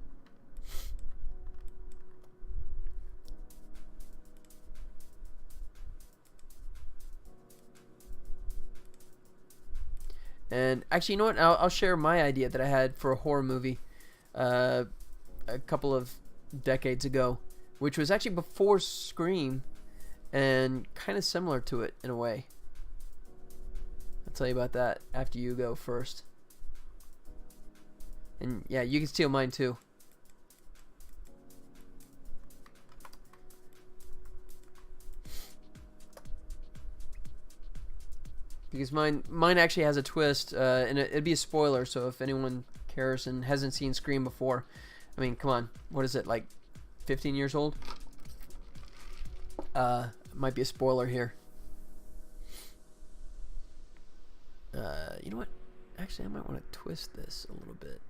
And actually, you know what? I'll share my idea that I had for a horror movie a couple of decades ago, which was actually before Scream and kind of similar to it in a way. I'll tell you about that after you go first. And yeah, you can steal mine too. Because mine actually has a twist, and it'd be a spoiler, so if anyone cares and hasn't seen Scream before, I mean, come on, what is it, like 15 years old? Might be a spoiler here. You know what? Actually, I might want to twist this a little bit.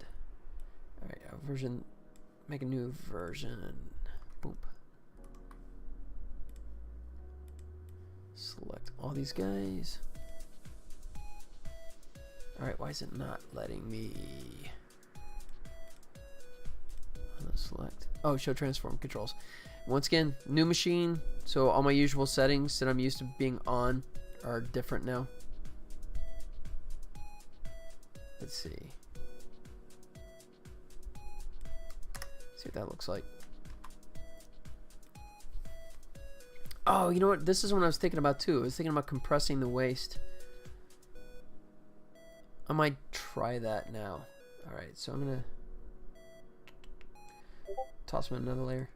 Alright, version, make a new version. Boom. Select all these guys. Alright, why is it not letting me select? Oh, show transform controls. Once again, new machine, so all my usual settings that I'm used to being on are different now. Let's see. See what that looks like. Oh, you know what? This is what I was thinking about too. I was thinking about compressing the waist. I might try that now. Alright, so I'm gonna toss him in another layer.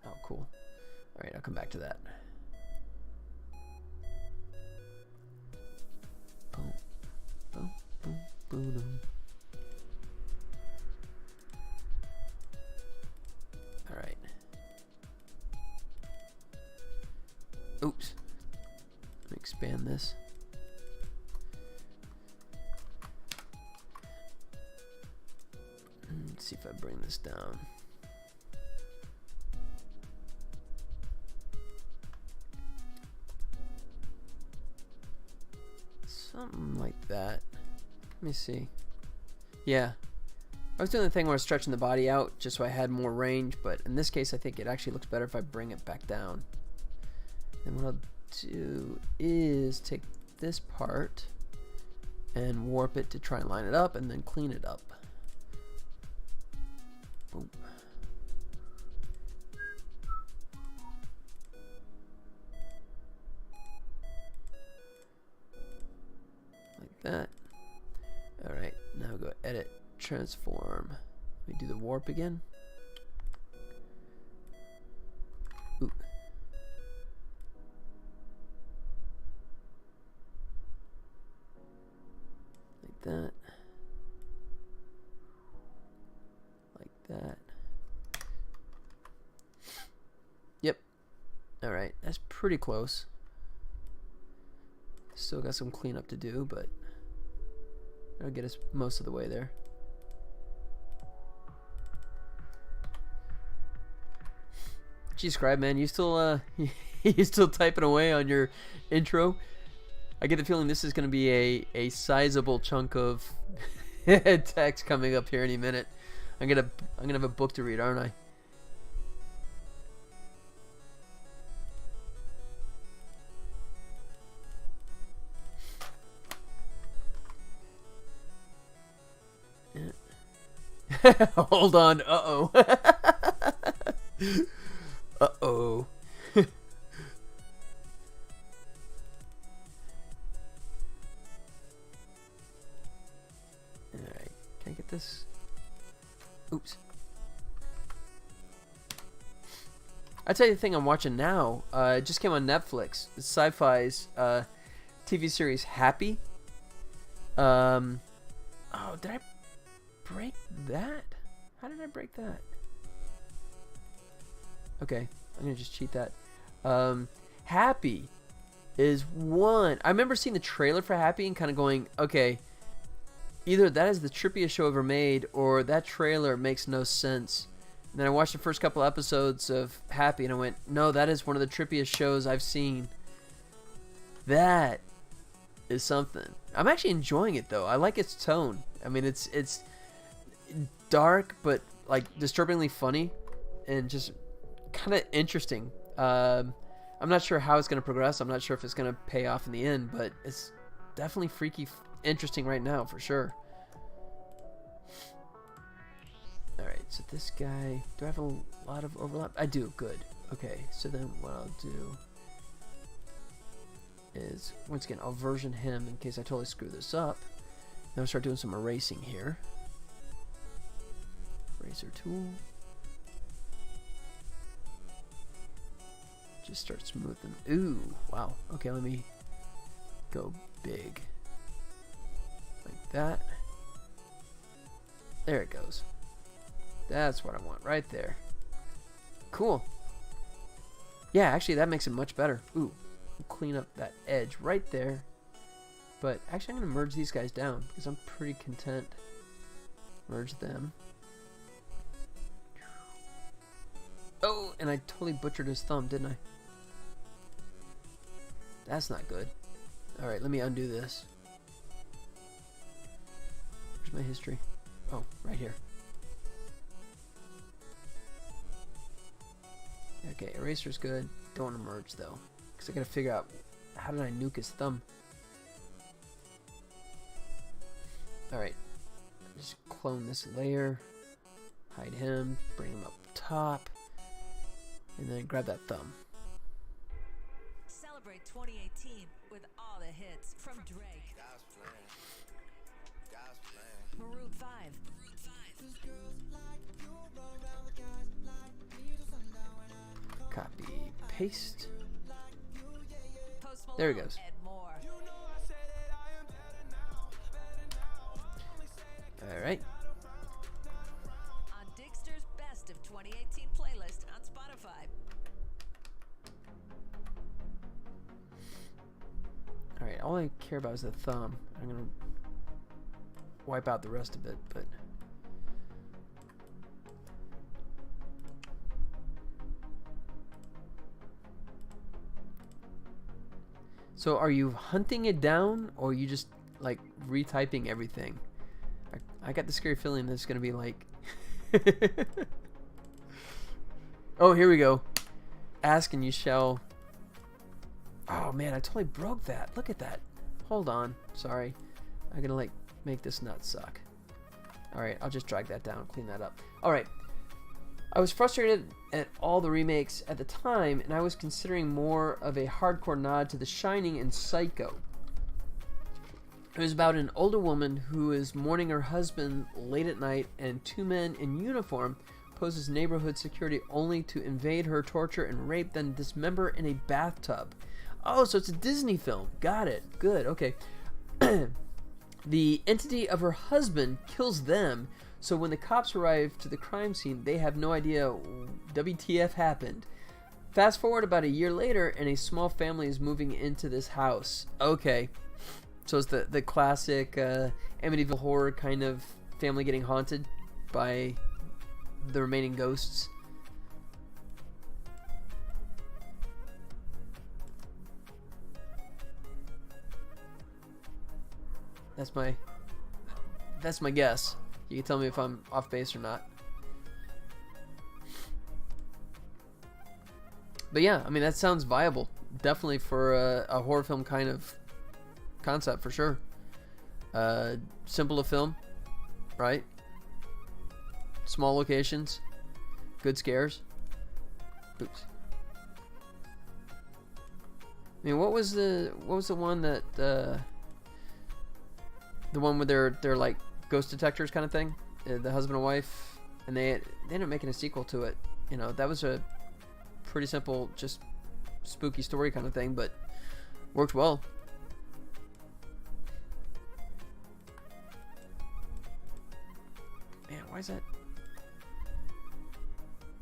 Oh, cool. Alright, I'll come back to that. Boom, boom, boom, boom, boom. Alright. Oops. Let me expand this. Let's see if I bring this down. Something like that. Let me see. Yeah. I was doing the thing where I was stretching the body out just so I had more range, but in this case I think it actually looks better if I bring it back down. And what I'll do is take this part and warp it to try and line it up and then clean it up. Boom. Like that. Alright, now go edit, transform. Let me do the warp again. Ooh. Like that. Like that. Yep. Alright, that's pretty close. Still got some cleanup to do, but that'll get us most of the way there. Gee, Scribe, man, you still you still typing away on your intro? I get the feeling this is going to be a sizable chunk of text coming up here any minute. I'm gonna have a book to read, aren't I? Hold on. Uh-oh. Uh-oh. Alright. Can I get this? Oops. I'll tell you the thing I'm watching now. It just came on Netflix. It's Sci-Fi's TV series Happy. Oh, did I break that? How did I break that? Okay, I'm gonna just cheat that. Happy is one. I remember seeing the trailer for Happy and kind of going, okay, either that is the trippiest show ever made, or that trailer makes no sense. And then I watched the first couple episodes of Happy, and I went, no, that is one of the trippiest shows I've seen. That is something. I'm actually enjoying it though. I like its tone. I mean, it's dark, but like disturbingly funny, and just kind of interesting. I'm not sure how it's going to progress. I'm not sure if it's going to pay off in the end, but it's definitely freaky interesting right now for sure. Alright, so this guy, do I have a lot of overlap? I do, good. Okay, so then what I'll do is, once again, I'll version him in case I totally screw this up. Then I'll start doing some erasing here. Eraser tool. Just start smoothing. Ooh, wow. Okay, let me go big. Like that. There it goes. That's what I want right there. Cool. Yeah, actually that makes it much better. Ooh, I'll clean up that edge right there. But actually I'm going to merge these guys down because I'm pretty content. Merge them. Oh, and I totally butchered his thumb, didn't I? That's not good. Alright, let me undo this. Where's my history? Oh, right here. Okay, eraser's good. Don't want to merge though, because I gotta figure out how did I nuke his thumb. Alright, just clone this layer, hide him, bring him up top, and then grab that thumb. Celebrate 2018 with all the hits from Drake. Maroon 5. Copy, paste. There he goes. Alright. On Digster's Best of 2018 playlist on Spotify. Alright, all I care about is the thumb. I'm gonna wipe out the rest of it, but So are you hunting it down, or are you just like retyping everything? I got the scary feeling this is gonna be like. Oh, here we go. Ask and you shall. Oh man, I totally broke that. Look at that. Hold on. Sorry. I'm gonna like make this not suck. Alright, I'll just drag that down, clean that up. Alright. I was frustrated at all the remakes at the time, and I was considering more of a hardcore nod to The Shining and Psycho. It was about an older woman who is mourning her husband late at night, and two men in uniform pose as neighborhood security only to invade her, torture, and rape, then dismember in a bathtub. Oh, so it's a Disney film. Got it. Good. Okay. The entity of her husband kills them, so when the cops arrive to the crime scene, they have no idea WTF happened. Fast forward about a year later, and a small family is moving into this house. Okay. So it's the classic Amityville horror kind of family getting haunted by the remaining ghosts. That's my guess. You can tell me if I'm off base or not. But yeah, I mean, that sounds viable. Definitely for a horror film kind of concept, for sure. Simple to film, right? Small locations, good scares. Oops. I mean, what was the one that the one where they're like ghost detectors kind of thing, the husband and wife, and they ended up making a sequel to it. You know, that was a pretty simple, just spooky story kind of thing, but worked well. Man, why is that?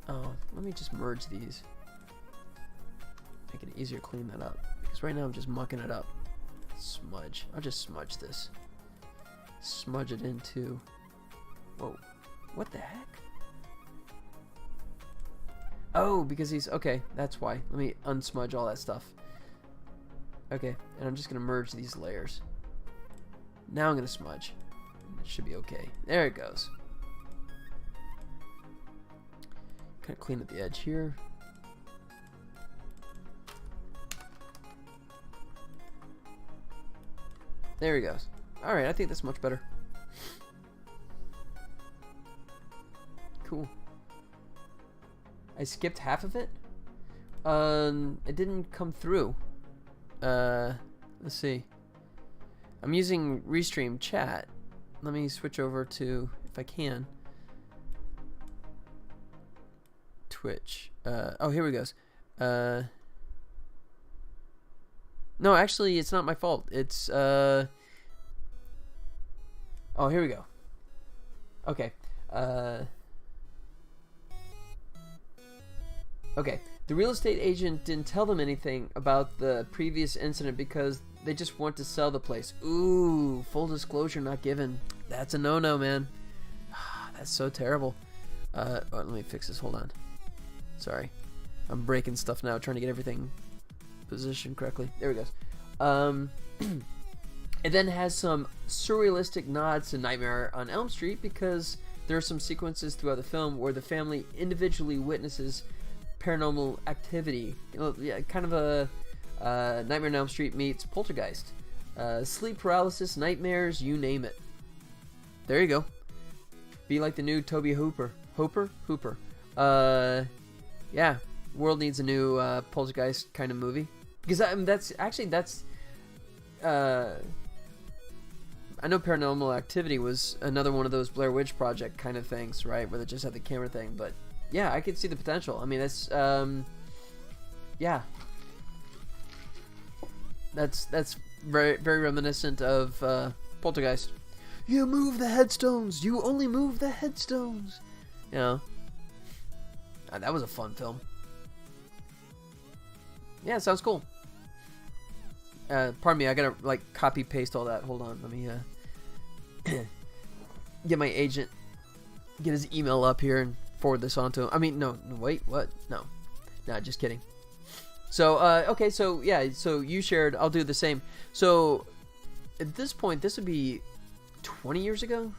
Oh, let me just merge these. Make it easier to clean that up, because right now I'm just mucking it up. Smudge. I'll just smudge this. Smudge it into. Whoa. What the heck? Oh, because he's. Okay, that's why. Let me unsmudge all that stuff. Okay, and I'm just going to merge these layers. Now I'm going to smudge. It should be okay. There it goes. Kind of clean up the edge here. There he goes. Alright, I think that's much better. Cool. I skipped half of it. It didn't come through. Let's see. I'm using Restream Chat. Let me switch over to, if I can, Twitch. Oh, here we goes. No, actually, it's not my fault. It's, oh, here we go. Okay. Okay. The real estate agent didn't tell them anything about the previous incident because they just want to sell the place. Ooh, full disclosure not given. That's a no-no, man. That's so terrible. Oh, let me fix this. Hold on. Sorry. I'm breaking stuff now, trying to get everything positioned correctly. There we go. It then has some surrealistic nods to Nightmare on Elm Street because there are some sequences throughout the film where the family individually witnesses paranormal activity. You know, yeah, kind of a Nightmare on Elm Street meets Poltergeist. Sleep paralysis, nightmares, you name it. There you go. Be like the new Toby Hooper. Hooper. Yeah, world needs a new Poltergeist kind of movie. Because that's I know Paranormal Activity was another one of those Blair Witch Project kind of things, right? Where they just had the camera thing, but yeah, I could see the potential. I mean, that's yeah, that's very very reminiscent of Poltergeist. You move the headstones. You only move the headstones. You know, that was a fun film. Yeah, sounds cool. Pardon me, I gotta like copy paste all that. Hold on, let me get my agent, get his email up here and forward this on to him. I mean, no, wait, what? No, just kidding. So okay, so yeah, so you shared. I'll do the same. So at this point, this would be 20 years ago.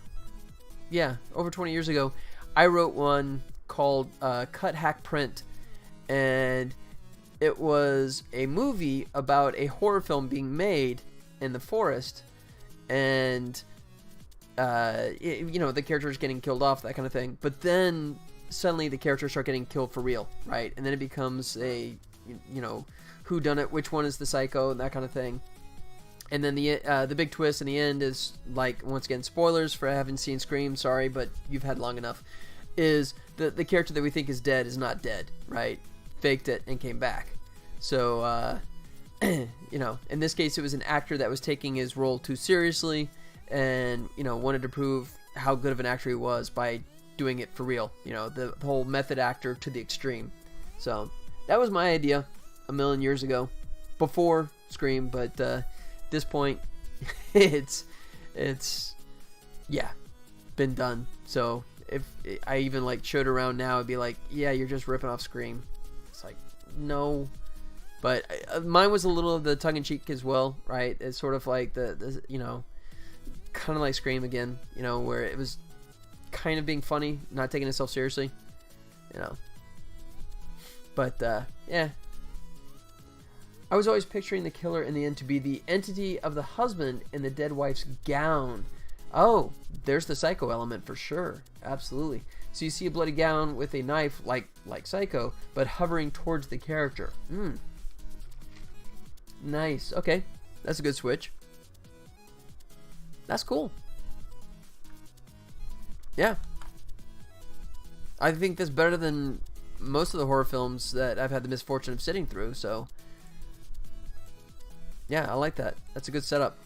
Yeah, over 20 years ago, I wrote one called Cut Hack Print, and it was a movie about a horror film being made in the forest, and you know, the characters getting killed off, that kind of thing. But then suddenly the characters start getting killed for real, right? And then it becomes a, you know, who done it, which one is the psycho, and that kind of thing. And then the big twist in the end is, like, once again, spoilers for having seen Scream, sorry, but you've had long enough, is the character that we think is dead is not dead, right? Faked it and came back. So you know, in this case, it was an actor that was taking his role too seriously, and, you know, wanted to prove how good of an actor he was by doing it for real. You know, the whole method actor to the extreme. So that was my idea a million years ago, before Scream. But this point, it's yeah, been done. So if I even like showed around now, it'd be like, yeah, you're just ripping off Scream. It's like, no. But mine was a little of the tongue-in-cheek as well, right? It's sort of like the you know, kind of like Scream again, you know, where it was kind of being funny, not taking itself seriously, you know. But yeah, I was always picturing the killer in the end to be the entity of the husband in the dead wife's gown. Oh, there's the Psycho element for sure, absolutely. So you see a bloody gown with a knife, like Psycho, but hovering towards the character. Nice. Okay, that's a good switch. That's cool. Yeah. I think that's better than most of the horror films that I've had the misfortune of sitting through, so yeah, I like that. That's a good setup.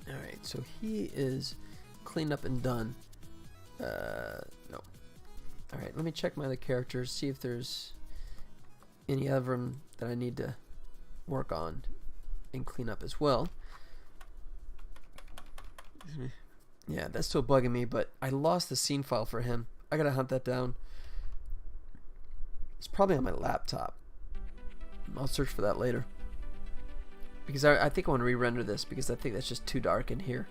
Alright, so he is cleaned up and done. No. Alright, let me check my other characters, see if there's any of them that I need to work on and clean up as well. Yeah, that's still bugging me, but I lost the scene file for him. I gotta hunt that down. It's probably on my laptop. I'll search for that later. Because I think I want to re-render this, because I think that's just too dark in here.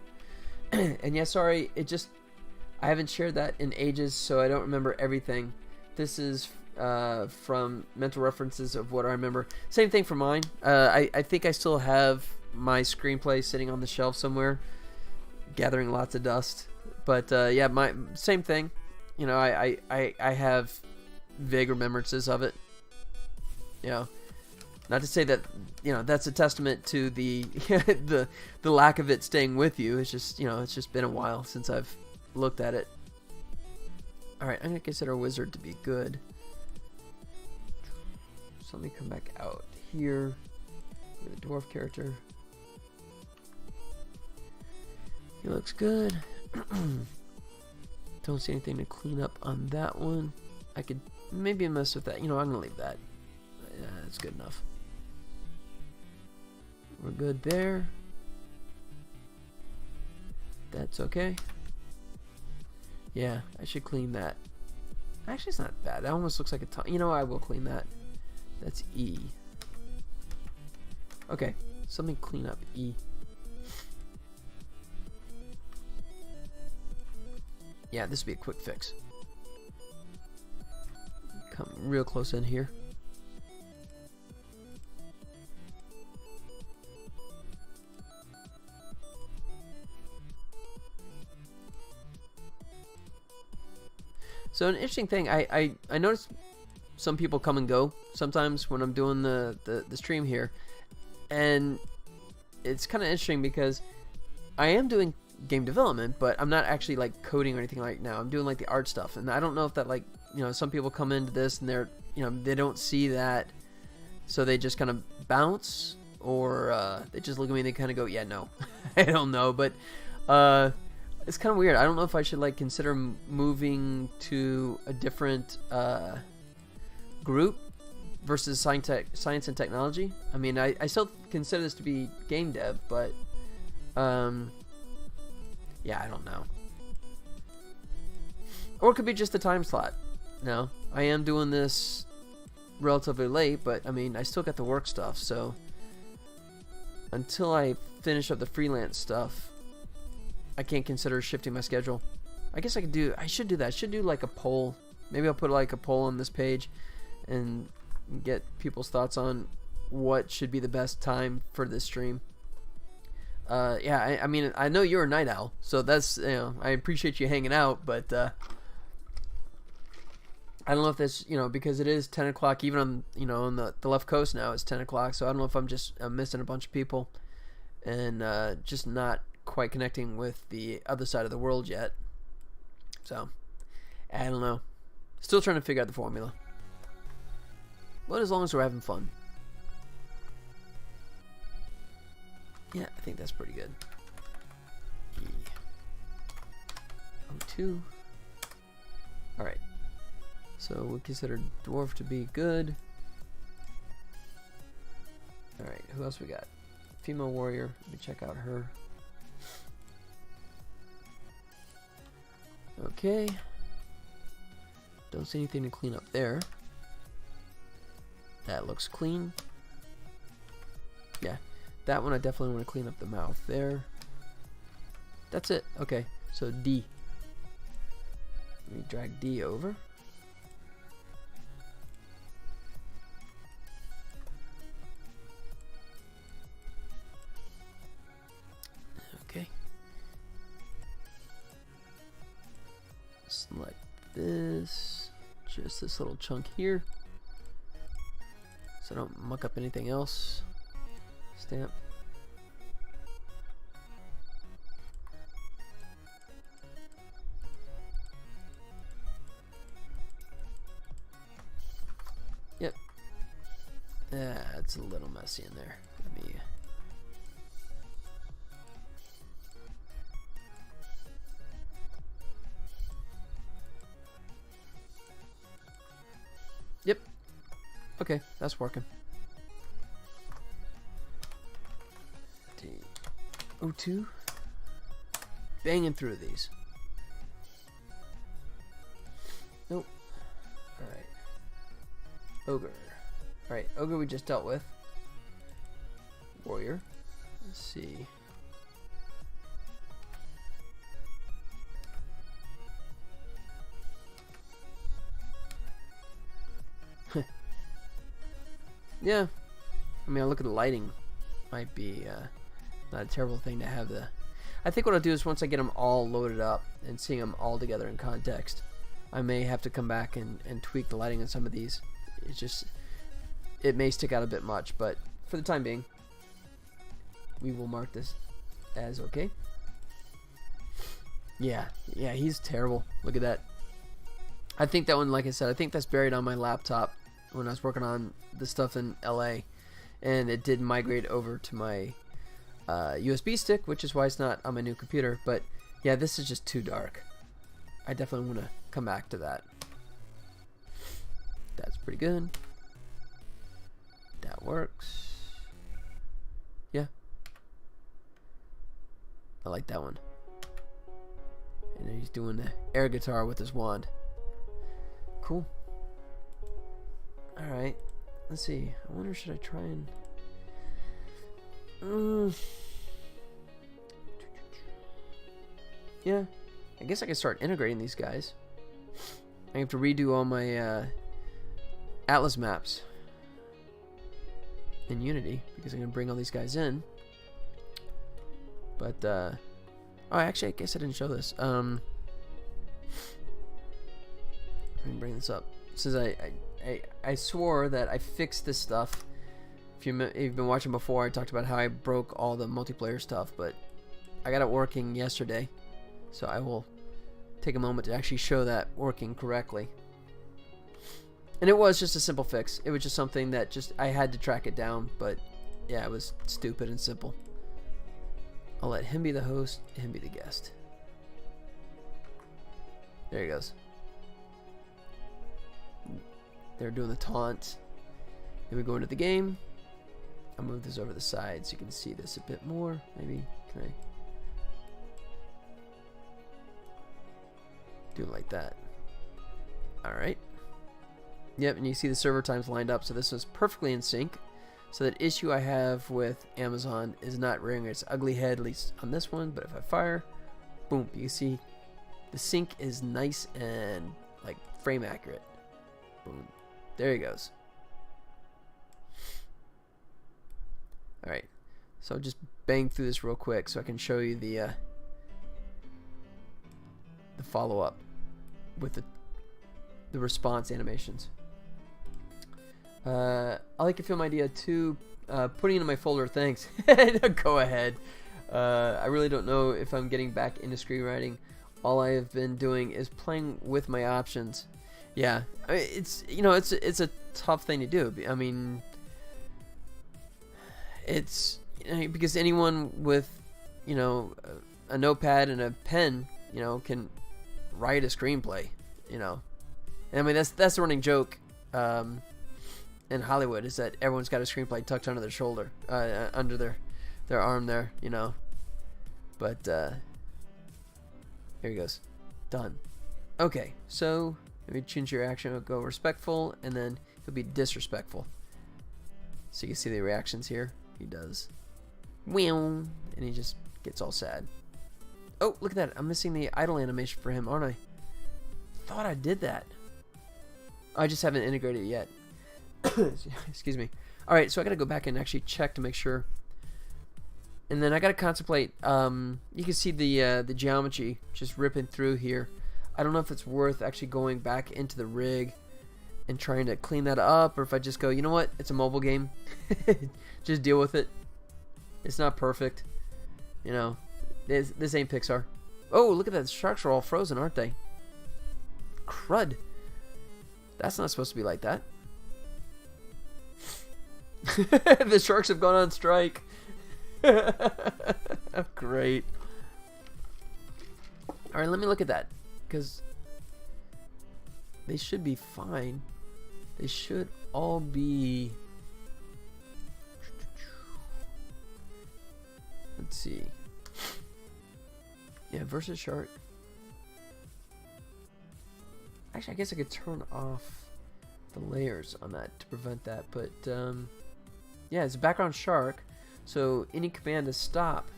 And yeah, sorry, I haven't shared that in ages, so I don't remember everything. This is from mental references of what I remember. Same thing for mine. I think I still have my screenplay sitting on the shelf somewhere, gathering lots of dust. But yeah, my same thing. You know, I have vague remembrances of it. You know, not to say that, you know, that's a testament to the the lack of it staying with you. It's just, you know, it's just been a while since I've looked at it. All right, I'm gonna consider a wizard to be good. So let me come back out here. The dwarf character. He looks good. Don't see anything to clean up on that one. I could maybe mess with that. You know, I'm gonna leave that. Yeah, that's good enough. We're good there. That's okay. Yeah, I should clean that. Actually, it's not bad. That almost looks like a ton. You know, I will clean that. That's E. Okay, something clean up E. Yeah, this would be a quick fix. Come real close in here. So an interesting thing, I noticed some people come and go sometimes when I'm doing the stream here, and it's kind of interesting because I am doing game development, but I'm not actually like coding or anything right now. I'm doing like the art stuff, and I don't know if that, like, you know, some people come into this and they're, you know, they don't see that, so they just kind of bounce, or they just look at me and they kind of go, yeah, no. I don't know, but it's kind of weird. I don't know if I should like consider moving to a different group versus science and technology. I mean, I still consider this to be game dev, but yeah, I don't know. Or it could be just the time slot. No, I am doing this relatively late, but I mean, I still got the work stuff, so until I finish up the freelance stuff, I can't consider shifting my schedule. I guess I should do that. I should do like a poll. Maybe I'll put like a poll on this page and get people's thoughts on what should be the best time for this stream. Yeah, I mean, I know you're a night owl, so that's, you know, I appreciate you hanging out, but I don't know if that's, you know, because it is 10 o'clock, even on, you know, on the left coast now, it's 10 o'clock, so I don't know if I'm missing a bunch of people and just not quite connecting with the other side of the world yet. So, I don't know. Still trying to figure out the formula. But as long as we're having fun. Yeah, I think that's pretty good. O2. Alright. So we consider dwarf to be good. Alright, who else we got? Female warrior. Let me check out her. Okay. Don't see anything to clean up there. That looks clean. Yeah. That one I definitely want to clean up the mouth there. That's it. Okay. So D. Let me drag D over. Okay. Select this. Just this little chunk here. So I don't muck up anything else. Stamp. Yep. It's a little messy in there. Let me. Yep. Okay, that's working. O2. Banging through these. Nope. Alright. Ogre. Alright, Ogre we just dealt with. Warrior. Let's see. Yeah. I mean, I look at the lighting. Might be not a terrible thing to have the... I think what I'll do is once I get them all loaded up and seeing them all together in context, I may have to come back and tweak the lighting on some of these. It's just... It may stick out a bit much, but for the time being, we will mark this as okay. Yeah, he's terrible. Look at that. I think that one, like I said, I think that's buried on my laptop when I was working on the stuff in LA, and it did migrate over to my USB stick, which is why it's not on my new computer. But yeah, this is just too dark. I definitely want to come back to that. That's pretty good. That works. Yeah, I like that one. And then he's doing the air guitar with his wand. Cool. Alright, let's see. I wonder, should I try and... Yeah, I guess I can start integrating these guys. I have to redo all my Atlas maps in Unity because I'm going to bring all these guys in. But, oh, actually, I guess I didn't show this. Let me bring this up. Since I swore that I fixed this stuff. If you've been watching before, I talked about how I broke all the multiplayer stuff, but I got it working yesterday. So I will take a moment to actually show that working correctly. And it was just a simple fix. It was just something that just I had to track it down, but yeah, it was stupid and simple. I'll let him be the host, him be the guest. There he goes. They're doing the taunt. Then we go into the game. I'll move this over the side so you can see this a bit more. Maybe, can I do it like that? Alright. Yep, and you see the server times lined up, so this is perfectly in sync. So that issue I have with Amazon is not rearing its ugly head, at least on this one, but if I fire, boom, you see the sync is nice and like frame accurate. Boom. There he goes. Alright, so just bang through this real quick so I can show you the follow-up with the response animations. I like to film idea 2, putting it in my folder, thanks. Go ahead. I really don't know if I'm getting back into screenwriting. All I have been doing is playing with my options. Yeah, I mean, it's a tough thing to do. I mean, it's because anyone with a notepad and a pen can write a screenplay. And I mean that's the running joke in Hollywood, is that everyone's got a screenplay tucked under their shoulder, under their arm there, But here he goes, done. Okay, so let me change your action. I'll go respectful, and then he'll be disrespectful. So you can see the reactions here. He does, and he just gets all sad. Oh, look at that! I'm missing the idle animation for him, aren't I? Thought I did that. I just haven't integrated it yet. Excuse me. Alright, so I gotta go back and actually check to make sure. And then I gotta contemplate. You can see the geometry just ripping through here. I don't know if it's worth actually going back into the rig and trying to clean that up, or if I just go, you know what? It's a mobile game. Just deal with it. It's not perfect. This ain't Pixar. Oh, look at that. The sharks are all frozen, aren't they? Crud. That's not supposed to be like that. The sharks have gone on strike. Great. Alright, let me look at that. Because they should be fine. They should all be... Let's see. Yeah, versus shark. Actually, I guess I could turn off the layers on that to prevent that. But, yeah, it's a background shark. So any command to stop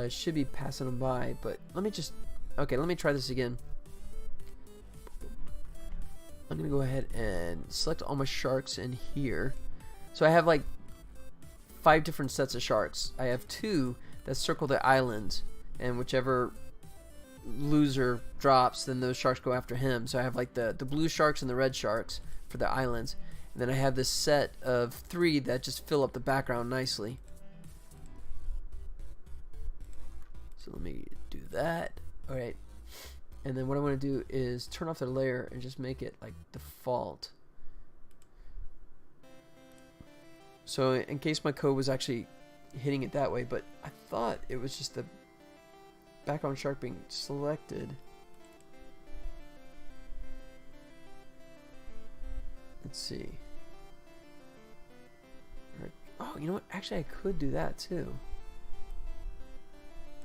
should be passing them by. But let me just... Okay, let me try this again. I'm going to go ahead and select all my sharks in here. So I have like 5 different sets of sharks. I have 2 that circle the islands, and whichever loser drops, then those sharks go after him. So I have like the blue sharks and the red sharks for the islands. And then I have this set of 3 that just fill up the background nicely. So let me do that. Alright. And then what I want to do is turn off the layer and just make it like default. So in case my code was actually hitting it that way, but I thought it was just the background shark being selected. Let's see. Oh, you know what? Actually, I could do that too.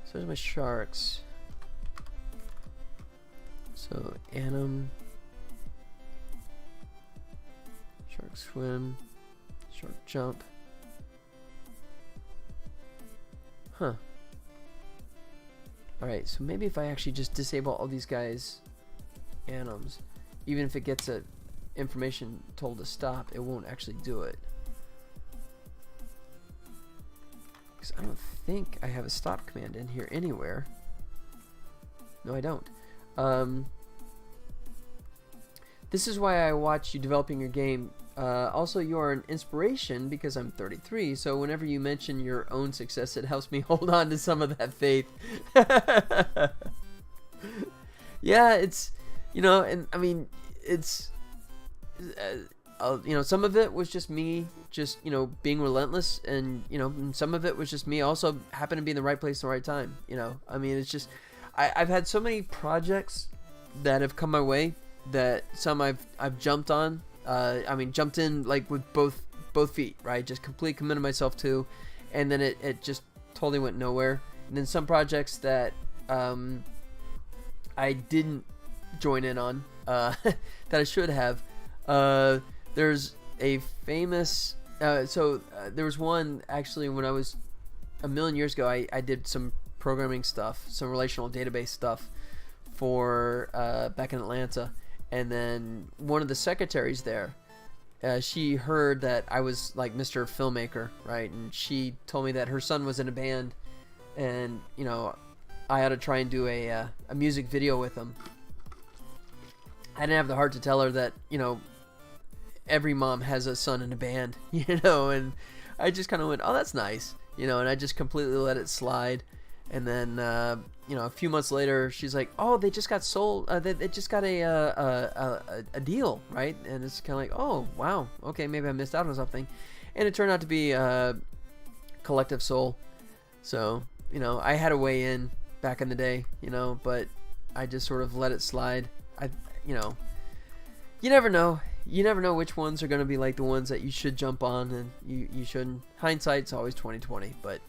So there's my sharks. So anim, shark swim, shark jump. Huh. Alright, so maybe if I actually just disable all these guys' anims, even if it gets a information told to stop, it won't actually do it. Because I don't think I have a stop command in here anywhere. No, I don't. This is why I watch you developing your game. Also, you are an inspiration because I'm 33, so whenever you mention your own success, it helps me hold on to some of that faith. Yeah, it's, and I mean, it's, some of it was just me just, being relentless, and, and some of it was just me also happened to be in the right place at the right time, I mean, it's just, I've had so many projects that have come my way that some I've jumped on. I mean, jumped in like with both feet, right? Just completely committed myself to, and then it just totally went nowhere. And then some projects that I didn't join in on, that I should have. There's a famous. There was one actually when I was a million years ago. I did some programming stuff, some relational database stuff for back in Atlanta, and then one of the secretaries there. She heard that I was like Mr. Filmmaker, right? And she told me that her son was in a band, and you know, I ought to try and do a music video with him. I didn't have the heart to tell her that, you know, every mom has a son in a band, you know, and I just kind of went, oh, that's nice, you know, and I just completely let it slide. And then, you know, a few months later, she's like, "Oh, they just got sold. They just got a deal, right?" And it's kind of like, "Oh, wow. Okay, maybe I missed out on something." And it turned out to be Collective Soul. So, you know, I had a way in back in the day, you know, but I just sort of let it slide. You know, you never know. You never know which ones are going to be like the ones that you should jump on, and you shouldn't. Hindsight's always 20/20, but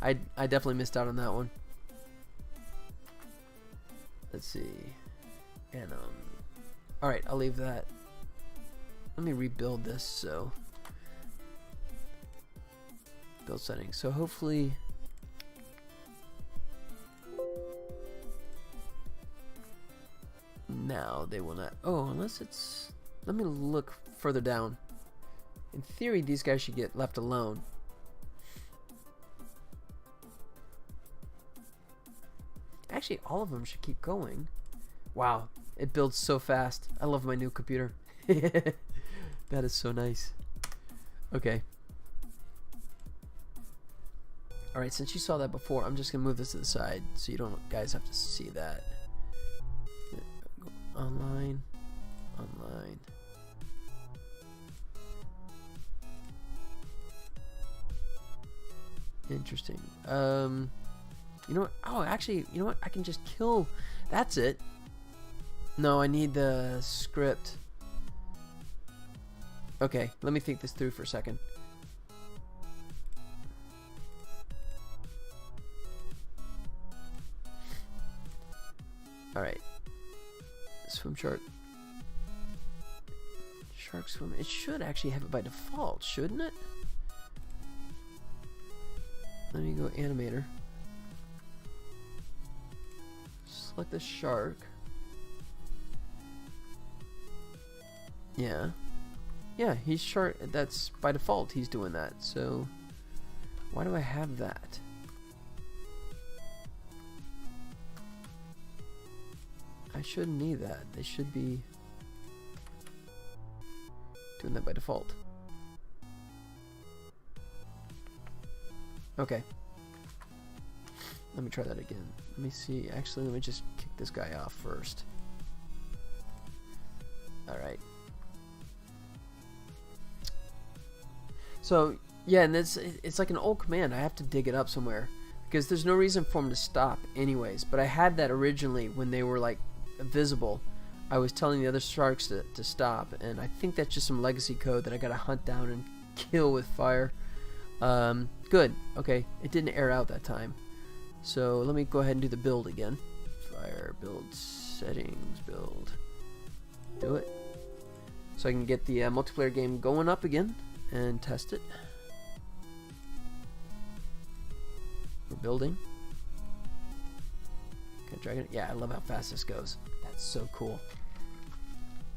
I definitely missed out on that one. Let's see. And all right, I'll leave that. Let me rebuild this. So build settings. So hopefully now they will not. Oh, unless it's. Let me look further down. In theory, these guys should get left alone. Actually, all of them should keep going. Wow, it builds so fast. I love my new computer. That is so nice. Okay. Alright, since you saw that before, I'm just going to move this to the side so you don't guys have to see that. Online. Online. Interesting. You know what? Oh, actually, you know what? I can just kill. That's it. No, I need the script. Okay, let me think this through for a second. Alright. Swim shark. Shark swim. It should actually have it by default, shouldn't it? Let me go animator. Select the shark. Yeah. Yeah, he's shark. That's by default, he's doing that. So, why do I have that? I shouldn't need that. They should be doing that by default. Okay. Let me try that again. Let me see. Actually, let me just kick this guy off first. Alright. So, yeah, and it's like an old command. I have to dig it up somewhere. Because there's no reason for them to stop anyways. But I had that originally when they were like visible. I was telling the other sharks to stop. And I think that's just some legacy code that I gotta hunt down and kill with fire. Good. Okay. It didn't air out that time. So let me go ahead and do the build again. Fire, build, settings, build. Do it. So I can get the multiplayer game going up again and test it. We're building. Can I drag it? Yeah, I love how fast this goes. That's so cool.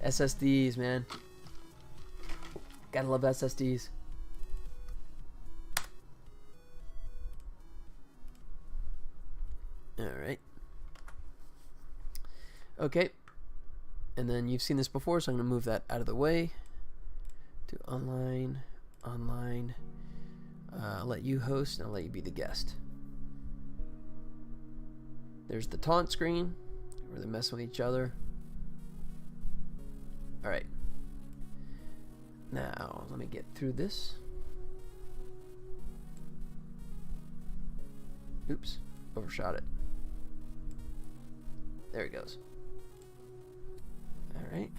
SSDs, man. Gotta love SSDs. Alright. Okay. And then you've seen this before, so I'm going to move that out of the way. To online. Online. I'll let you host, and I'll let you be the guest. There's the taunt screen, where they're messing with each other. Alright. Now, let me get through this. Oops. Overshot it. There it goes. Alright.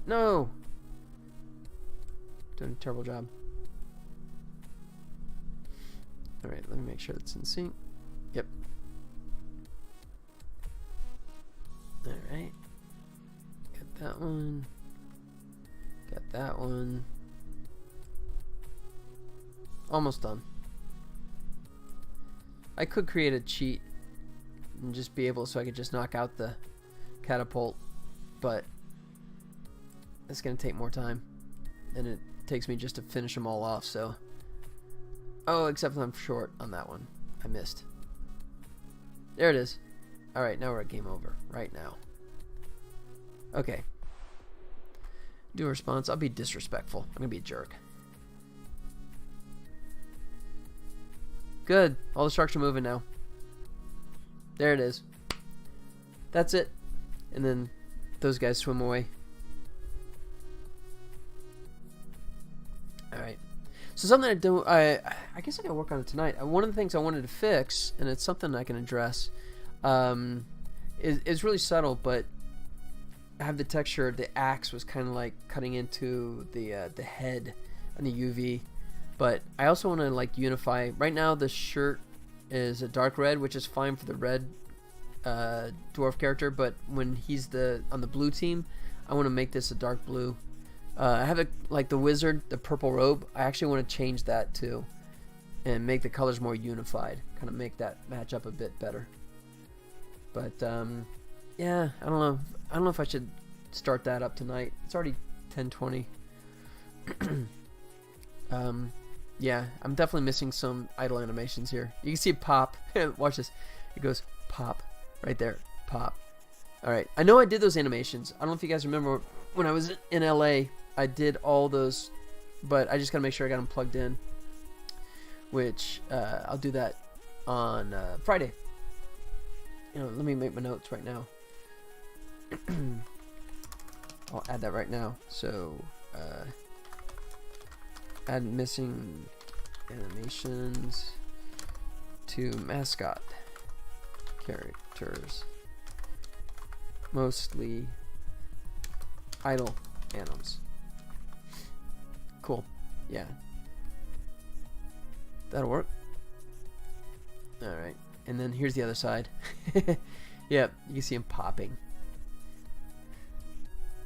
No! Doing a terrible job. Alright, let me make sure it's in sync. Yep. Alright. Got that one. Got that one. Almost done. I could create a cheat and just be able so I could just knock out the catapult, but it's gonna take more time than it takes me just to finish them all off. So, oh, except I'm short on that one. I missed. There it is. All right, now we're at game over right now. Okay. Do a response. I'll be disrespectful. I'm gonna be a jerk. Good. All the sharks are moving now. There it is. That's it. And then those guys swim away. Alright. So something I guess I gotta work on it tonight. One of the things I wanted to fix, and it's something I can address, is really subtle, but I have the texture. The axe was kind of like cutting into the head on the UV. But I also want to like unify. Right now the shirt is a dark red, which is fine for the red dwarf character, but when he's on the blue team, I want to make this a dark blue. I have it like the wizard, the purple robe. I actually want to change that too and make the colors more unified, kind of make that match up a bit better. But yeah, I don't know if I should start that up tonight. It's already 10:20. Yeah, I'm definitely missing some idle animations here. You can see it pop. Watch this. It goes pop right there. Pop. Alright, I know I did those animations. I don't know if you guys remember when I was in LA, I did all those, but I just gotta make sure I got them plugged in, which I'll do that on Friday. You know, let me make my notes right now. I'll add that right now. So, add missing animations to mascot characters. Mostly idle animals. Cool. Yeah. That'll work. Alright. And then here's the other side. Yep, you can see him popping.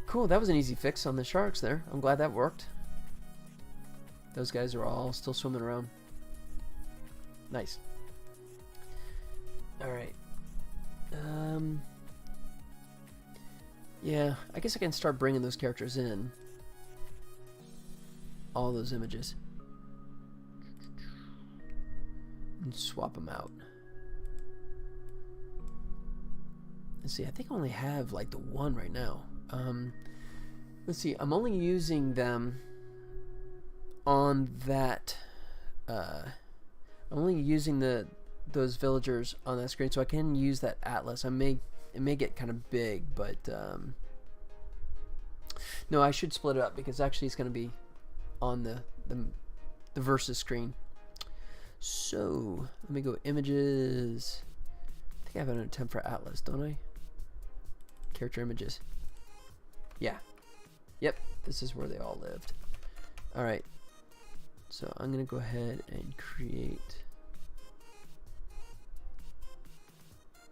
Cool, that was an easy fix on the sharks there. I'm glad that worked. Those guys are all still swimming around. Nice. Alright. Yeah, I guess I can start bringing those characters in. All those images. And swap them out. Let's see, I think I only have like the one right now. Let's see, I'm only using them on that. I'm only using those villagers on that screen, so I can use that atlas. It may get kind of big, but no, I should split it up because actually it's going to be on the versus screen. So let me go images. I think I have an attempt for atlas, don't I? Character images. Yeah. Yep. This is where they all lived. All right. So I'm gonna go ahead and create.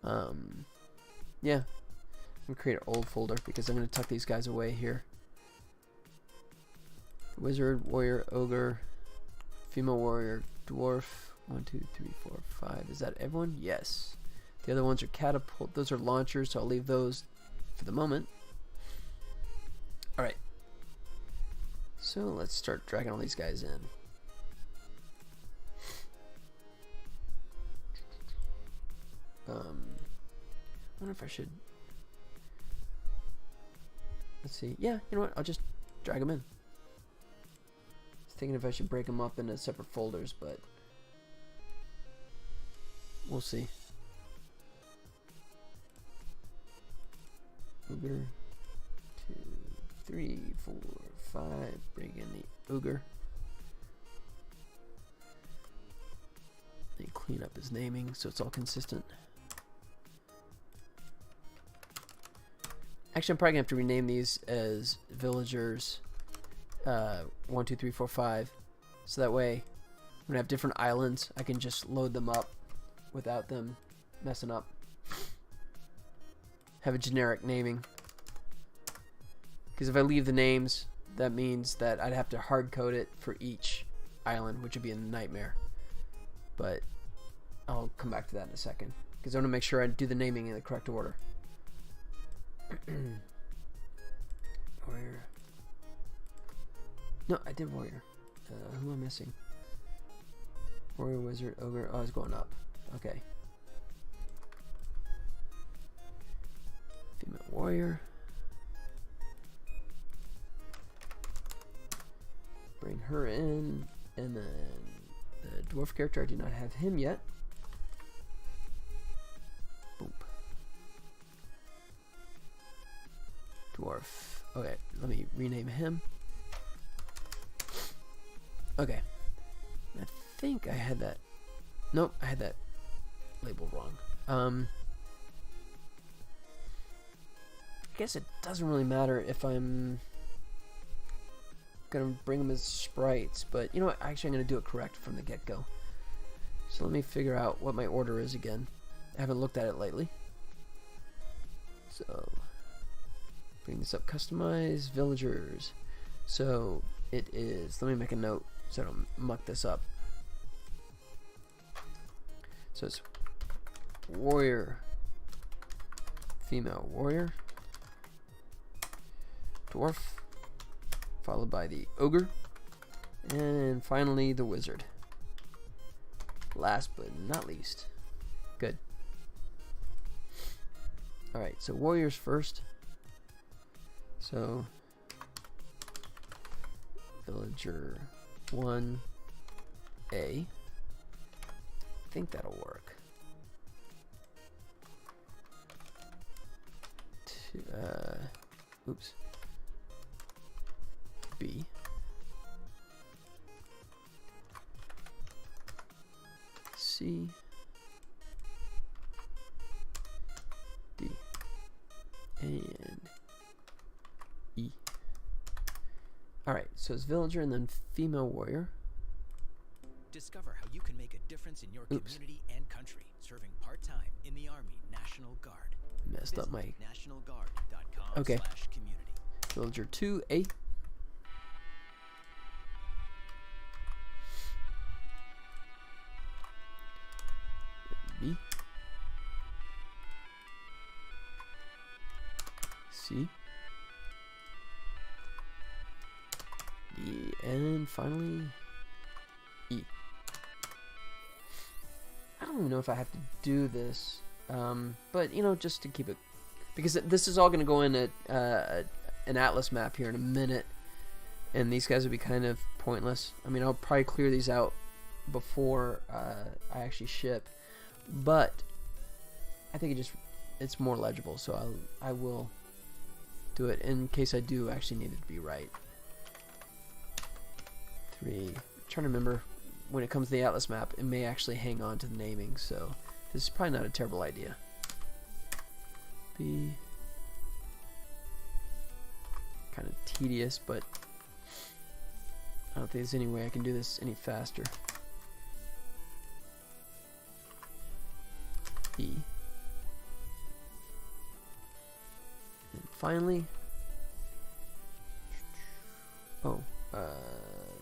Yeah. I'm gonna create an old folder because I'm gonna tuck these guys away here. Wizard, warrior, ogre, female warrior, dwarf. 1, 2, 3, 4, 5. Is that everyone? Yes. The other ones are catapult. Those are launchers, so I'll leave those for the moment. Alright. So let's start dragging all these guys in. I wonder if I should. Let's see. Yeah, you know what? I'll just drag them in. I was thinking if I should break them up into separate folders, but we'll see. Ogre. 2, 3, 4, 5. Bring in the ogre. And clean up his naming so it's all consistent. Actually, I'm probably gonna have to rename these as villagers 1, 2, 3, 4, 5. So that way, when I have different islands, I can just load them up without them messing up. have a generic naming. Because if I leave the names, that means that I'd have to hard code it for each island, which would be a nightmare. But I'll come back to that in a second, because I want to make sure I do the naming in the correct order. Warrior. No, I did warrior. Who am I missing? Warrior, wizard, ogre. Oh, it's going up. Okay. Female warrior. Bring her in, and then the dwarf character. I do not have him yet. Boom. Dwarf. Okay, let me rename him. Okay. I think I had that. Nope, I had that label wrong. I guess it doesn't really matter if I'm gonna bring them as sprites, but you know what? Actually, I'm gonna do it correct from the get-go. So let me figure out what my order is again. I haven't looked at it lately. So bring this up. Customize villagers. So it is. Let me make a note so I don't muck this up. So it's warrior, female warrior, dwarf, followed by the ogre, and finally the wizard. Last but not least. Good. Alright, so warriors first. So villager 1A. I think that'll work. Oops. B. C. D. And E. Alright, so it's villager and then female warrior. Discover how you can make a difference in your community and country, serving part-time in the Army National Guard. Messed up my nationalguard.com/community. Okay. Villager 2A. B. C. D. And finally E. I don't even know if I have to do this, but you know, just to keep it, because this is all going to go in an atlas map here in a minute, and these guys would be kind of pointless. I mean, I'll probably clear these out before I actually ship, but I think it's more legible, so I will do it in case I do actually need it to be right. 3. I'm trying to remember, when it comes to the atlas map, it may actually hang on to the naming, so this is probably not a terrible idea. B. Kind of tedious, but I don't think there's any way I can do this any faster. E. And finally,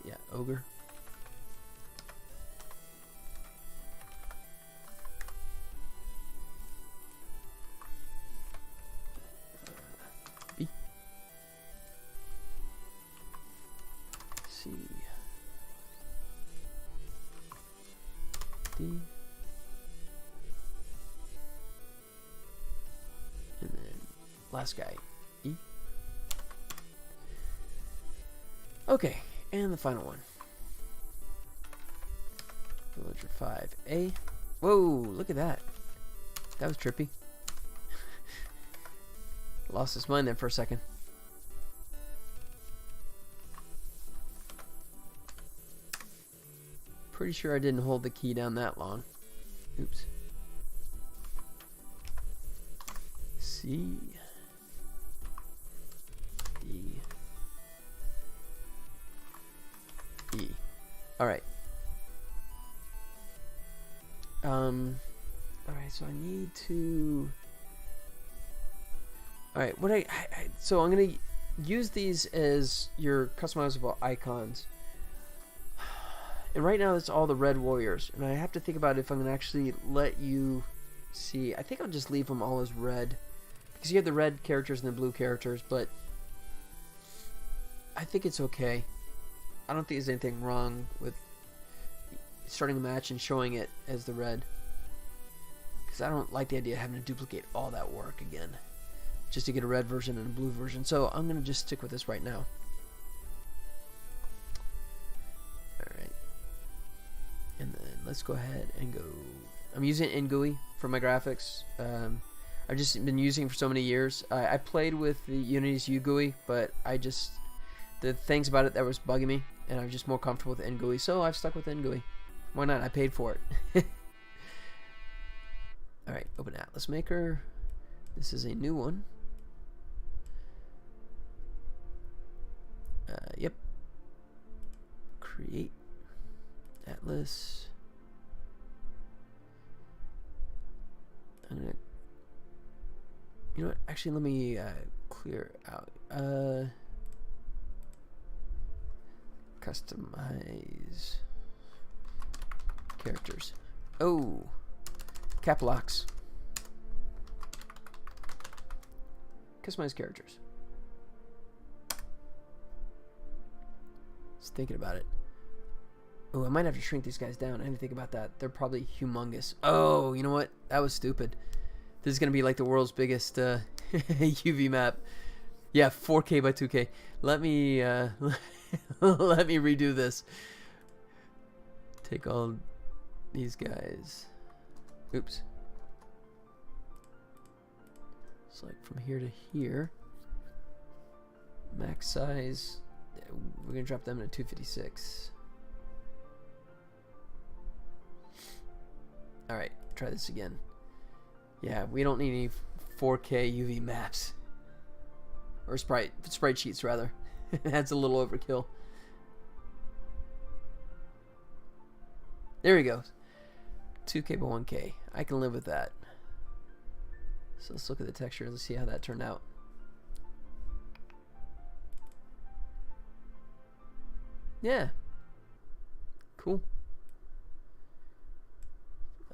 yeah, ogre. B. C. D. And then last guy, E. Okay, and the final one. Villager 5A. Whoa, look at that. That was trippy. Lost his mind there for a second. Pretty sure I didn't hold the key down that long. Oops. C. D. E. Alright. Alright, so I need to Alright, so I'm going to use these as your customizable icons. And right now it's all the red warriors. And I have to think about if I'm going to actually let you see. I think I'll just leave them all as red. Because you have the red characters and the blue characters, but I think it's okay. I don't think there's anything wrong with starting a match and showing it as the red. Because I don't like the idea of having to duplicate all that work again, just to get a red version and a blue version. So I'm going to just stick with this right now. Alright. And then let's go ahead and go. I'm using NGUI for my graphics. I've just been using it for so many years. I played with the Unity's UGUI, but the things about it that was bugging me, and I'm just more comfortable with NGUI, so I've stuck with NGUI. Why not? I paid for it. Alright, open Atlas Maker. This is a new one. Yep. Create Atlas. I'm gonna, you know what? Actually, let me clear out. Customize characters. Oh, cap locks. Customize characters. Just thinking about it. Oh, I might have to shrink these guys down. I didn't think about that. They're probably humongous. Oh, you know what? That was stupid. This is gonna be like the world's biggest UV map. Yeah, 4K by 2K. Let me let me redo this. Take all these guys. Oops. Select from here to here. Max size. We're gonna drop them to 256. Alright, try this again. Yeah, we don't need any 4K UV maps. Or sprite sheets, rather. That's a little overkill. There we go. 2K by 1K. I can live with that. So let's look at the texture. Let's see how that turned out. Yeah. Cool.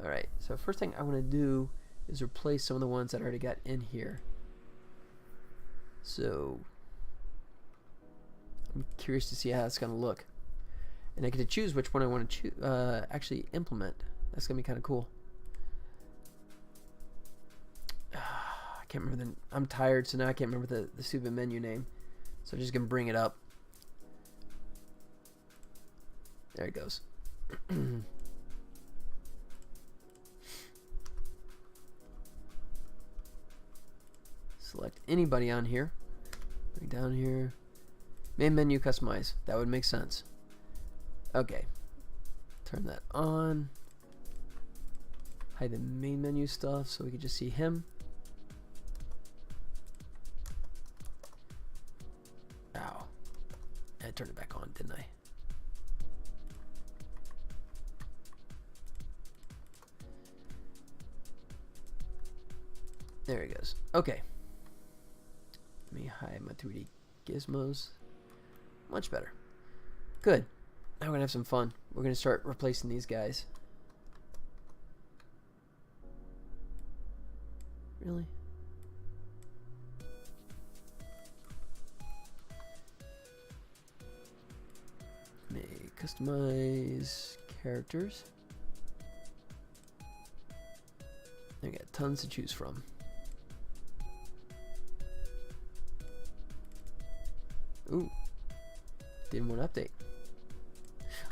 Alright, so first thing I want to do is replace some of the ones that I already got in here. So I'm curious to see how it's going to look. And I get to choose which one I want to actually implement. That's going to be kind of cool. I can't remember I'm tired, so now I can't remember the stupid menu name. So I'm just going to bring it up. There it goes. Select anybody on here. Bring down here. Main menu customize. That would make sense. Okay. Turn that on. Hide the main menu stuff so we can just see him. Ow. I turned it back on, didn't I? There he goes. Okay. Let me hide my 3D gizmos. Much better. Good. Now we're going to have some fun. We're going to start replacing these guys. Really? Make customize characters. I got tons to choose from. Ooh. Didn't want to update.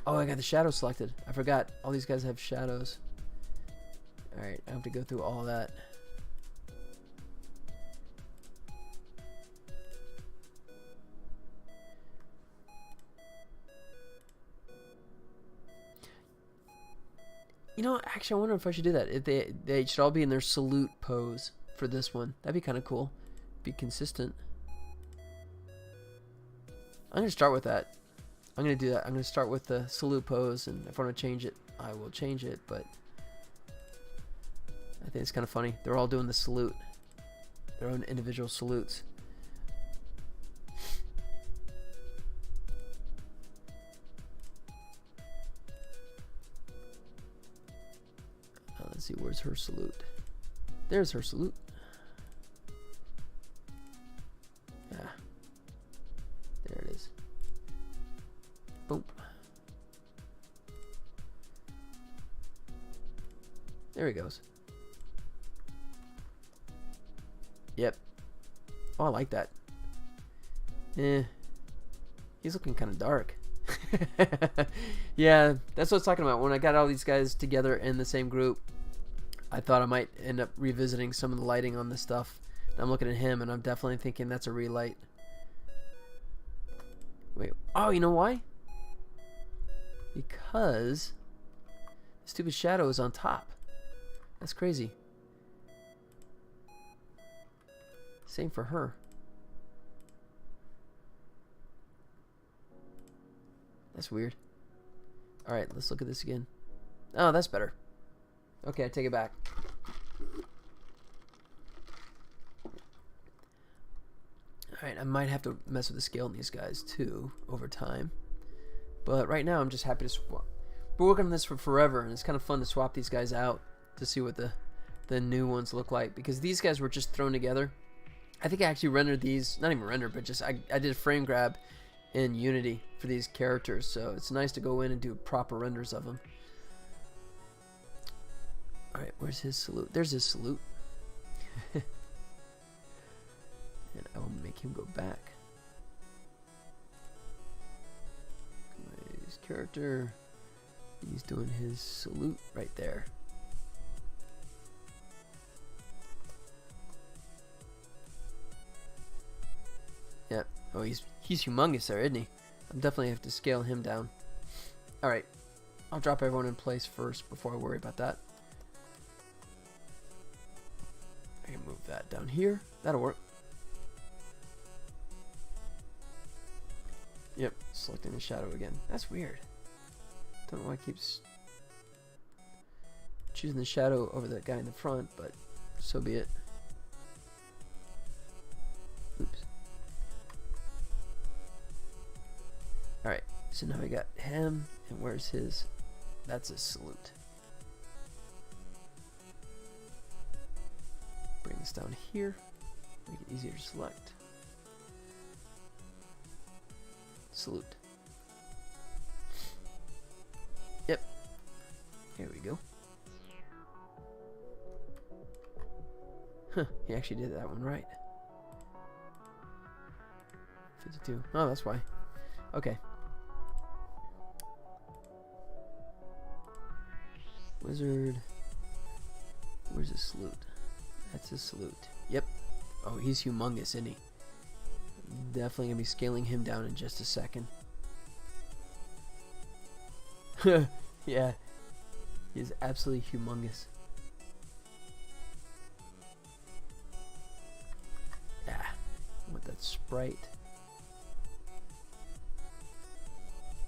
Oh, I got the shadow selected. I forgot. All these guys have shadows. Alright, I have to go through all that. You know, actually, I wonder if I should do that. If they should all be in their salute pose for this one. That'd be kind of cool. Be consistent. I'm going to start with that. I'm going to do that. I'm going to start with the salute pose, and if I want to change it, I will change it, but I think it's kind of funny. They're all doing the salute. their own individual salutes. Let's see, where's her salute? There's her salute. Yeah. There it is. Boom. There he goes. Yep. Oh, I like that. Eh. He's looking kind of dark. Yeah, that's what I was talking about. When I got all these guys together in the same group, I thought I might end up revisiting some of the lighting on this stuff. And I'm looking at him, and I'm definitely thinking that's a relight. Wait. Oh, you know why? Because the stupid shadow is on top. That's crazy. Same for her. That's weird. Alright, let's look at this again. Oh, that's better. Okay, I take it back. Alright, I might have to mess with the scale on these guys too over time. But right now I'm just happy to swap. We're working on this for forever, and it's kind of fun to swap these guys out to see what the new ones look like. Because these guys were just thrown together. I think I actually rendered these, not even rendered, but just I did a frame grab in Unity for these characters. So it's nice to go in and do proper renders of them. Alright, where's his salute? There's his salute. And I will make him go back. His character. He's doing his salute right there. Yep. Oh, he's humongous there, isn't he? I'm definitely have to scale him down. Alright. I'll drop everyone in place first before I worry about that. I can move that down here. That'll work. Yep, selecting the shadow again. That's weird. Don't know why it keeps choosing the shadow over that guy in the front, but so be it. Oops. Alright, so now we got him, and where's his? That's his salute. Bring this down here, make it easier to select. Salute. Yep. Here we go. Huh, he actually did that one right. 52. Oh, that's why. Okay. Wizard. Where's his salute? That's his salute. Yep. Oh, he's humongous, isn't he? Definitely gonna be scaling him down in just a second. Yeah. He is absolutely humongous. Ah. With that sprite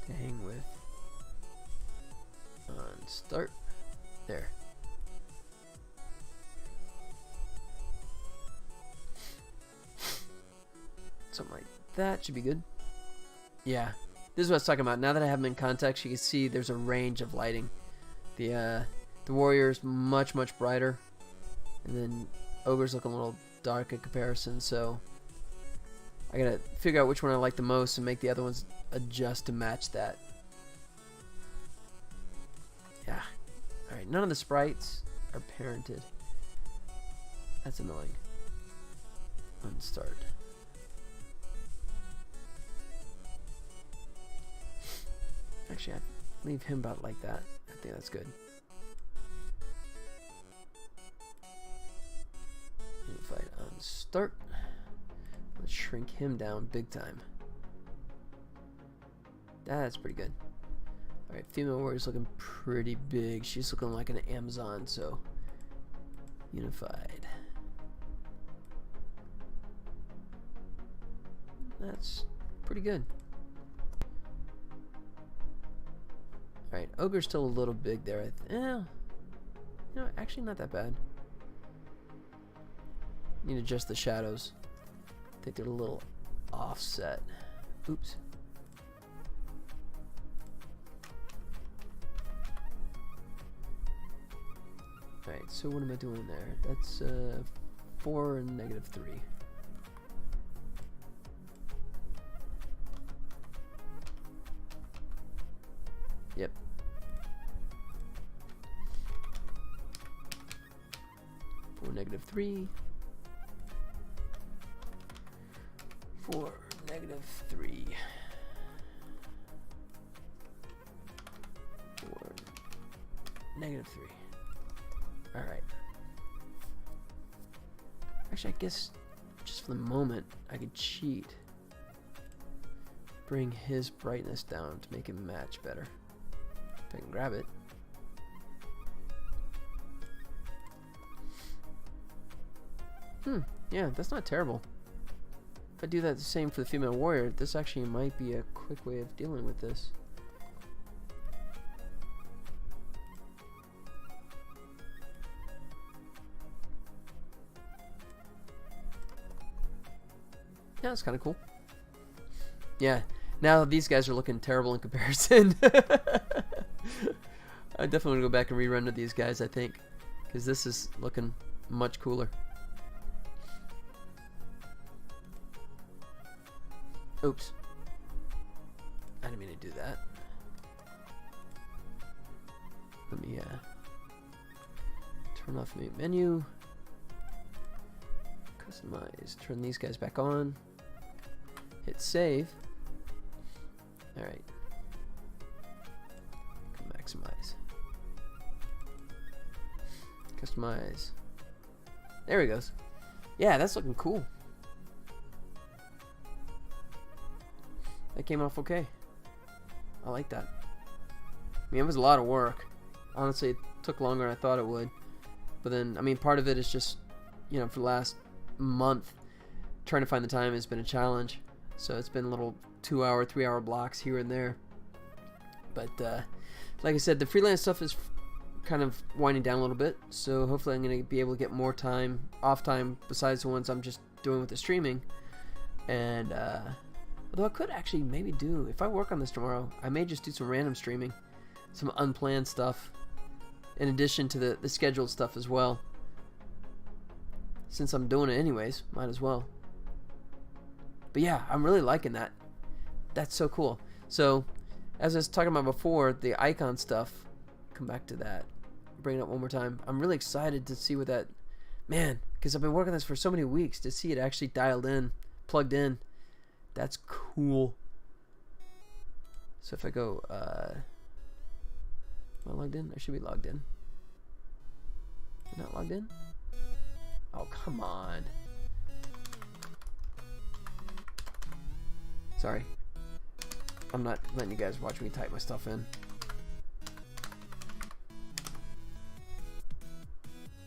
to hang with. On start. There. Something like that should be good. Yeah, this is what I was talking about. Now that I have them in context, you can see there's a range of lighting. The warrior is much brighter, and then ogre's looking a little dark in comparison. So I gotta figure out which one I like the most and make the other ones adjust to match that. Yeah. All right. None of the sprites are parented. That's annoying. Unstart. Actually, I'd leave him about like that. I think that's good. Unified on start. Let's shrink him down big time. That's pretty good. Alright, female warrior's looking pretty big. She's looking like an Amazon, so unified. That's pretty good. Alright, ogre's still a little big there. You know, actually not that bad. Need to adjust the shadows. I think they're a little offset. Oops. Alright, so what am I doing there? That's 4 and -3. Yep. -3. 4 -3. 4 -3. Alright. Actually, I guess just for the moment, I could cheat. Bring his brightness down to make him match better. If I can grab it. Yeah, that's not terrible. If I do that the same for the female warrior, this actually might be a quick way of dealing with this. Yeah, that's kind of cool. Yeah, now these guys are looking terrible in comparison. I definitely want to go back and rerun to these guys, I think, because this is looking much cooler. Oops. I didn't mean to do that. Let me turn off the menu. Customize. Turn these guys back on. Hit save. Alright. Maximize. Customize. There he goes. Yeah, that's looking cool. That came off okay. I like that. I mean, it was a lot of work. Honestly, it took longer than I thought it would. But then, I mean, part of it is just, you know, for the last month, trying to find the time has been a challenge. So it's been little 2-hour, 3-hour blocks here and there. But, like I said, the freelance stuff is kind of winding down a little bit. So hopefully I'm going to be able to get more time, off time, besides the ones I'm just doing with the streaming. And, although I could actually maybe do, if I work on this tomorrow, I may just do some random streaming. Some unplanned stuff. In addition to the scheduled stuff as well. Since I'm doing it anyways, might as well. But yeah, I'm really liking that. That's so cool. So, as I was talking about before, the icon stuff, come back to that. Bring it up one more time. I'm really excited to see what that, man, because I've been working on this for so many weeks, to see it actually dialed in, plugged in. That's cool. So if I go, am I logged in? I should be logged in. Am I not logged in? Oh, come on. Sorry. I'm not letting you guys watch me type my stuff in.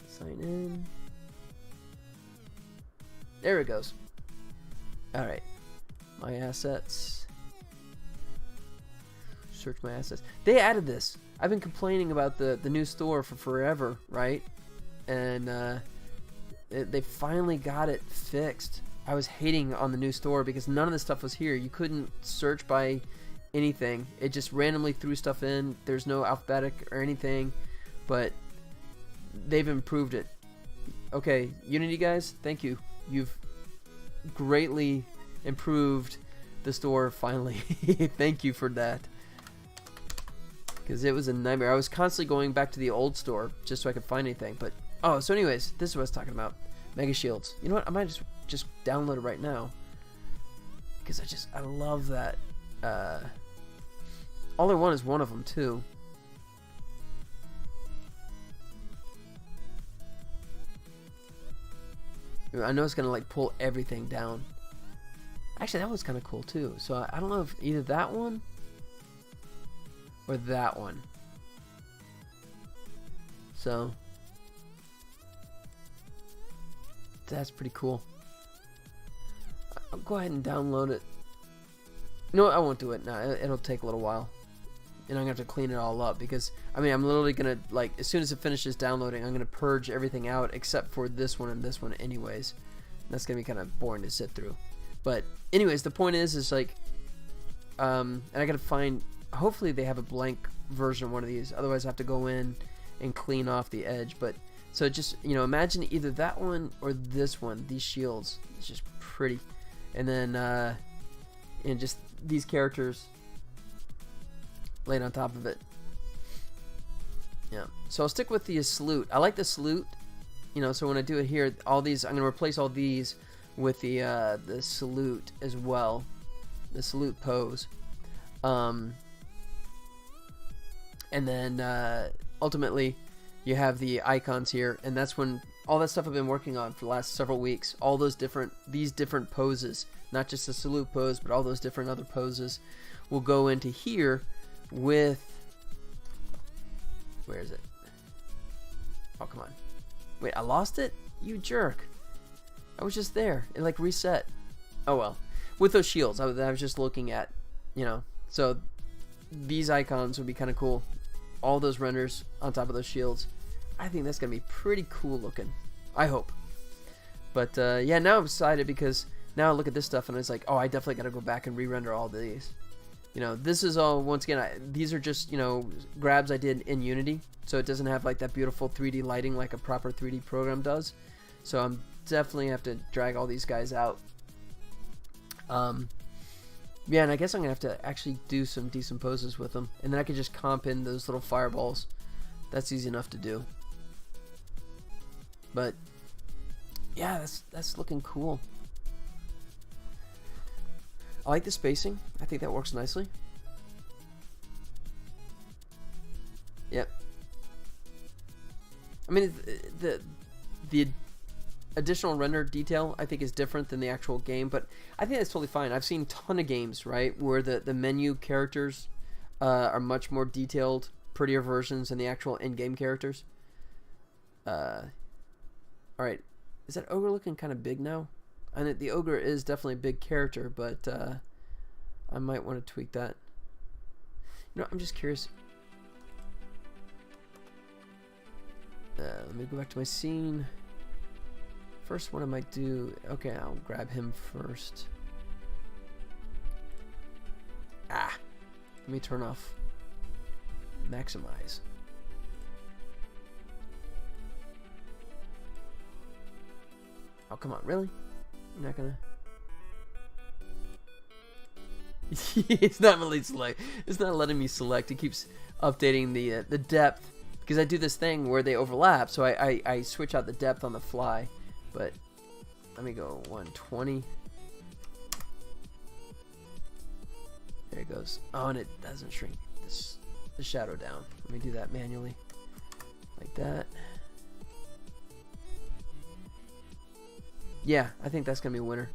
Sign in. There it goes. Alright. My assets. Search my assets. They added this. I've been complaining about the new store for forever, right? And they finally got it fixed. I was hating on the new store because none of this stuff was here. You couldn't search by anything. It just randomly threw stuff in. There's no alphabetic or anything, but they've improved it. Okay, Unity guys, thank you. You've greatly improved the store finally. Thank you for that. Because it was a nightmare. I was constantly going back to the old store just so I could find anything. But oh, so anyways, this is what I was talking about. Mega Shields. You know what? I might just download it right now. Because I love that. All I want is one of them too. I know it's gonna like pull everything down. Actually, that was kind of cool too. So I don't know if either that one or that one. So that's pretty cool. I'll go ahead and download it. No, I won't do it now. It'll take a little while. And I'm gonna have to clean it all up because I mean I'm literally gonna, like, as soon as it finishes downloading, I'm gonna purge everything out except for this one and this one anyways. That's gonna be kind of boring to sit through. But anyways, the point is like, and I gotta find. Hopefully they have a blank version of one of these. Otherwise, I have to go in and clean off the edge. But so just, you know, imagine either that one or this one. These shields, it's just pretty. And then and just these characters laid on top of it. Yeah. So I'll stick with the salute. I like the salute. You know, so when I do it here, all these, I'm gonna replace all these with the salute as well, the salute pose. And then ultimately you have the icons here, and that's when all that stuff I've been working on for the last several weeks, all those these different poses, not just the salute pose, but all those different other poses will go into here with, where is it? Oh, come on. Wait, I lost it? You jerk. I was just there. It like reset. Oh well. With those shields, I was just looking at, you know, so these icons would be kind of cool. All those renders on top of those shields. I think that's going to be pretty cool looking. I hope. But yeah, now I'm excited because now I look at this stuff and it's like, oh, I definitely got to go back and re-render all these. You know, this is all, once again, these are just, you know, grabs I did in Unity. So it doesn't have like that beautiful 3D lighting like a proper 3D program does. So I'm definitely have to drag all these guys out. Yeah, and I guess I'm going to have to actually do some decent poses with them. And then I could just comp in those little fireballs. That's easy enough to do. But, yeah, that's looking cool. I like the spacing. I think that works nicely. Yep. I mean, the additional render detail I think is different than the actual game, but I think that's totally fine. I've seen a ton of games, right, where the menu characters are much more detailed, prettier versions than the actual in-game characters. Alright, is that ogre looking kind of big now? And the ogre is definitely a big character, but I might want to tweak that. You know, I'm just curious. Let me go back to my scene. First, what I might do... Okay, I'll grab him first. Ah! Let me turn off maximize. Oh, come on, really? You're not gonna... It's not letting me select. It's not letting me select. It keeps updating the depth, because I do this thing where they overlap, so I switch out the depth on the fly. But let me go 120. There it goes. Oh, and it doesn't shrink the shadow down. Let me do that manually, like that. Yeah, I think that's gonna be a winner.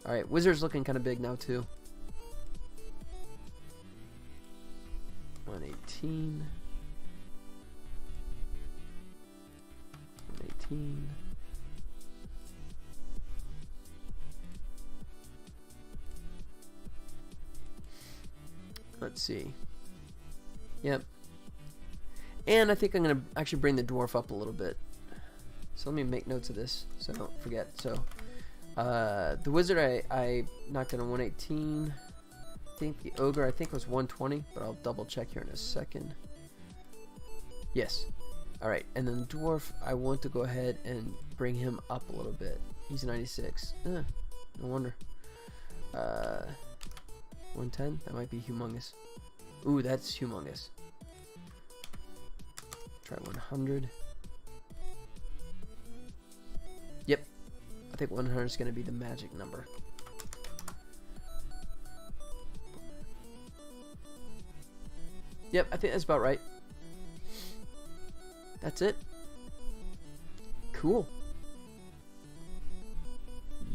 All right, Wizard's looking kind of big now too. 118. 118. Let's see. Yep. And I think I'm going to actually bring the dwarf up a little bit. So let me make notes of this so I don't forget. So the wizard I knocked in a 118. I think the ogre I think was 120, but I'll double check here in a second. Yes. Alright, and then the dwarf, I want to go ahead and bring him up a little bit. He's 96. No wonder. 110? That might be humongous. Ooh, that's humongous. Try 100. Yep. I think 100 is going to be the magic number. Yep, I think that's about right. That's it. Cool.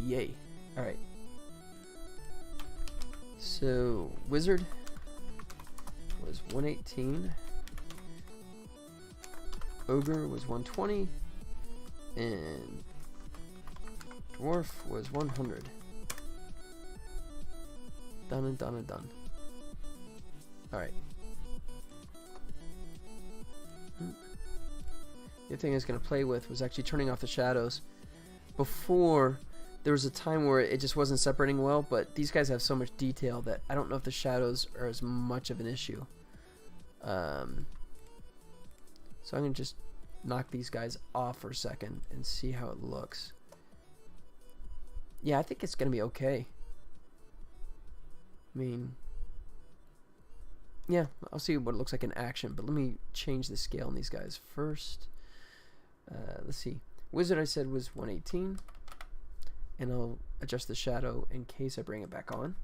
Yay. Alright. So, wizard was 118. Ogre was 120. And dwarf was 100. Done and done and done. Alright. The thing I was going to play with was actually turning off the shadows before there was a time where it just wasn't separating well, but these guys have so much detail that I don't know if the shadows are as much of an issue. So I'm going to just knock these guys off for a second and see how it looks. Yeah, I think it's going to be okay. I mean, yeah, I'll see what it looks like in action, but let me change the scale on these guys first. Let's see. Wizard I said was 118, and I'll adjust the shadow in case I bring it back on.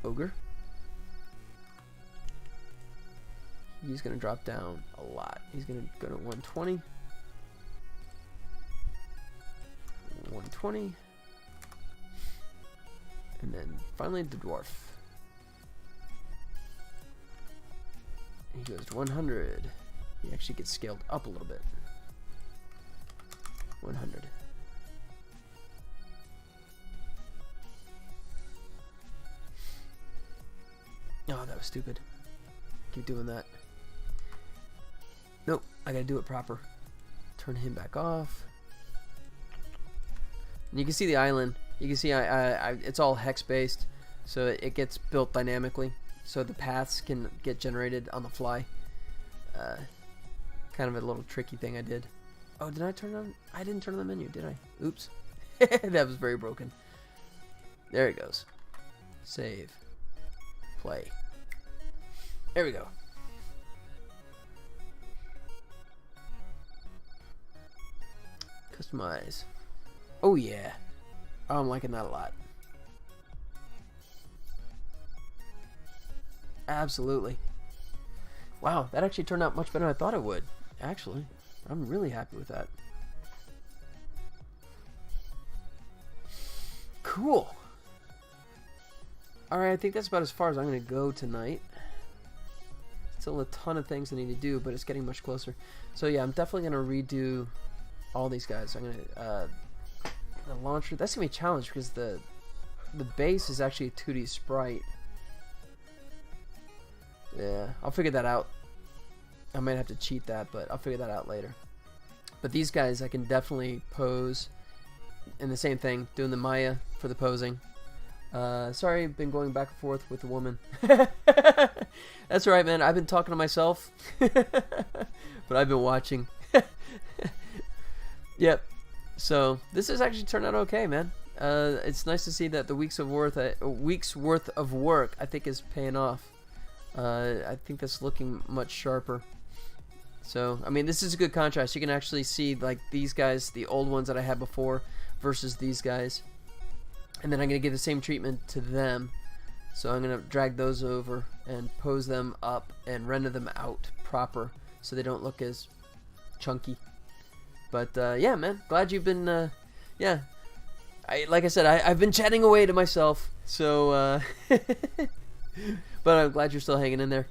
Ogre. He's going to drop down a lot. He's going to go to 120. 120. And then finally the dwarf. He goes to 100. He actually gets scaled up a little bit. 100. Oh, that was stupid. Keep doing that. Nope, I gotta do it proper. Turn him back off. And you can see the island. You can see it's all hex based, so it gets built dynamically, so the paths can get generated on the fly. Kind of a little tricky thing I did. Oh, did I turn on? I didn't turn on the menu, did I? Oops. That was very broken. There it goes. Save. Play. There we go. Customize. Oh yeah. Oh, I'm liking that a lot. Absolutely. Wow, that actually turned out much better than I thought it would. Actually, I'm really happy with that. Cool. Alright, I think that's about as far as I'm going to go tonight. Still a ton of things I need to do, but it's getting much closer. So yeah, I'm definitely going to redo all these guys. I'm going to... the launcher, that's going to be a challenge because the base is actually a 2D sprite. Yeah, I'll figure that out. I might have to cheat that, but I'll figure that out later. But these guys I can definitely pose in the same thing, doing the Maya for the posing. Sorry, I've been going back and forth with the woman. That's right, man. I've been talking to myself, but I've been watching. Yep. So this has actually turned out okay, man. It's nice to see that the week's worth of work I think is paying off. I think that's looking much sharper. So I mean, this is a good contrast. You can actually see like these guys, the old ones that I had before, versus these guys. And then I'm going to give the same treatment to them. So I'm going to drag those over and pose them up and render them out proper so they don't look as chunky. But yeah, man, glad you've been, yeah. Like I said, I've been chatting away to myself. So, but I'm glad you're still hanging in there.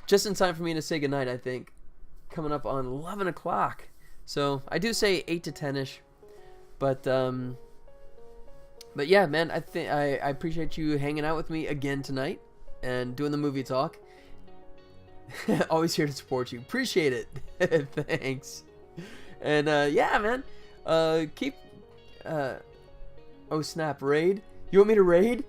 Just in time for me to say goodnight, I think. Coming up on 11 o'clock. So I do say 8 to 10-ish. But yeah, man, I think I appreciate you hanging out with me again tonight and doing the movie talk. Always here to support you. Appreciate it. Thanks. And yeah, man, keep. Oh snap! Raid? You want me to raid?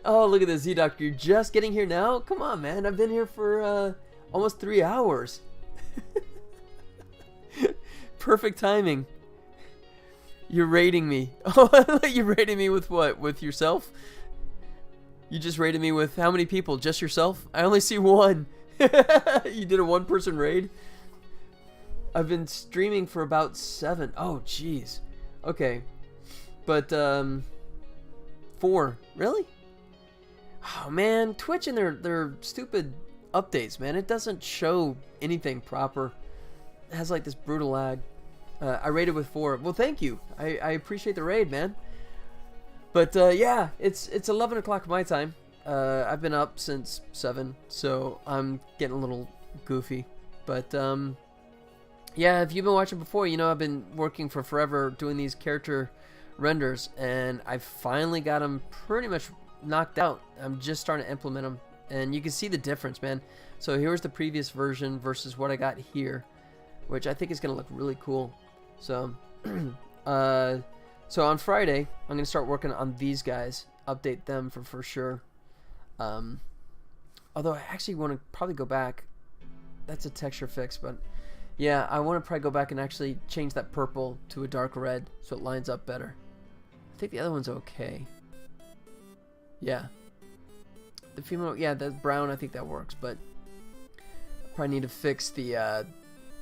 Oh, look at this, Z-Doctor. You're just getting here now? Come on, man. I've been here for almost 3 hours. Perfect timing. You're raiding me. Oh, you're raiding me with what? With yourself? You just raided me with how many people? Just yourself? I only see one. You did a one-person raid? I've been streaming for about 7. Oh, jeez. Okay. But, 4. Really? Oh, man. Twitch and their stupid updates, man. It doesn't show anything proper. It has, like, this brutal lag. I raided with 4. Well, thank you. I appreciate the raid, man. But, yeah. It's 11 o'clock my time. I've been up since 7, so I'm getting a little goofy. But, yeah, if you've been watching before, you know I've been working for forever doing these character renders, and I finally got them pretty much knocked out. I'm just starting to implement them, and you can see the difference, man. So here's the previous version versus what I got here. which I think is going to look really cool. So, so on Friday, I'm going to start working on these guys, update them for sure. Although I actually want to probably go back. That's a texture fix, but yeah, I want to probably go back and actually change that purple to a dark red so it lines up better. I think the other one's okay. Yeah. The female, yeah, the brown, I think that works, but I probably need to fix the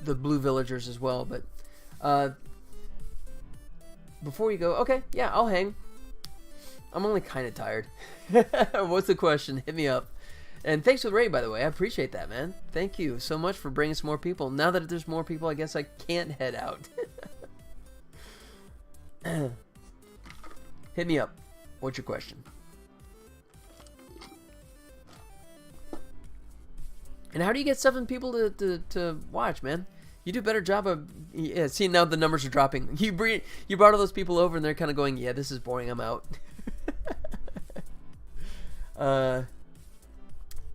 blue villagers as well. But before we go, okay, yeah, I'll hang. I'm only kind of tired. What's the question? Hit me up. And thanks for the raid, by the way. I appreciate that, man. Thank you so much for bringing some more people. Now that there's more people, I guess I can't head out. Hit me up. What's your question? And how do you get 7 people to watch, man? You do a better job of... Yeah, see, now the numbers are dropping. You brought all those people over, and they're kind of going, yeah, this is boring, I'm out. I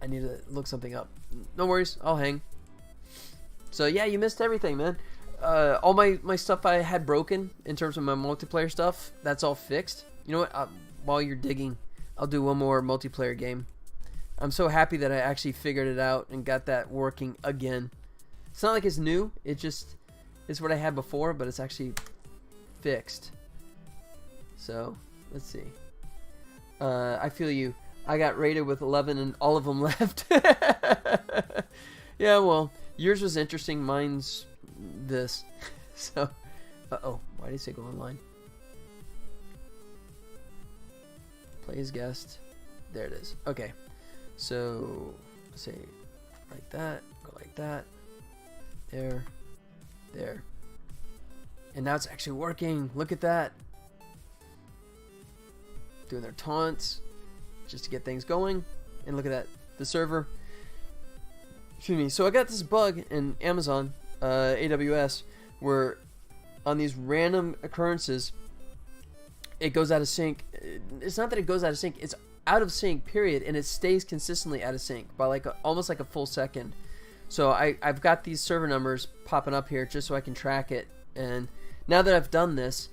need to look something up. No worries, I'll hang. So yeah, you missed everything, man. All my stuff I had broken in terms of my multiplayer stuff, that's all fixed. You know what? While you're digging, I'll do one more multiplayer game. I'm so happy that I actually figured it out and got that working again. It's not like it's new. It just is what I had before, but it's actually fixed. So let's see. I feel you. I got rated with 11 and all of them left. Yeah, well, yours was interesting. Mine's this. So, uh-oh. Why did it say go online? Play as guest. There it is. Okay. So, say like that. Go like that. There. There. And now it's actually working. Look at that. Doing their taunts. Just to get things going. And look at that. The server. Excuse me. So I got this bug in Amazon, AWS, where on these random occurrences, it goes out of sync. It's not that it goes out of sync. It's out of sync, period. And it stays consistently out of sync by like almost like a full second. So I've got these server numbers popping up here just so I can track it. And now that I've done this,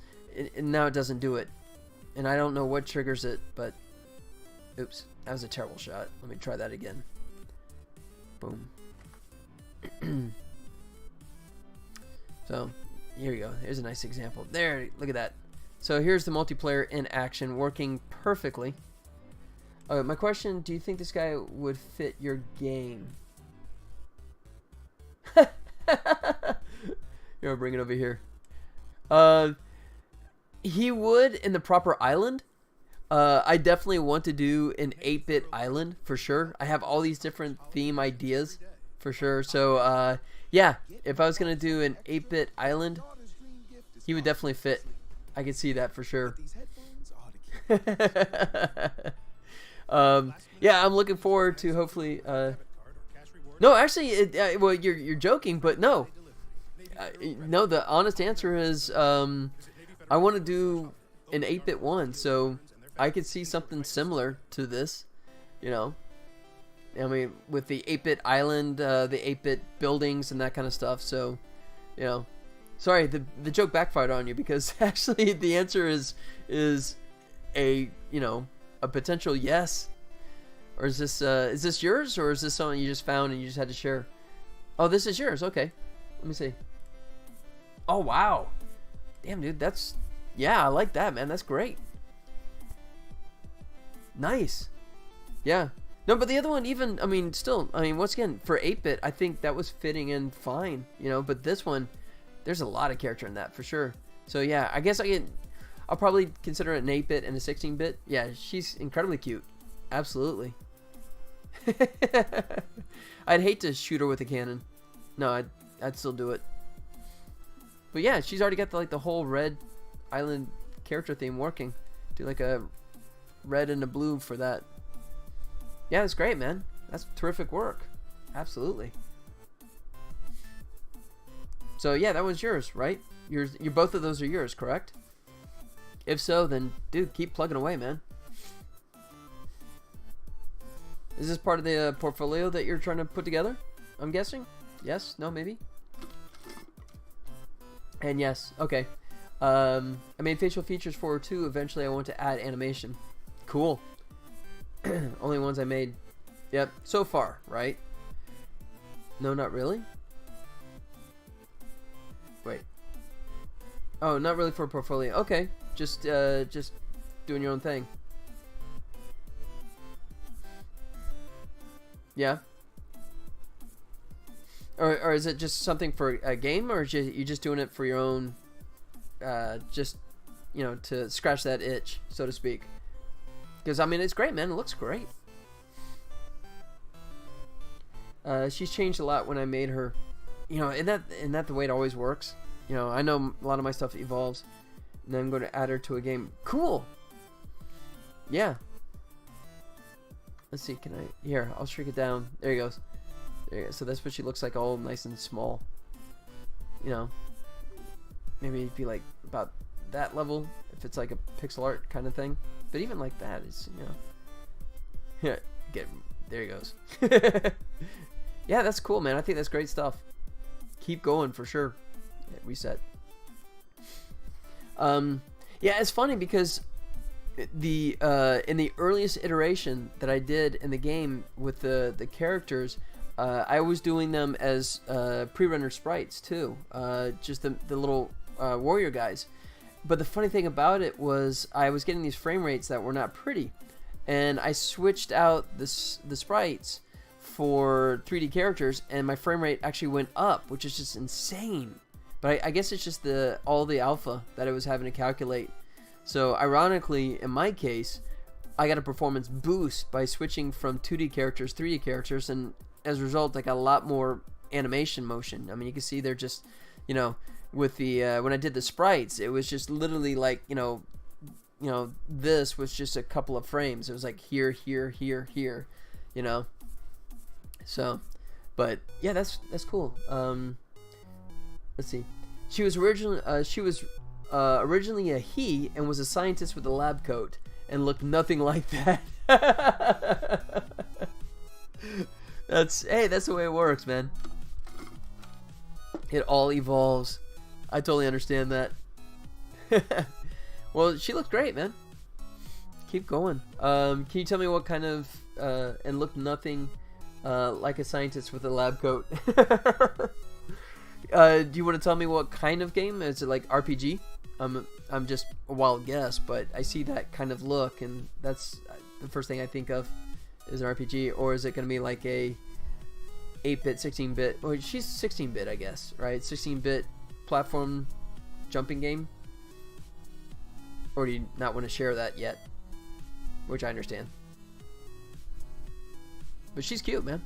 now it doesn't do it. And I don't know what triggers it, but... Oops, that was a terrible shot. Let me try that again. Boom. So, here we go. Here's a nice example. There, look at that. So here's the multiplayer in action, working perfectly. My question, do you think this guy would fit your game? Here, I'll bring it over here. He would in the proper island. I definitely want to do an 8-bit island for sure. I have all these different theme ideas for sure. So yeah, if I was gonna do an 8-bit island, he would definitely fit. I could see that for sure. Yeah, I'm looking forward to hopefully. No, actually, well, you're joking, but no. No, the honest answer is I want to do an 8-bit one, so I could see something similar to this, you know. I mean, with the 8-bit island, the 8-bit buildings and that kind of stuff. So, you know, sorry, the joke backfired on you because actually the answer is a, you know, a potential yes. Or is this yours, or is this something you just found and you just had to share? Oh, this is yours. Okay, let me see. Oh wow, damn dude, that's, yeah, I like that, man. That's great. Nice. Yeah. No, but the other one, even, I mean, still, I mean, once again, for 8-bit, I think that was fitting in fine, you know, but this one, there's a lot of character in that, for sure. So, yeah, I guess I'll probably consider it an 8-bit and a 16-bit. Yeah, she's incredibly cute. Absolutely. I'd hate to shoot her with a cannon. No, I'd still do it. But yeah, she's already got the whole red island character theme working. Do like a red and a blue for that. Yeah, that's great, man. That's terrific work. Absolutely. So yeah, that one's yours, right? Both of those are yours, correct? If so, then dude, keep plugging away, man. Is this part of the portfolio that you're trying to put together? I'm guessing. Yes? No? Maybe? And yes, okay. I made facial features for her too. Eventually I want to add animation. Cool. Only ones I made. Yep, so far, right? No, not really. Wait. Oh, not really for a portfolio. Okay, just doing your own thing. Yeah. Or is it just something for a game, or you just doing it for your own, just, you know, to scratch that itch, so to speak? Because, I mean, it's great, man. It looks great. She's changed a lot when I made her. You know, isn't that the way it always works? You know, I know a lot of my stuff evolves, and then I'm going to add her to a game. Cool! Yeah. Let's see, can I... Here, I'll shrink it down. There he goes. There you go. So that's what she looks like, all nice and small. You know, maybe it'd be like about that level if it's like a pixel art kind of thing. But even like that is, you know, yeah, there he goes. Yeah, that's cool, man. I think that's great stuff. Keep going for sure. Yeah, reset. Yeah, it's funny because the in the earliest iteration that I did in the game with the characters, I was doing them as pre-rendered sprites too, just the little warrior guys. But the funny thing about it was I was getting these frame rates that were not pretty, and I switched out the sprites for 3D characters, and my frame rate actually went up, which is just insane. But I guess it's just all the alpha that I was having to calculate. So ironically, in my case, I got a performance boost by switching from 2D characters, 3D characters, and as a result, I got a lot more animation motion. I mean, you can see they're just, you know, with the when I did the sprites, it was just literally like, you know, this was just a couple of frames. It was like here, here, here, here, you know. So, but yeah, that's cool. Let's see. She was originally a he and was a scientist with a lab coat and looked nothing like that. That's the way it works, man. It all evolves. I totally understand that. Well, she looked great, man. Keep going. Can you tell me what kind of and looked nothing like a scientist with a lab coat? Do you want to tell me what kind of game? Is it like RPG? I'm just a wild guess, but I see that kind of look, and that's the first thing I think of is an RPG. Or is it going to be like a 8-bit, 16-bit? Well, she's 16-bit, I guess, right? 16-bit platform jumping game? Or do you not want to share that yet? Which I understand. But she's cute, man.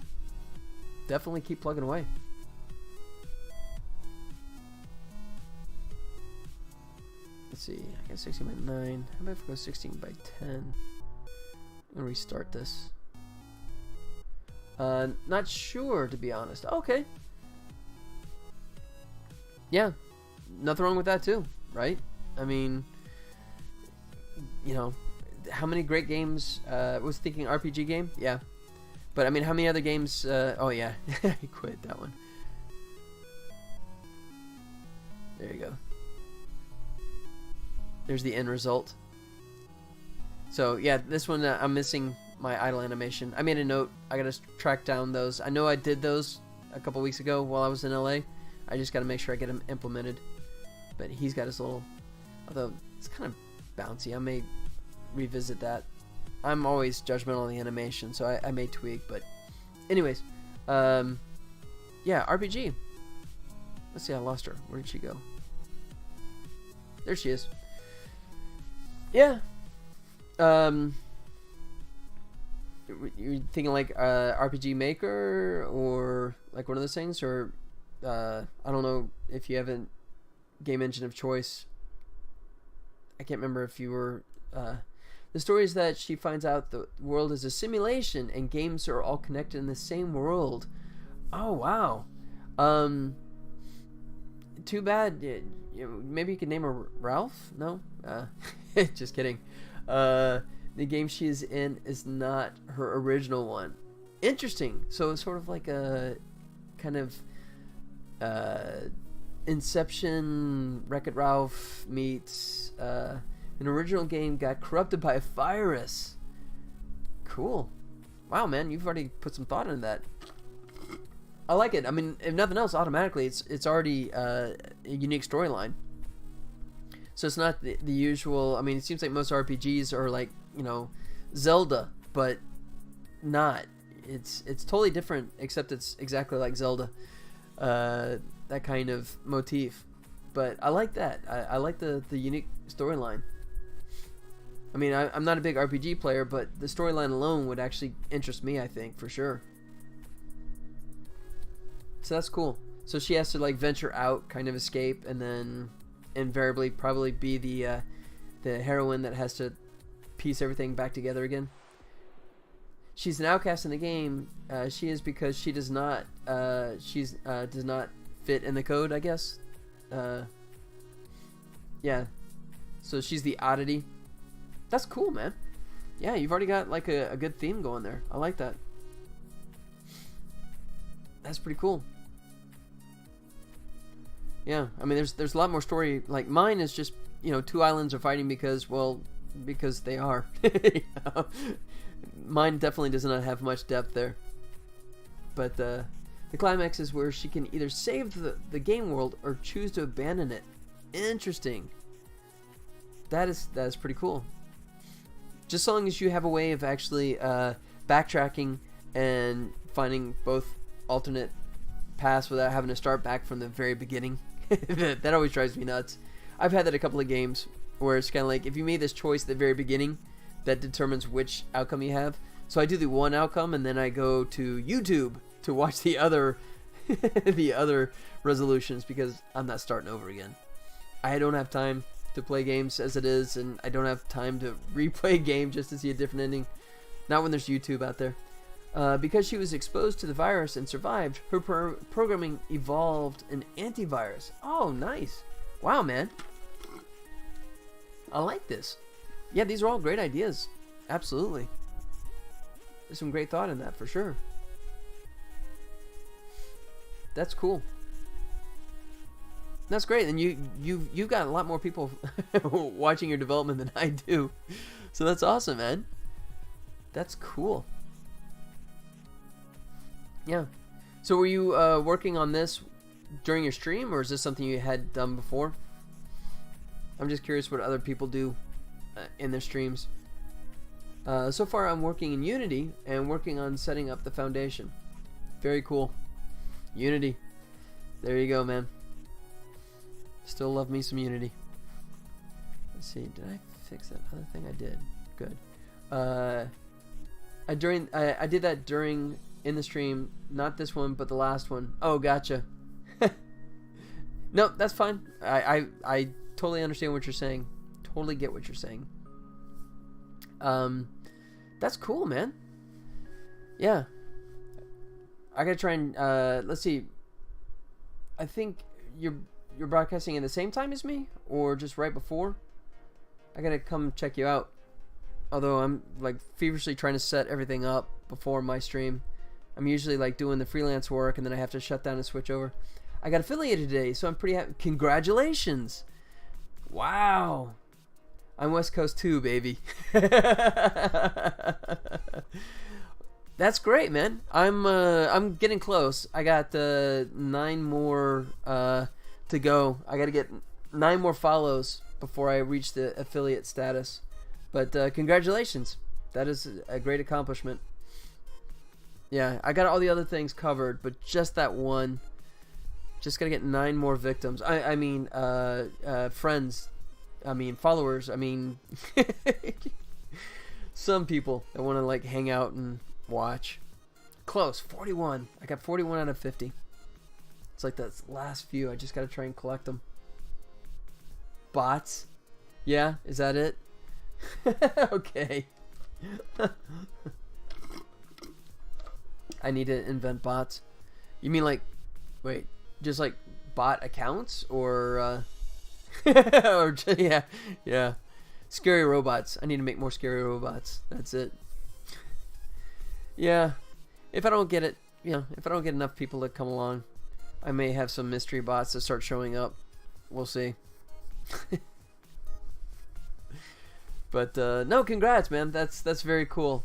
Definitely keep plugging away. Let's see, I got 16 by 9. How about if I go 16 by 10? I'm gonna restart this. Not sure, to be honest. Okay. Yeah, nothing wrong with that too, right? I mean, you know, how many great games? I was thinking RPG game, yeah. But I mean, how many other games? Oh yeah, I quit that one. There you go. There's the end result. So yeah, this one I'm missing my idle animation. I made a note. I gotta track down those. I know I did those a couple weeks ago while I was in LA. I just gotta make sure I get them implemented. But he's got his little, although it's kind of bouncy. I may revisit that. I'm always judgmental on the animation, so I may tweak. But anyways, yeah, RPG. Let's see, I lost her. Where did she go? There she is. Yeah. You're thinking like RPG Maker or like one of those things, or I don't know if you have a game engine of choice. I can't remember if you were. The story is that she finds out the world is a simulation and games are all connected in the same world. Oh wow. Too bad. Maybe you could name her Ralph? No? Just kidding. The game she is in is not her original one. Interesting. So it's sort of like a kind of Inception Wreck-It Ralph meets an original game got corrupted by a virus. Cool. Wow, man, you've already put some thought into that. I like it. I mean, if nothing else, automatically it's already a unique storyline. So it's not the usual. I mean, it seems like most RPGs are like, you know, Zelda, but not. It's totally different, except it's exactly like Zelda. That kind of motif. But I like that. I like the unique storyline. I mean, I'm not a big RPG player, but the storyline alone would actually interest me, I think, for sure. So that's cool. So she has to like venture out, kind of escape, and then invariably probably be the heroine that has to piece everything back together again. She's an outcast in the game. She is because she does not does not fit in the code, I guess. Yeah. So she's the oddity. That's cool, man. Yeah, you've already got like a good theme going there. I like that. That's pretty cool. Yeah, I mean, there's a lot more story. Like mine is just, you know, two islands are fighting because they are. You know? Mine definitely does not have much depth there. But the climax is where she can either save the game world or choose to abandon it. Interesting. That is pretty cool. Just so long as you have a way of actually backtracking and finding both alternate paths without having to start back from the very beginning. That always drives me nuts. I've had that a couple of games where it's kind of like if you made this choice at the very beginning, that determines which outcome you have. So I do the one outcome and then I go to YouTube to watch the other the other resolutions because I'm not starting over again. I don't have time to play games as it is, and I don't have time to replay a game just to see a different ending. Not when there's YouTube out there. Because she was exposed to the virus and survived, her programming evolved an antivirus. Oh, nice. Wow, man. I like this. Yeah, these are all great ideas. Absolutely. There's some great thought in that, for sure. That's cool. That's great, and you've got a lot more people watching your development than I do, so that's awesome, man. That's cool. Yeah. So were you working on this during your stream, or is this something you had done before? I'm just curious what other people do in their streams. So far, I'm working in Unity and working on setting up the foundation. Very cool. Unity. There you go, man. Still love me some Unity. Let's see, did I fix that other thing? I did. Good. I did that during in the stream, not this one, but the last one. Oh, gotcha. No, that's fine. I totally understand what you're saying. Totally get what you're saying. That's cool, man. Yeah. I gotta try and let's see. I think you're broadcasting at the same time as me, or just right before? I gotta come check you out. Although I'm like feverishly trying to set everything up before my stream. I'm usually like doing the freelance work and then I have to shut down and switch over. I got affiliated today, so I'm pretty happy. Congratulations! Wow! I'm West Coast too, baby. That's great, man. I'm getting close. I got 9 more to go. I got to get 9 more follows before I reach the affiliate status. But congratulations. That is a great accomplishment. Yeah, I got all the other things covered, but just that one. Just got to get 9 more victims. I mean, friends. I mean, followers. I mean, some people that want to like hang out and watch. Close. 41. I got 41 out of 50. It's like that last few. I just got to try and collect them. Bots? Yeah? Is that it? Okay. I need to invent bots. You mean like, wait, just like bot accounts or or yeah. Scary robots. I need to make more scary robots. That's it. Yeah. If I don't get it, if I don't get enough people to come along, I may have some mystery bots that start showing up. We'll see. But no, congrats, man. That's very cool.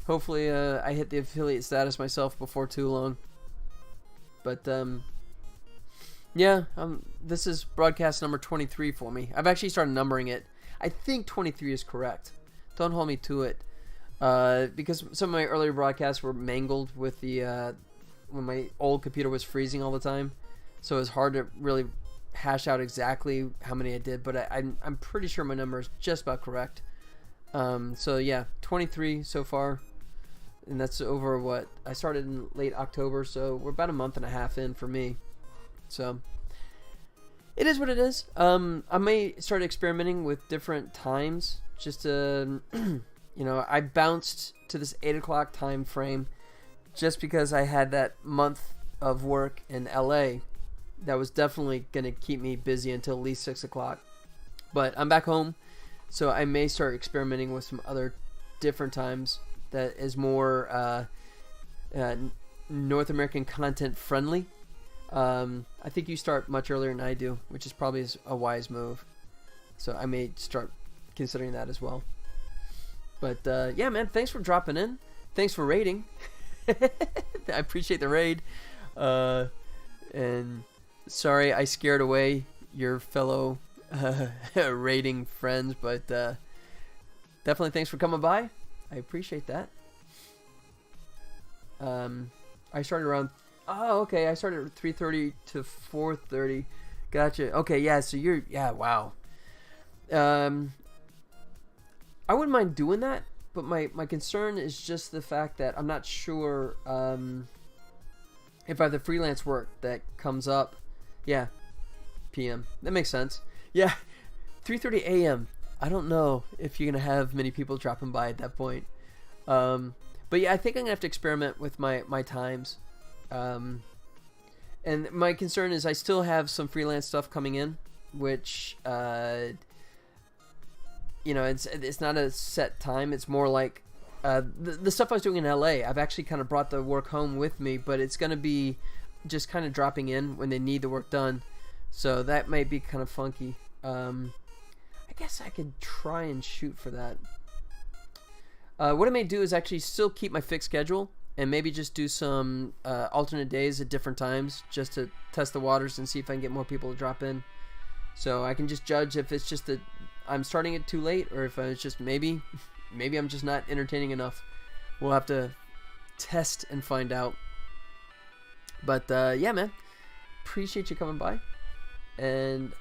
Hopefully, I hit the affiliate status myself before too long. But yeah, this is broadcast number 23 for me. I've actually started numbering it. I think 23 is correct. Don't hold me to it, because some of my earlier broadcasts were mangled with the when my old computer was freezing all the time, so it was hard to really hash out exactly how many I did. But I'm pretty sure my number is just about correct. So yeah, 23 so far, and that's over what I started in late October, so we're about a month and a half in for me. So it is what it is. I may start experimenting with different times, just to you know, I bounced to this 8 o'clock time frame just because I had that month of work in LA that was definitely gonna keep me busy until at least 6 o'clock. But I'm back home, so I may start experimenting with some other different times that is more North American content friendly. I think you start much earlier than I do, which is probably a wise move. So I may start considering that as well. But yeah, man, thanks for dropping in. Thanks for raiding. I appreciate the raid. And sorry I scared away your fellow raiding friends, but definitely thanks for coming by. I appreciate that. I started around... Oh, okay. I started at 3:30 to 4:30. Gotcha. Okay, yeah. So you're... Yeah, wow. I wouldn't mind doing that, but my concern is just the fact that I'm not sure if I have the freelance work that comes up. Yeah, PM. That makes sense. Yeah, 3:30 a.m. I don't know if you're going to have many people dropping by at that point. But yeah, I think I'm going to have to experiment with my times. And my concern is I still have some freelance stuff coming in, which, you know, it's not a set time. It's more like the stuff I was doing in LA. I've actually kind of brought the work home with me, but it's going to be just kind of dropping in when they need the work done. So that might be kind of funky. I guess I could try and shoot for that. What I may do is actually still keep my fixed schedule and maybe just do some alternate days at different times just to test the waters and see if I can get more people to drop in. So I can just judge if it's just that I'm starting it too late, or if it's just maybe I'm just not entertaining enough. We'll have to test and find out. But yeah, man, appreciate you coming by. And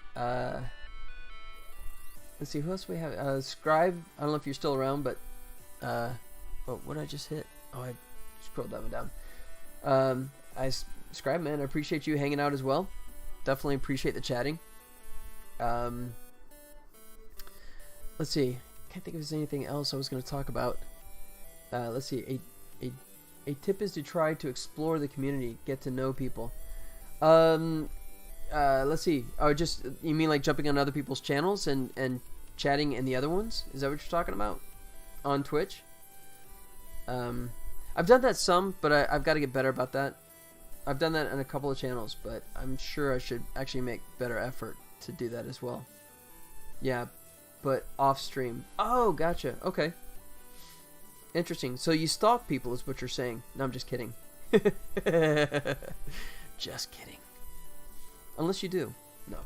let's see, who else we have? Scribe. I don't know if you're still around, but oh, what did I just hit? Oh, I scrolled that one down. Scribe, man, I appreciate you hanging out as well. Definitely appreciate the chatting. Let's see. Can't think if there's anything else I was going to talk about. Let's see. A tip is to try to explore the community, get to know people. Let's see. Oh, just, you mean like jumping on other people's channels and chatting in the other ones? Is that what you're talking about? On Twitch? I've done that some, but I've got to get better about that. I've done that on a couple of channels, but I'm sure I should actually make better effort to do that as well. Yeah, but off stream. Oh, gotcha. Okay. Interesting. So you stalk people is what you're saying. No, I'm just kidding. Just kidding. Unless you do. No.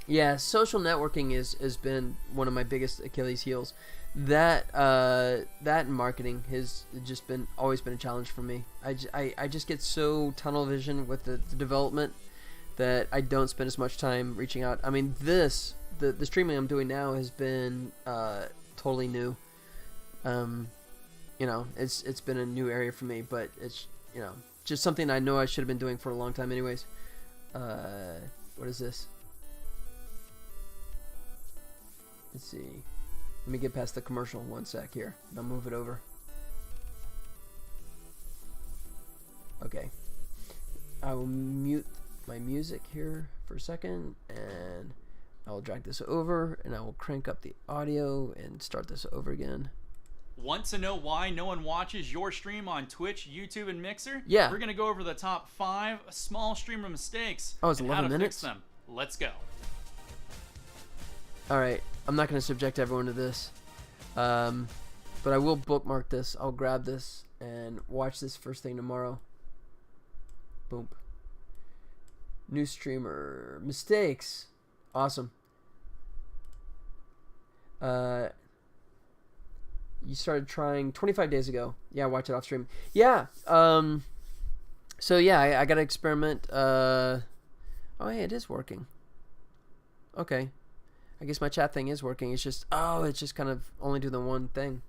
Yeah, social networking has been one of my biggest Achilles heels. That and marketing has just always been a challenge for me. I just get so tunnel vision with the development that I don't spend as much time reaching out. I mean, the streaming I'm doing now has been totally new. You know, it's been a new area for me, but it's, you know, just something I know I should have been doing for a long time anyways. What is this? Let's see. Let me get past the commercial one sec here. I'll move it over. Okay. I will mute my music here for a second, and I will drag this over, and I will crank up the audio and start this over again. Want to know why no one watches your stream on Twitch, YouTube, and Mixer? Yeah. We're going to go over the top 5 small streamer mistakes Oh, it's and 11 how to minutes? fix them. Let's go. Alright, I'm not going to subject everyone to this. But I will bookmark this. I'll grab this and watch this first thing tomorrow. Boom. New streamer. Mistakes. Awesome. You started trying 25 days ago. Yeah, watch it off stream. Yeah. So yeah, I got to experiment. Oh, hey, it is working. Okay. I guess my chat thing is working. It's just, it's just kind of only doing the one thing.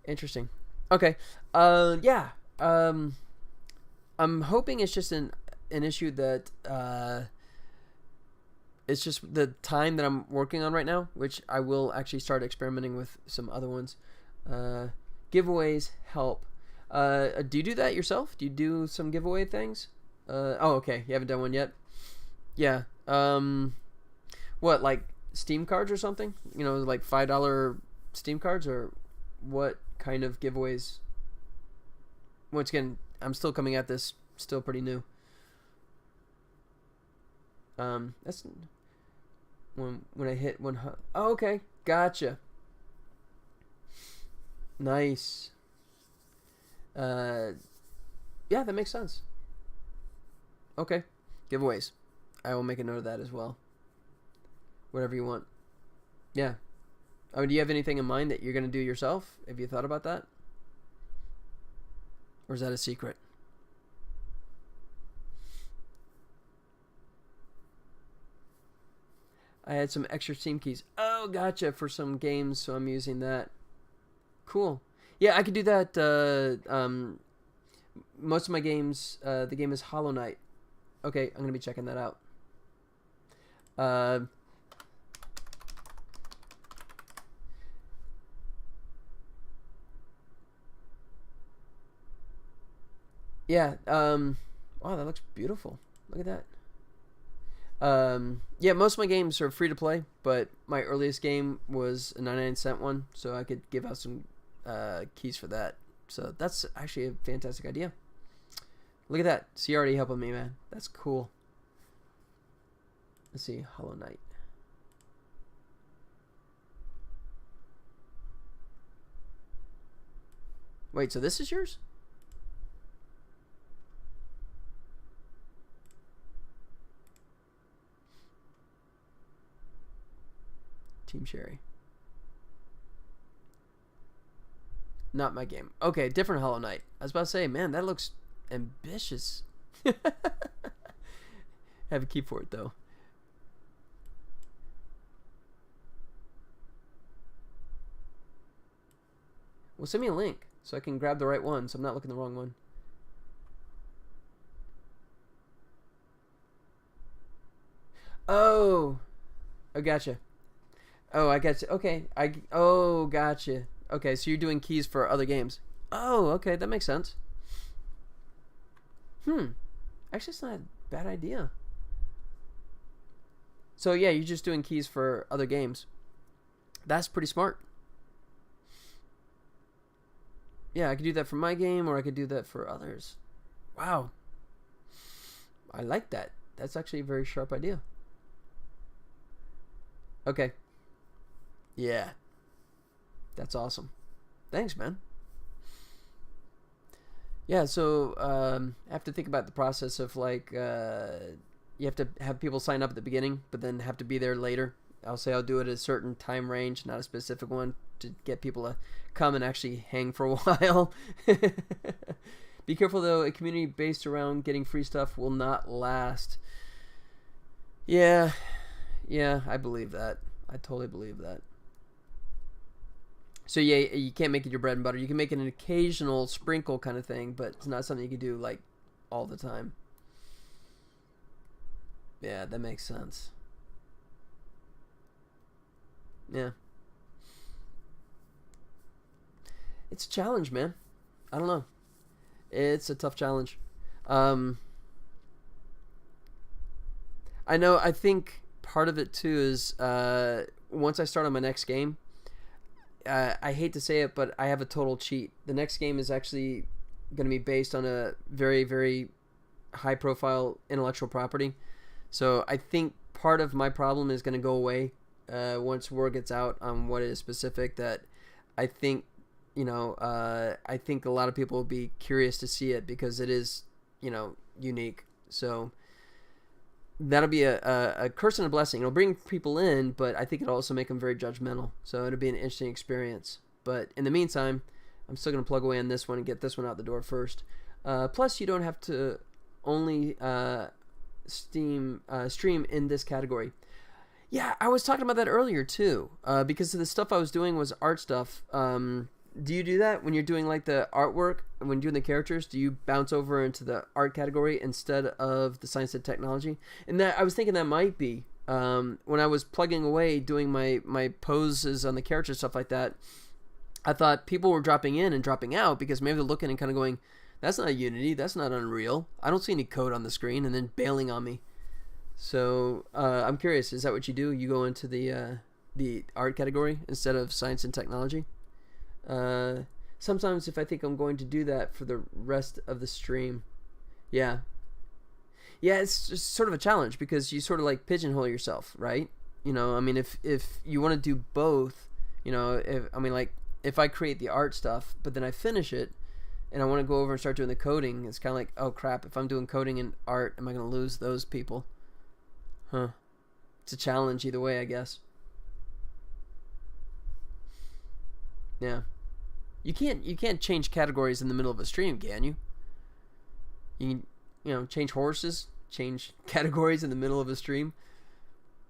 Interesting. Okay. Yeah. I'm hoping it's just an issue that it's just the time that I'm working on right now, which I will actually start experimenting with some other ones. Giveaways help. Do you do that yourself? Do you do some giveaway things? Okay. You haven't done one yet? Yeah. What, like Steam cards or something? You know, like $5 Steam cards, or what kind of giveaways? Once again, I'm still coming at this, still pretty new. That's when I hit 100. Oh, okay, gotcha. Nice. Yeah, that makes sense. Okay, giveaways. I will make a note of that as well. Whatever you want. Yeah. Oh, do you have anything in mind that you're gonna do yourself? Have you thought about that? Or is that a secret? I had some extra Steam keys. Oh, gotcha, for some games, so I'm using that. Cool. Yeah, I could do that. Most of my games, the game is Hollow Knight. Okay, I'm going to be checking that out. Yeah, wow, that looks beautiful. Look at that. Yeah, most of my games are free to play, but my earliest game was a 99-cent one, so I could give out some keys for that. So that's actually a fantastic idea. Look at that. So you're already helping me, man. That's cool. Let's see, Hollow Knight. Wait, so this is yours? Team Sherry. Not my game. Okay, different Hollow Knight. I was about to say, man, that looks ambitious. Have a key for it, though. Well, send me a link so I can grab the right one, so I'm not looking the wrong one. Oh, gotcha. Oh, I gotcha. Okay, gotcha. Okay, so you're doing keys for other games. Oh, okay, that makes sense. Actually, it's not a bad idea. So yeah, you're just doing keys for other games. That's pretty smart. Yeah, I could do that for my game, or I could do that for others. Wow. I like that. That's actually a very sharp idea. Okay. Yeah. That's awesome. Thanks, man. Yeah, so I have to think about the process of, like, you have to have people sign up at the beginning, but then have to be there later. I'll say I'll do it at a certain time range, not a specific one, to get people to come and actually hang for a while. Be careful, though. A community based around getting free stuff will not last. Yeah, I believe that. I totally believe that. So yeah, you can't make it your bread and butter. You can make it an occasional sprinkle kind of thing, but it's not something you can do, like, all the time. Yeah, that makes sense. Yeah. It's a challenge, man. I don't know. It's a tough challenge. I know, I think part of it too is once I start on my next game, I hate to say it, but I have a total cheat. The next game is actually going to be based on a very, very high-profile intellectual property. So I think part of my problem is going to go away once word gets out on what is specific. That I think, I think a lot of people will be curious to see it because it is, unique. So that'll be a curse and a blessing. It'll bring people in, but I think it'll also make them very judgmental. So it'll be an interesting experience. But in the meantime, I'm still going to plug away on this one and get this one out the door first. Plus, you don't have to only stream in this category. Yeah, I was talking about that earlier too, because the stuff I was doing was art stuff. Do you do that when you're doing like the artwork, when doing the characters? Do you bounce over into the art category instead of the science and technology? And that I was thinking that might be when I was plugging away doing my poses on the character, stuff like that. I thought people were dropping in and dropping out because maybe they're looking and kind of going, that's not Unity, that's not Unreal, I don't see any code on the screen, and then bailing on me. So I'm curious, is that what you do? You go into the art category instead of science and technology? Sometimes if I think I'm going to do that for the rest of the stream, yeah, it's just sort of a challenge because you sort of like pigeonhole yourself, right? I mean, if you want to do both, if I create the art stuff, but then I finish it, and I want to go over and start doing the coding, it's kind of like, oh crap, if I'm doing coding and art, am I going to lose those people? Huh. It's a challenge either way, I guess. Yeah. You can't change categories in the middle of a stream, can you? You can, change horses, change categories in the middle of a stream.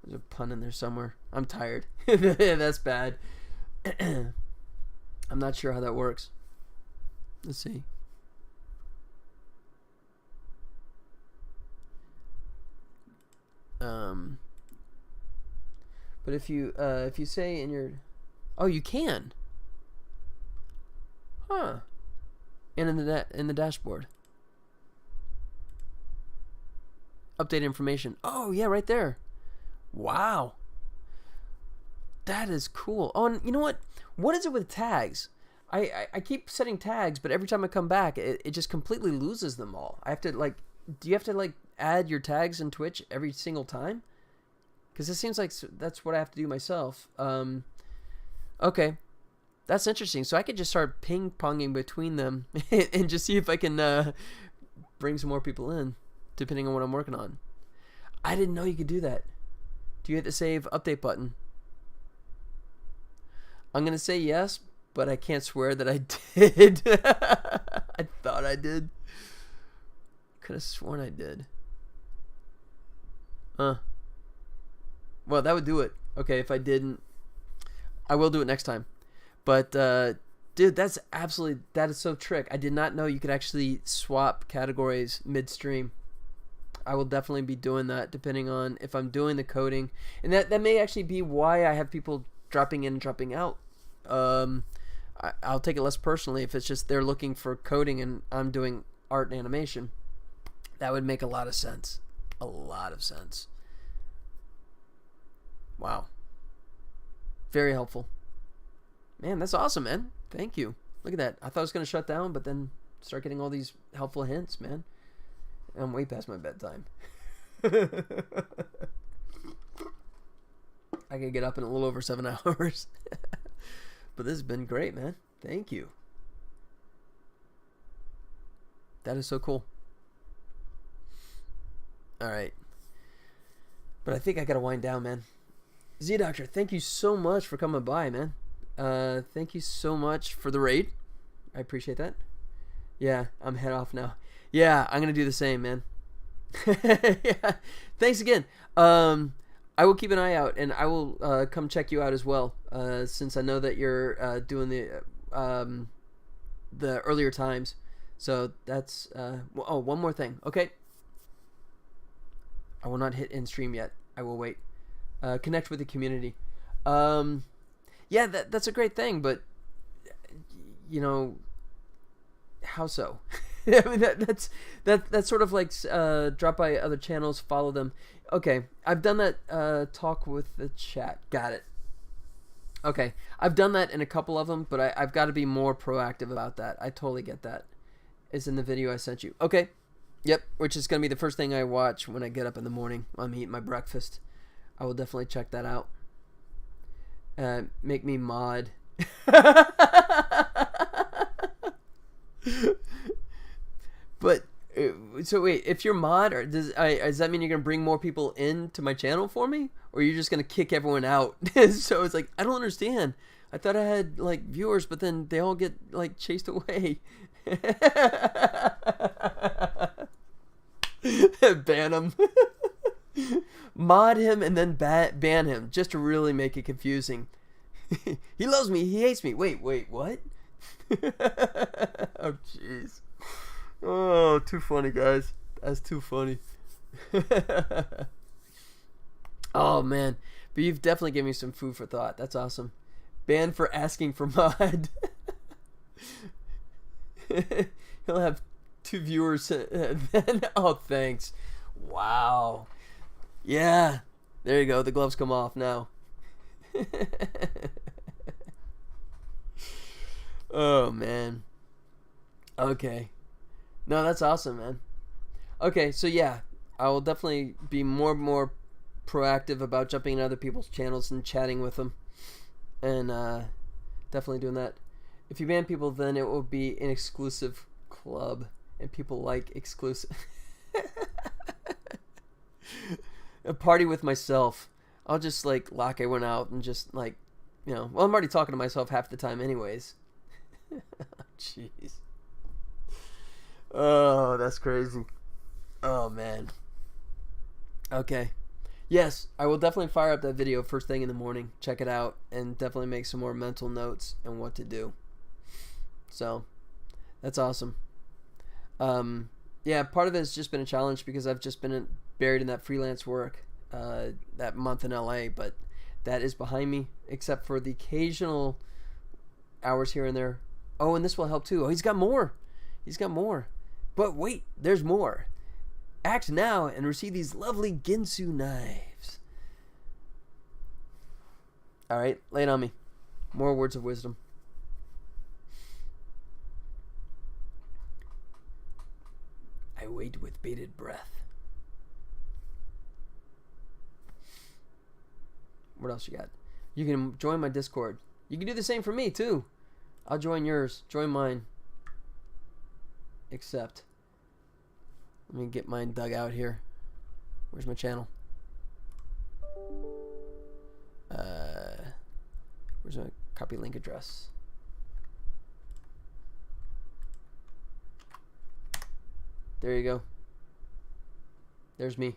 There's a pun in there somewhere. I'm tired. That's bad. I'm not sure how that works. Let's see. But if you say in your, oh, you can. Huh. And in the dashboard. Update information. Oh, yeah, right there. Wow. That is cool. Oh, and you know what? What is it with tags? I keep setting tags, but every time I come back, it just completely loses them all. I have to, do you have to, add your tags in Twitch every single time? Because it seems like that's what I have to do myself. Okay. That's interesting. So I could just start ping-ponging between them and just see if I can bring some more people in, depending on what I'm working on. I didn't know you could do that. Do you hit the save update button? I'm going to say yes, but I can't swear that I did. I thought I did. Could have sworn I did. Well, that would do it. Okay, if I didn't, I will do it next time. But, dude, that is so trick. I did not know you could actually swap categories midstream. I will definitely be doing that depending on if I'm doing the coding. And that may actually be why I have people dropping in and dropping out. I'll take it less personally if it's just they're looking for coding and I'm doing art and animation. That would make a lot of sense. A lot of sense. Wow. Very helpful. Man, that's awesome, man. Thank you. Look at that. I thought I was going to shut down, but then start getting all these helpful hints, man. I'm way past my bedtime. I could get up in a little over 7 hours. But this has been great, man. Thank you. That is so cool. All right. But I think I got to wind down, man. Z-Doctor, thank you so much for coming by, man. Thank you so much for the raid. I appreciate that. Yeah, I'm head off now. Yeah, I'm going to do the same, man. Yeah. Thanks again. I will keep an eye out, and I will come check you out as well, since I know that you're doing the earlier times. So that's... oh, one more thing. Okay. I will not hit end stream yet. I will wait. Connect with the community. Yeah, that's a great thing, but how so? I mean, that's sort of like drop by other channels, follow them. Okay, I've done that talk with the chat. Got it. Okay, I've done that in a couple of them, but I've got to be more proactive about that. I totally get that. It's in the video I sent you. Okay, yep, which is going to be the first thing I watch when I get up in the morning while I'm eating my breakfast. I will definitely check that out. Make me mod. But so wait, if you're mod, or does that mean you're gonna bring more people into my channel for me, or you're just gonna kick everyone out? So it's like, I don't understand. I thought I had like viewers, but then they all get like chased away. Ban him. Mod him and then ban him, just to really make it confusing. He loves me, he hates me. Wait, what? Oh jeez. Oh, too funny, guys. That's too funny. Oh man, but you've definitely given me some food for thought. That's awesome. Banned for asking for mod. He'll have 2 viewers and then, oh thanks. Wow. Yeah, there you go. The gloves come off now. Oh man. Okay. No, that's awesome, man. Okay, so yeah, I will definitely be more proactive about jumping in other people's channels and chatting with them, and definitely doing that. If you ban people, then it will be an exclusive club, and people like exclusive. A party with myself. I'll just like lock everyone out and just like, well, I'm already talking to myself half the time anyways. Jeez. Oh, that's crazy. Oh man. Okay. Yes, I will definitely fire up that video first thing in the morning. Check it out and definitely make some more mental notes and what to do. So, that's awesome. Yeah, part of it has just been a challenge because I've just been buried in that freelance work that month in LA, but that is behind me, except for the occasional hours here and there. Oh, and this will help too. Oh, he's got more. He's got more. But wait, there's more. Act now and receive these lovely Ginsu knives. Alright, lay it on me. More words of wisdom. I wait with bated breath. What else you got? You can join my Discord. You can do the same for me too. I'll join yours. Join mine. Except, let me get mine dug out here. Where's my channel? Where's my copy link address? There you go. There's me.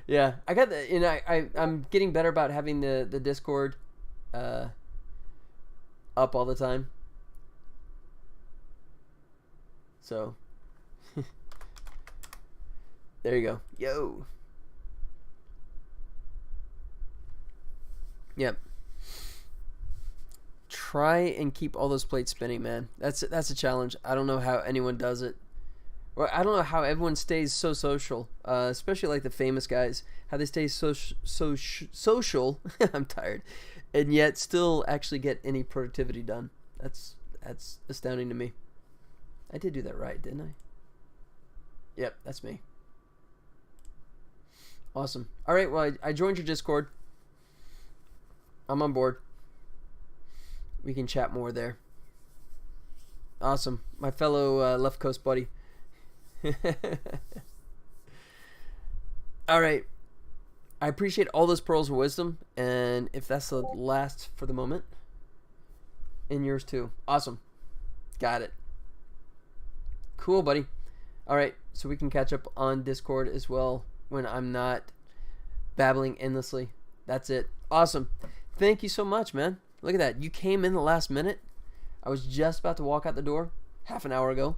Yeah, I got the, I'm getting better about having the Discord up all the time. So there you go. Yo. Yep. Try and keep all those plates spinning, man. That's a challenge. I don't know how anyone does it. Well, I don't know how everyone stays so social, especially like the famous guys. How they stay social. I'm tired, and yet still actually get any productivity done. That's astounding to me. I did do that right, didn't I? Yep, that's me. Awesome. All right, well, I joined your Discord. I'm on board. We can chat more there. Awesome. My fellow Left Coast buddy. All right. I appreciate all those pearls of wisdom, and if that's the last for the moment, and yours too. Awesome. Got it. Cool, buddy. All right, so we can catch up on Discord as well when I'm not babbling endlessly. That's it. Awesome. Thank you so much, man. Look at that. You came in the last minute. I was just about to walk out the door half an hour ago,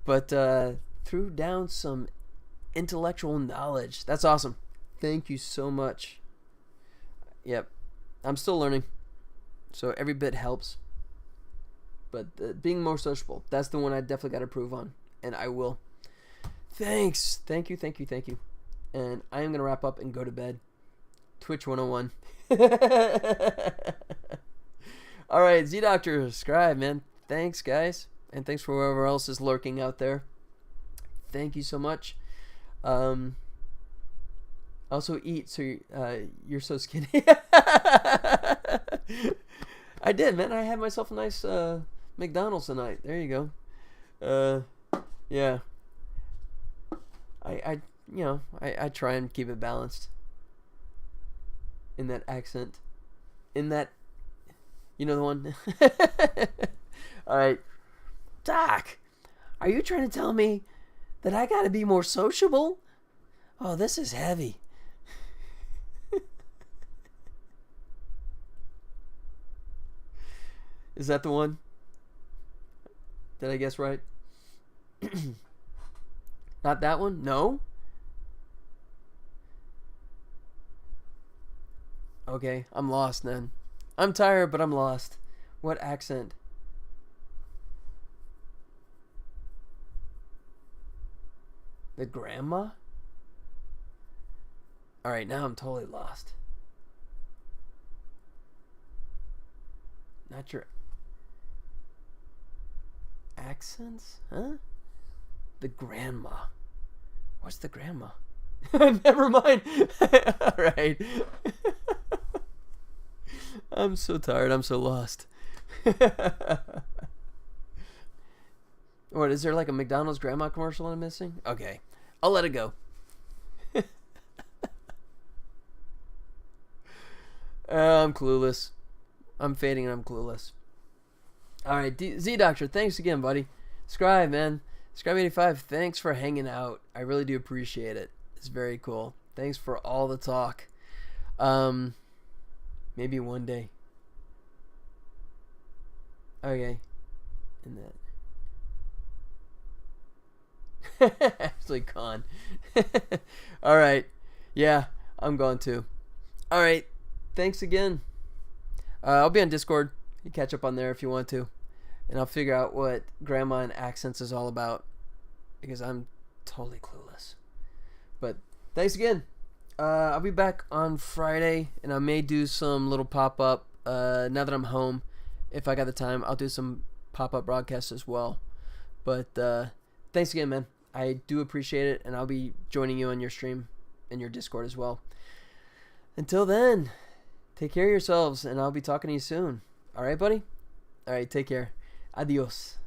but threw down some intellectual knowledge. That's awesome. Thank you so much. Yep. I'm still learning, so every bit helps. But being more sociable, that's the one I definitely got to improve on, and I will. Thanks. Thank you. and I am going to wrap up and go to bed. Twitch 101. Alright, Z-Doctor, subscribe, man. Thanks, guys. And thanks for whoever else is lurking out there. Thank you so much. Also eat, so you're so skinny. I did, man. I had myself a nice McDonald's tonight. There you go. Yeah. I try and keep it balanced. In that accent. In that, you know the one? Alright. Doc, are you trying to tell me that I gotta be more sociable? Oh, this is heavy. Is that the one? Did I guess right? Not that one? No? Okay, I'm lost then. I'm tired, but I'm lost. What accent? The grandma? Alright, now I'm totally lost. Not your accents? Huh? The grandma. What's the grandma? Never mind. Alright. I'm so tired. I'm so lost. What, is there like a McDonald's grandma commercial I'm missing? Okay. I'll let it go. I'm clueless. I'm fading and I'm clueless. Alright, Z-Doctor, thanks again, buddy. Scribe, man. Scribe85, thanks for hanging out. I really do appreciate it. It's very cool. Thanks for all the talk. Maybe one day. Okay. And that. Actually, con. Alright. Yeah, I'm going to. Alright. Thanks again. I'll be on Discord. You catch up on there if you want to. And I'll figure out what grandma and accents is all about. Because I'm totally clueless. But thanks again. I'll be back on Friday. And I may do some little pop-up. Now that I'm home. If I got the time, I'll do some pop-up broadcasts as well. But thanks again, man. I do appreciate it. And I'll be joining you on your stream. And your Discord as well. Until then. Take care of yourselves, and I'll be talking to you soon. All right, buddy? All right, take care. Adios.